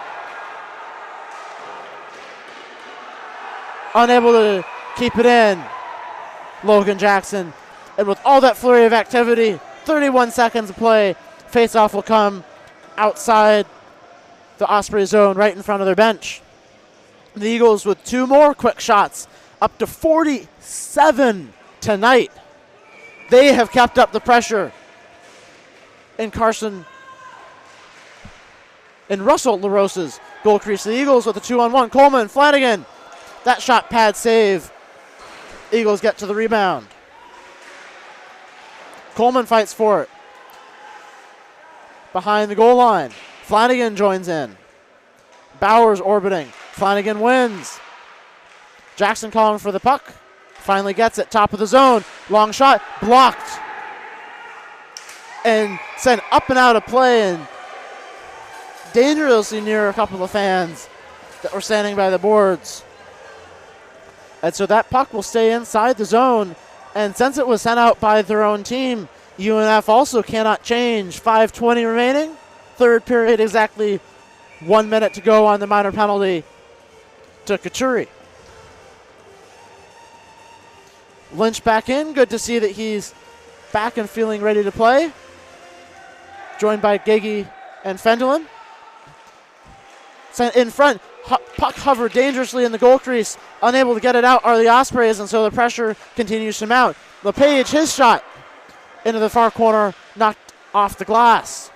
Unable to keep it in. Logan Jackson. And with all that flurry of activity, 31 seconds of play, faceoff will come outside the Osprey zone, right in front of their bench. The Eagles with two more quick shots, up to 47 tonight. They have kept up the pressure in Carson and Russell LaRosa's goal crease. The Eagles with a 2-on-1. Coleman, Flanagan. That shot pad save. Eagles get to the rebound. Coleman fights for it. Behind the goal line. Flanagan joins in. Bowers orbiting. Flanagan wins. Jackson calling for the puck. Finally gets it. Top of the zone. Long shot. Blocked. And sent up and out of play and dangerously near a couple of fans that were standing by the boards. And so that puck will stay inside the zone. And since it was sent out by their own team, UNF also cannot change. 5:20 remaining. Third period, exactly 1 minute to go on the minor penalty to Kachuri. Lynch back in. Good to see that he's back and feeling ready to play. Joined by Gagey and Fendelin. Sent in front. Puck hovered dangerously in the goal crease. Unable to get it out are the Ospreys, and so the pressure continues to mount. LePage, his shot into the far corner, knocked off the glass.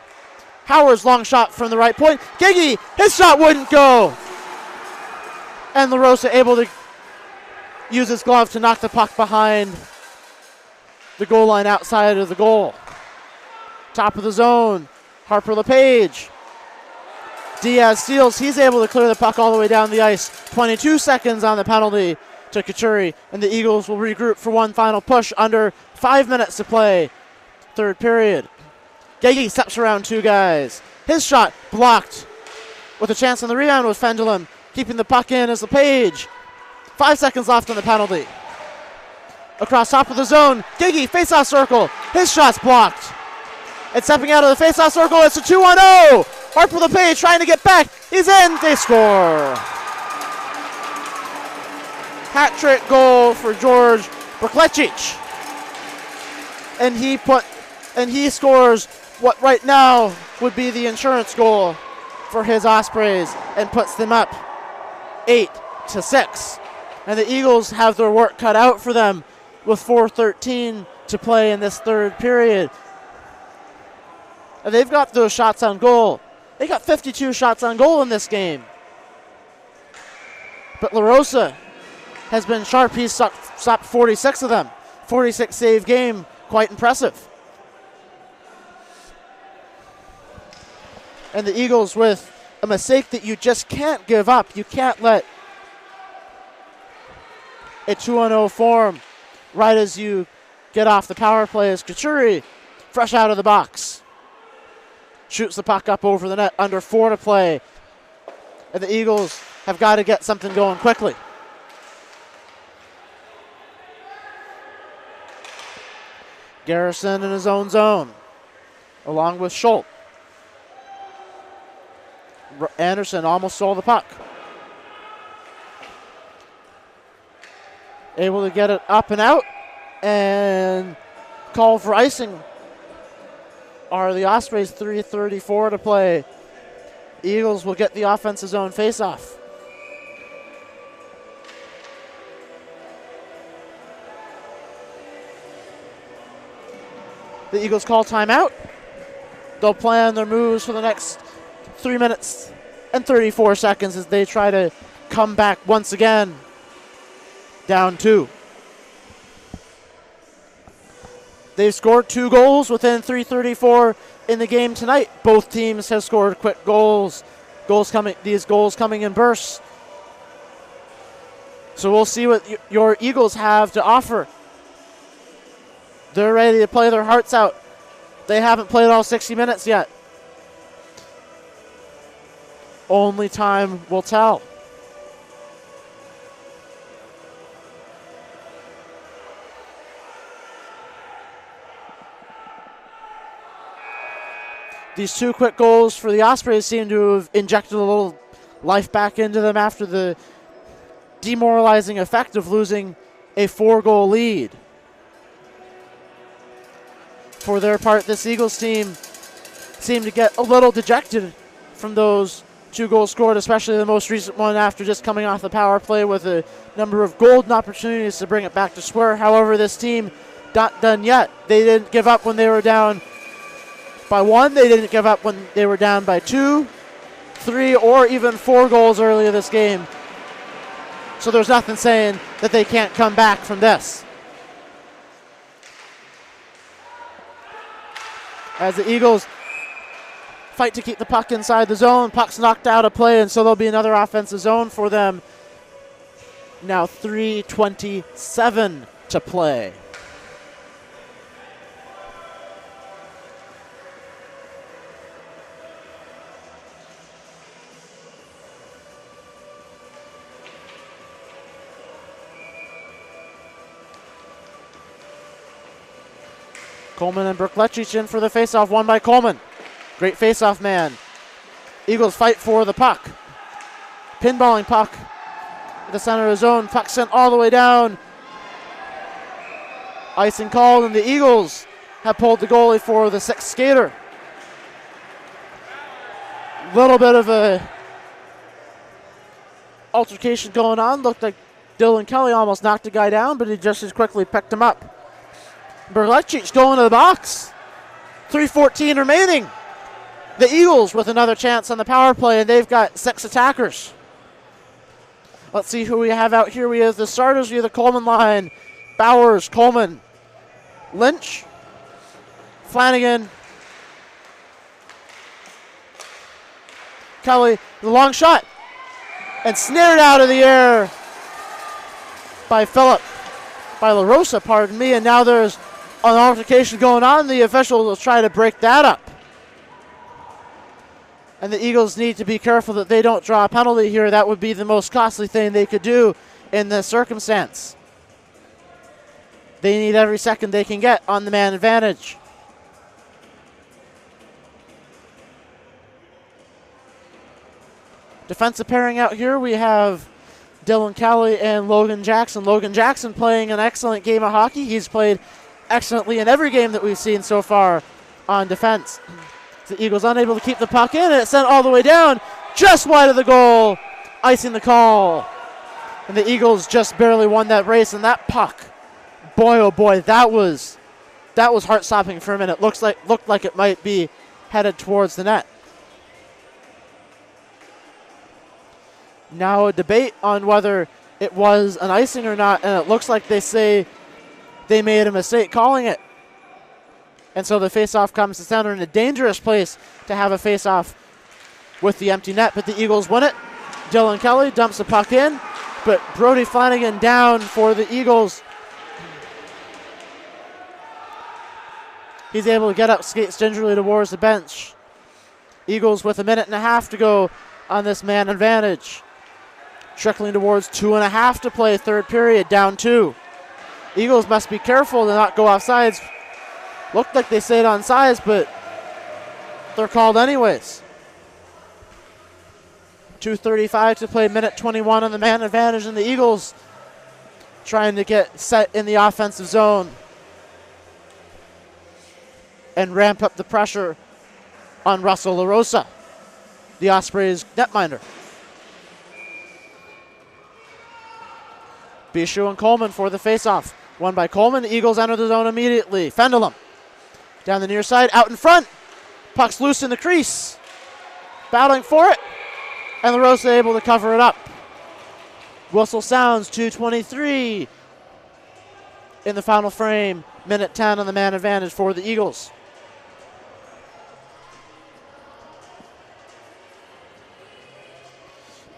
Howard's long shot from the right point. Gagey, his shot wouldn't go. And LaRosa able to use his glove to knock the puck behind the goal line outside of the goal. Top of the zone, Harper LePage. Diaz steals, he's able to clear the puck all the way down the ice. 22 seconds on the penalty to Kachuri, and the Eagles will regroup for one final push under 5 minutes to play. Third period. Gagey steps around two guys. His shot blocked. With a chance on the rebound was Fendelin. keeping the puck in is LePage. 5 seconds left on the penalty. Across top of the zone, Giggy, face-off circle. His shot's blocked. And stepping out of the face-off circle, it's a 2-on-0. Harper LePage trying to get back. He's in. They score. Hat trick goal for George Brklecic. And he scores what right now would be the insurance goal for his Ospreys and puts them up 8-6. And the Eagles have their work cut out for them with 4:13 to play in this third period. And they've got those shots on goal. They got 52 shots on goal in this game. But LaRosa has been sharp. He's stopped 46 of them. 46 save game. Quite impressive. And the Eagles with a mistake that you just can't give up. You can't let a 2-0 form right as you get off the power play as Katuri, fresh out of the box, shoots the puck up over the net, under 4 to play. And the Eagles have got to get something going quickly. Garrison in his own zone, along with Schultz. Anderson almost stole the puck. Able to get it up and out, and call for icing. Are the Ospreys. 3:34 to play. Eagles will get the offensive zone faceoff. The Eagles call timeout. They'll plan their moves for the next 3 minutes and 34 seconds as they try to come back once again. Down 2. They've scored 2 goals within 3:34 in the game tonight. Both teams have scored quick goals. These goals coming in bursts. So we'll see what your Eagles have to offer. They're ready to play their hearts out. They haven't played all 60 minutes yet. Only time will tell. These 2 quick goals for the Ospreys seem to have injected a little life back into them after the demoralizing effect of losing a 4-goal lead. For their part, this Eagles team seemed to get a little dejected from those 2 goals scored, especially the most recent one after just coming off the power play with a number of golden opportunities to bring it back to square. However, this team not done yet. They didn't give up when they were down by 1. They didn't give up when they were down by 2, 3, or even 4 goals earlier this game. So there's nothing saying that they can't come back from this. As the Eagles fight to keep the puck inside the zone, puck's knocked out of play, and so there'll be another offensive zone for them. Now 3:27 to play. Coleman and Brklecic in for the faceoff, won by Coleman. Great faceoff man. Eagles fight for the puck. Pinballing puck at the center of the zone. Puck sent all the way down. Icing called, and the Eagles have pulled the goalie for the 6th skater. Little bit of a altercation going on. Looked like Dylan Kelly almost knocked a guy down, but he just as quickly picked him up. Brklecic going to the box. 3:14 remaining. The Eagles with another chance on the power play, and they've got 6 attackers. Let's see who we have out here. We have the starters. We have the Coleman line. Bowers, Coleman, Lynch, Flanagan, Kelly, the long shot, and snared out of the air by LaRosa, pardon me, and now there's an altercation going on. The official will try to break that up. And the Eagles need to be careful that they don't draw a penalty here. That would be the most costly thing they could do in this circumstance. They need every second they can get on the man advantage. Defensive pairing out here, we have Dylan Kelly and Logan Jackson. Logan Jackson playing an excellent game of hockey. He's played excellently in every game that we've seen so far on defense. The Eagles unable to keep the puck in, and it's sent all the way down, just wide of the goal, icing the call. And the Eagles just barely won that race, and that puck, boy oh boy, that was heart-stopping for a minute. Looked like it might be headed towards the net. Now a debate on whether it was an icing or not, and it looks like they say they made a mistake calling it. And so the faceoff comes to center in a dangerous place to have a faceoff with the empty net, but the Eagles win it. Dylan Kelly dumps the puck in, but Brody Flanagan down for the Eagles. He's able to get up, skates gingerly towards the bench. Eagles with 1.5 minutes to go on this man advantage. Trickling towards 2.5 to play, third period, down 2. Eagles must be careful to not go offsides. Looked like they stayed on sides, but they're called anyways. 2:35 to play, minute 21 on the man advantage, and the Eagles trying to get set in the offensive zone and ramp up the pressure on Russell LaRosa, the Ospreys netminder. Bishu and Coleman for the faceoff. Won by Coleman. The Eagles enter the zone immediately. Fendelum down the near side, out in front. Puck's loose in the crease. Battling for it. And LaRosa able to cover it up. Whistle sounds, 2:23 in the final frame. Minute 10 on the man advantage for the Eagles.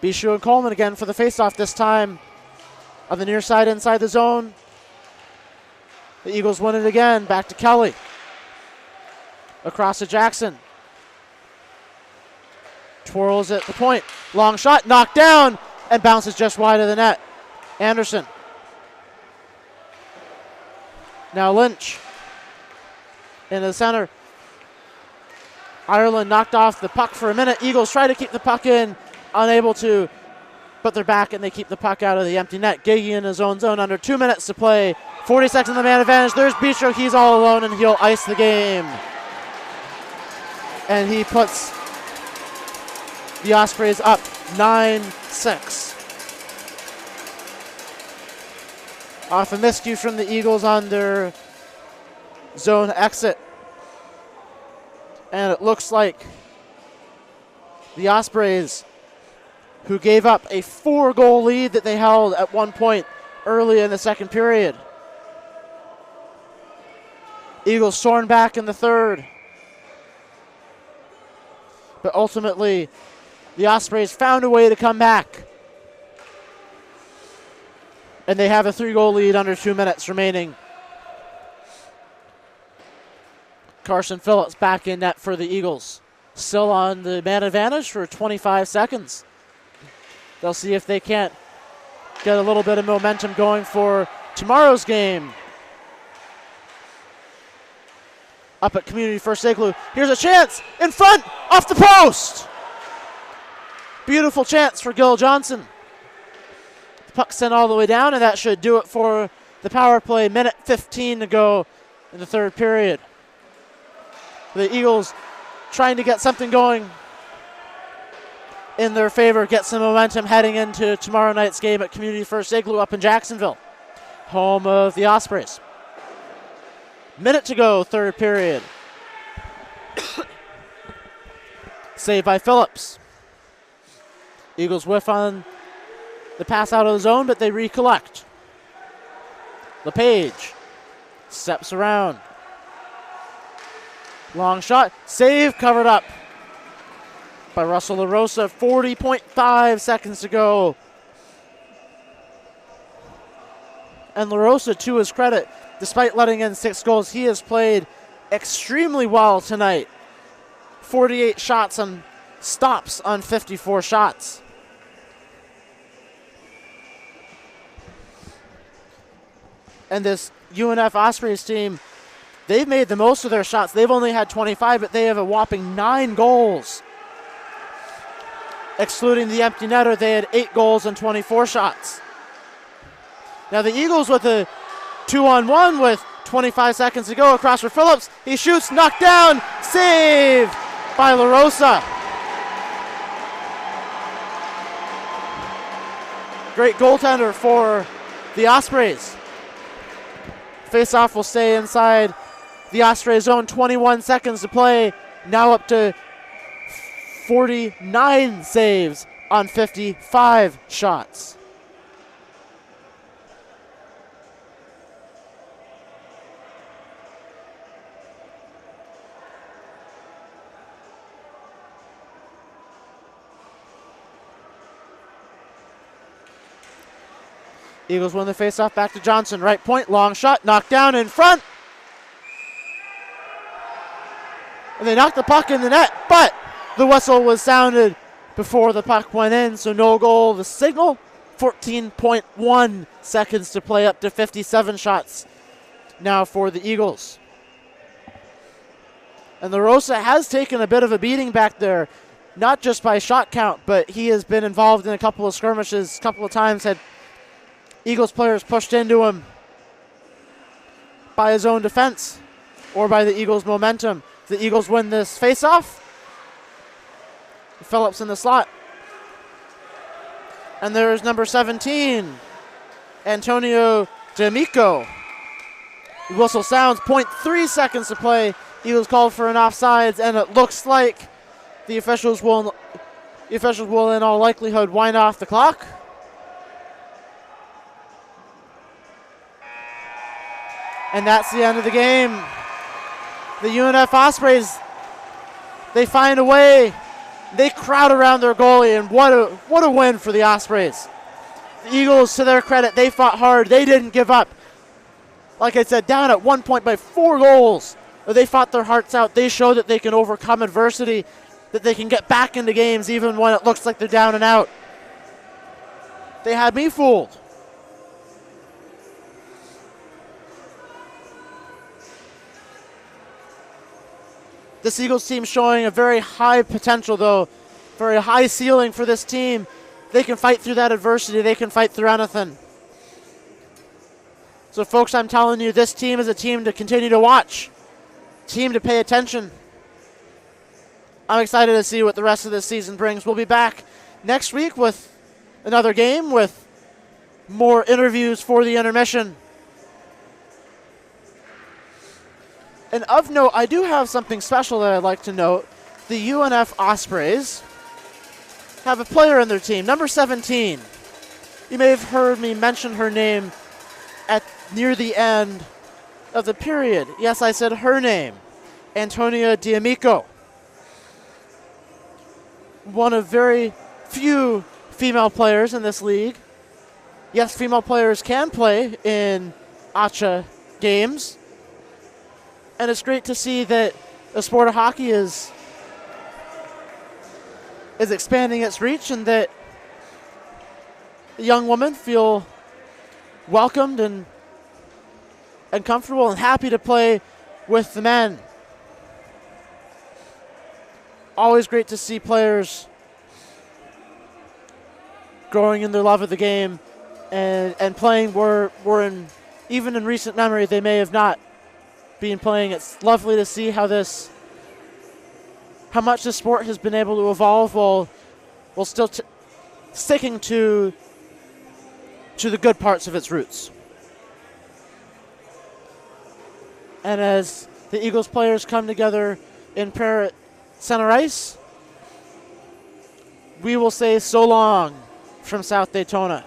Bishu and Coleman again for the faceoff, this time on the near side inside the zone. The Eagles win it again. Back to Kelly. Across to Jackson. Twirls at the point. Long shot, knocked down, and bounces just wide of the net. Anderson. Now Lynch. In the center. Ireland knocked off the puck for a minute. Eagles try to keep the puck in. Unable to. But they're back and they keep the puck out of the empty net. Gagey in his own zone under 2 minutes to play. 40 seconds on the man advantage. There's Bistro. He's all alone and he'll ice the game. And he puts the Ospreys up 9-6. Off a miscue from the Eagles on their zone exit. And it looks like the Ospreys, who gave up a 4-goal lead that they held at one point early in the second period. Eagles stormed back in the third. But ultimately, the Ospreys found a way to come back. And they have a 3-goal lead under 2 minutes remaining. Carson Phillips back in net for the Eagles. Still on the man advantage for 25 seconds. They'll see if they can't get a little bit of momentum going for tomorrow's game. Up at Community First Igloo. Here's a chance in front, off the post. Beautiful chance for Gil Johnson. The puck sent all the way down, and that should do it for the power play. Minute 15 to go in the third period. The Eagles trying to get something going in their favor, get some momentum heading into tomorrow night's game at Community First Igloo up in Jacksonville, home of the Ospreys. Minute to go, third period. Saved by Phillips. Eagles whiff on the pass out of the zone, but they recollect. LePage steps around. Long shot, save, covered up by Russell LaRosa. 40.5 seconds to go. And LaRosa, to his credit, despite letting in 6 goals, he has played extremely well tonight. 48 shots on stops on 54 shots. And this UNF Ospreys team, they've made the most of their shots. They've only had 25, but they have a whopping 9 goals. Excluding the empty netter, they had 8 goals and 24 shots. Now the Eagles with a 2-on-1 with 25 seconds to go across for Phillips. He shoots, knocked down, saved by LaRosa. Great goaltender for the Ospreys. Face-off will stay inside the Osprey zone. 21 seconds to play. Now up to 49 saves on 55 shots. Eagles win the faceoff, back to Johnson. Right point, long shot, knocked down in front. And they knocked the puck in the net, but the whistle was sounded before the puck went in, so no goal. The signal, 14.1 seconds to play, up to 57 shots now for the Eagles. And LaRosa has taken a bit of a beating back there, not just by shot count, but he has been involved in a couple of skirmishes, a couple of times had Eagles players pushed into him by his own defense or by the Eagles' momentum. The Eagles win this faceoff. Phillips in the slot. And there's number 17, Antonio D'Amico. The whistle sounds, 0.3 seconds to play. Eagles called for an offsides, and it looks like the officials will in all likelihood wind off the clock. And that's the end of the game. The UNF Ospreys, they find a way. They crowd around their goalie, and what a win for the Ospreys. The Eagles, to their credit, they fought hard. They didn't give up. Like I said, down at one point by 4 goals. They fought their hearts out. They showed that they can overcome adversity, that they can get back into games even when it looks like they're down and out. They had me fooled. This Eagles team showing a very high potential, though, very high ceiling for this team. They can fight through that adversity. They can fight through anything. So, folks, I'm telling you, this team is a team to continue to watch, team to pay attention. I'm excited to see what the rest of this season brings. We'll be back next week with another game, with more interviews for the intermission. And of note, I do have something special that I'd like to note. The UNF Ospreys have a player in their team, number 17. You may have heard me mention her name near the end of the period. Yes, I said her name, Antonia D'Amico. One of very few female players in this league. Yes, female players can play in ACHA games. And it's great to see that the sport of hockey is expanding its reach, and that the young women feel welcomed and comfortable and happy to play with the men. Always great to see players growing in their love of the game and playing where even in recent memory they may have not been playing. It's lovely to see how much the sport has been able to evolve while still sticking to the good parts of its roots. And as the Eagles players come together in prayer at center ice, we will say so long from South Daytona.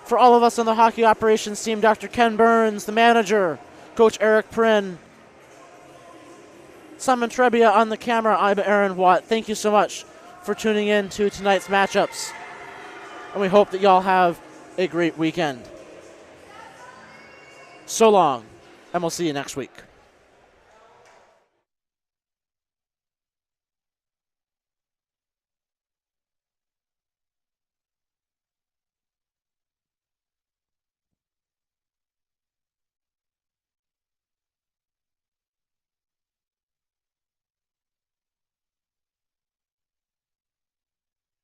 For all of us on the hockey operations team, Dr. Ken Burns, the manager, Coach Eric Prin, Simon Trebia on the camera, I'm Aaron Watt. Thank you so much for tuning in to tonight's matchups. And we hope that y'all have a great weekend. So long, and we'll see you next week.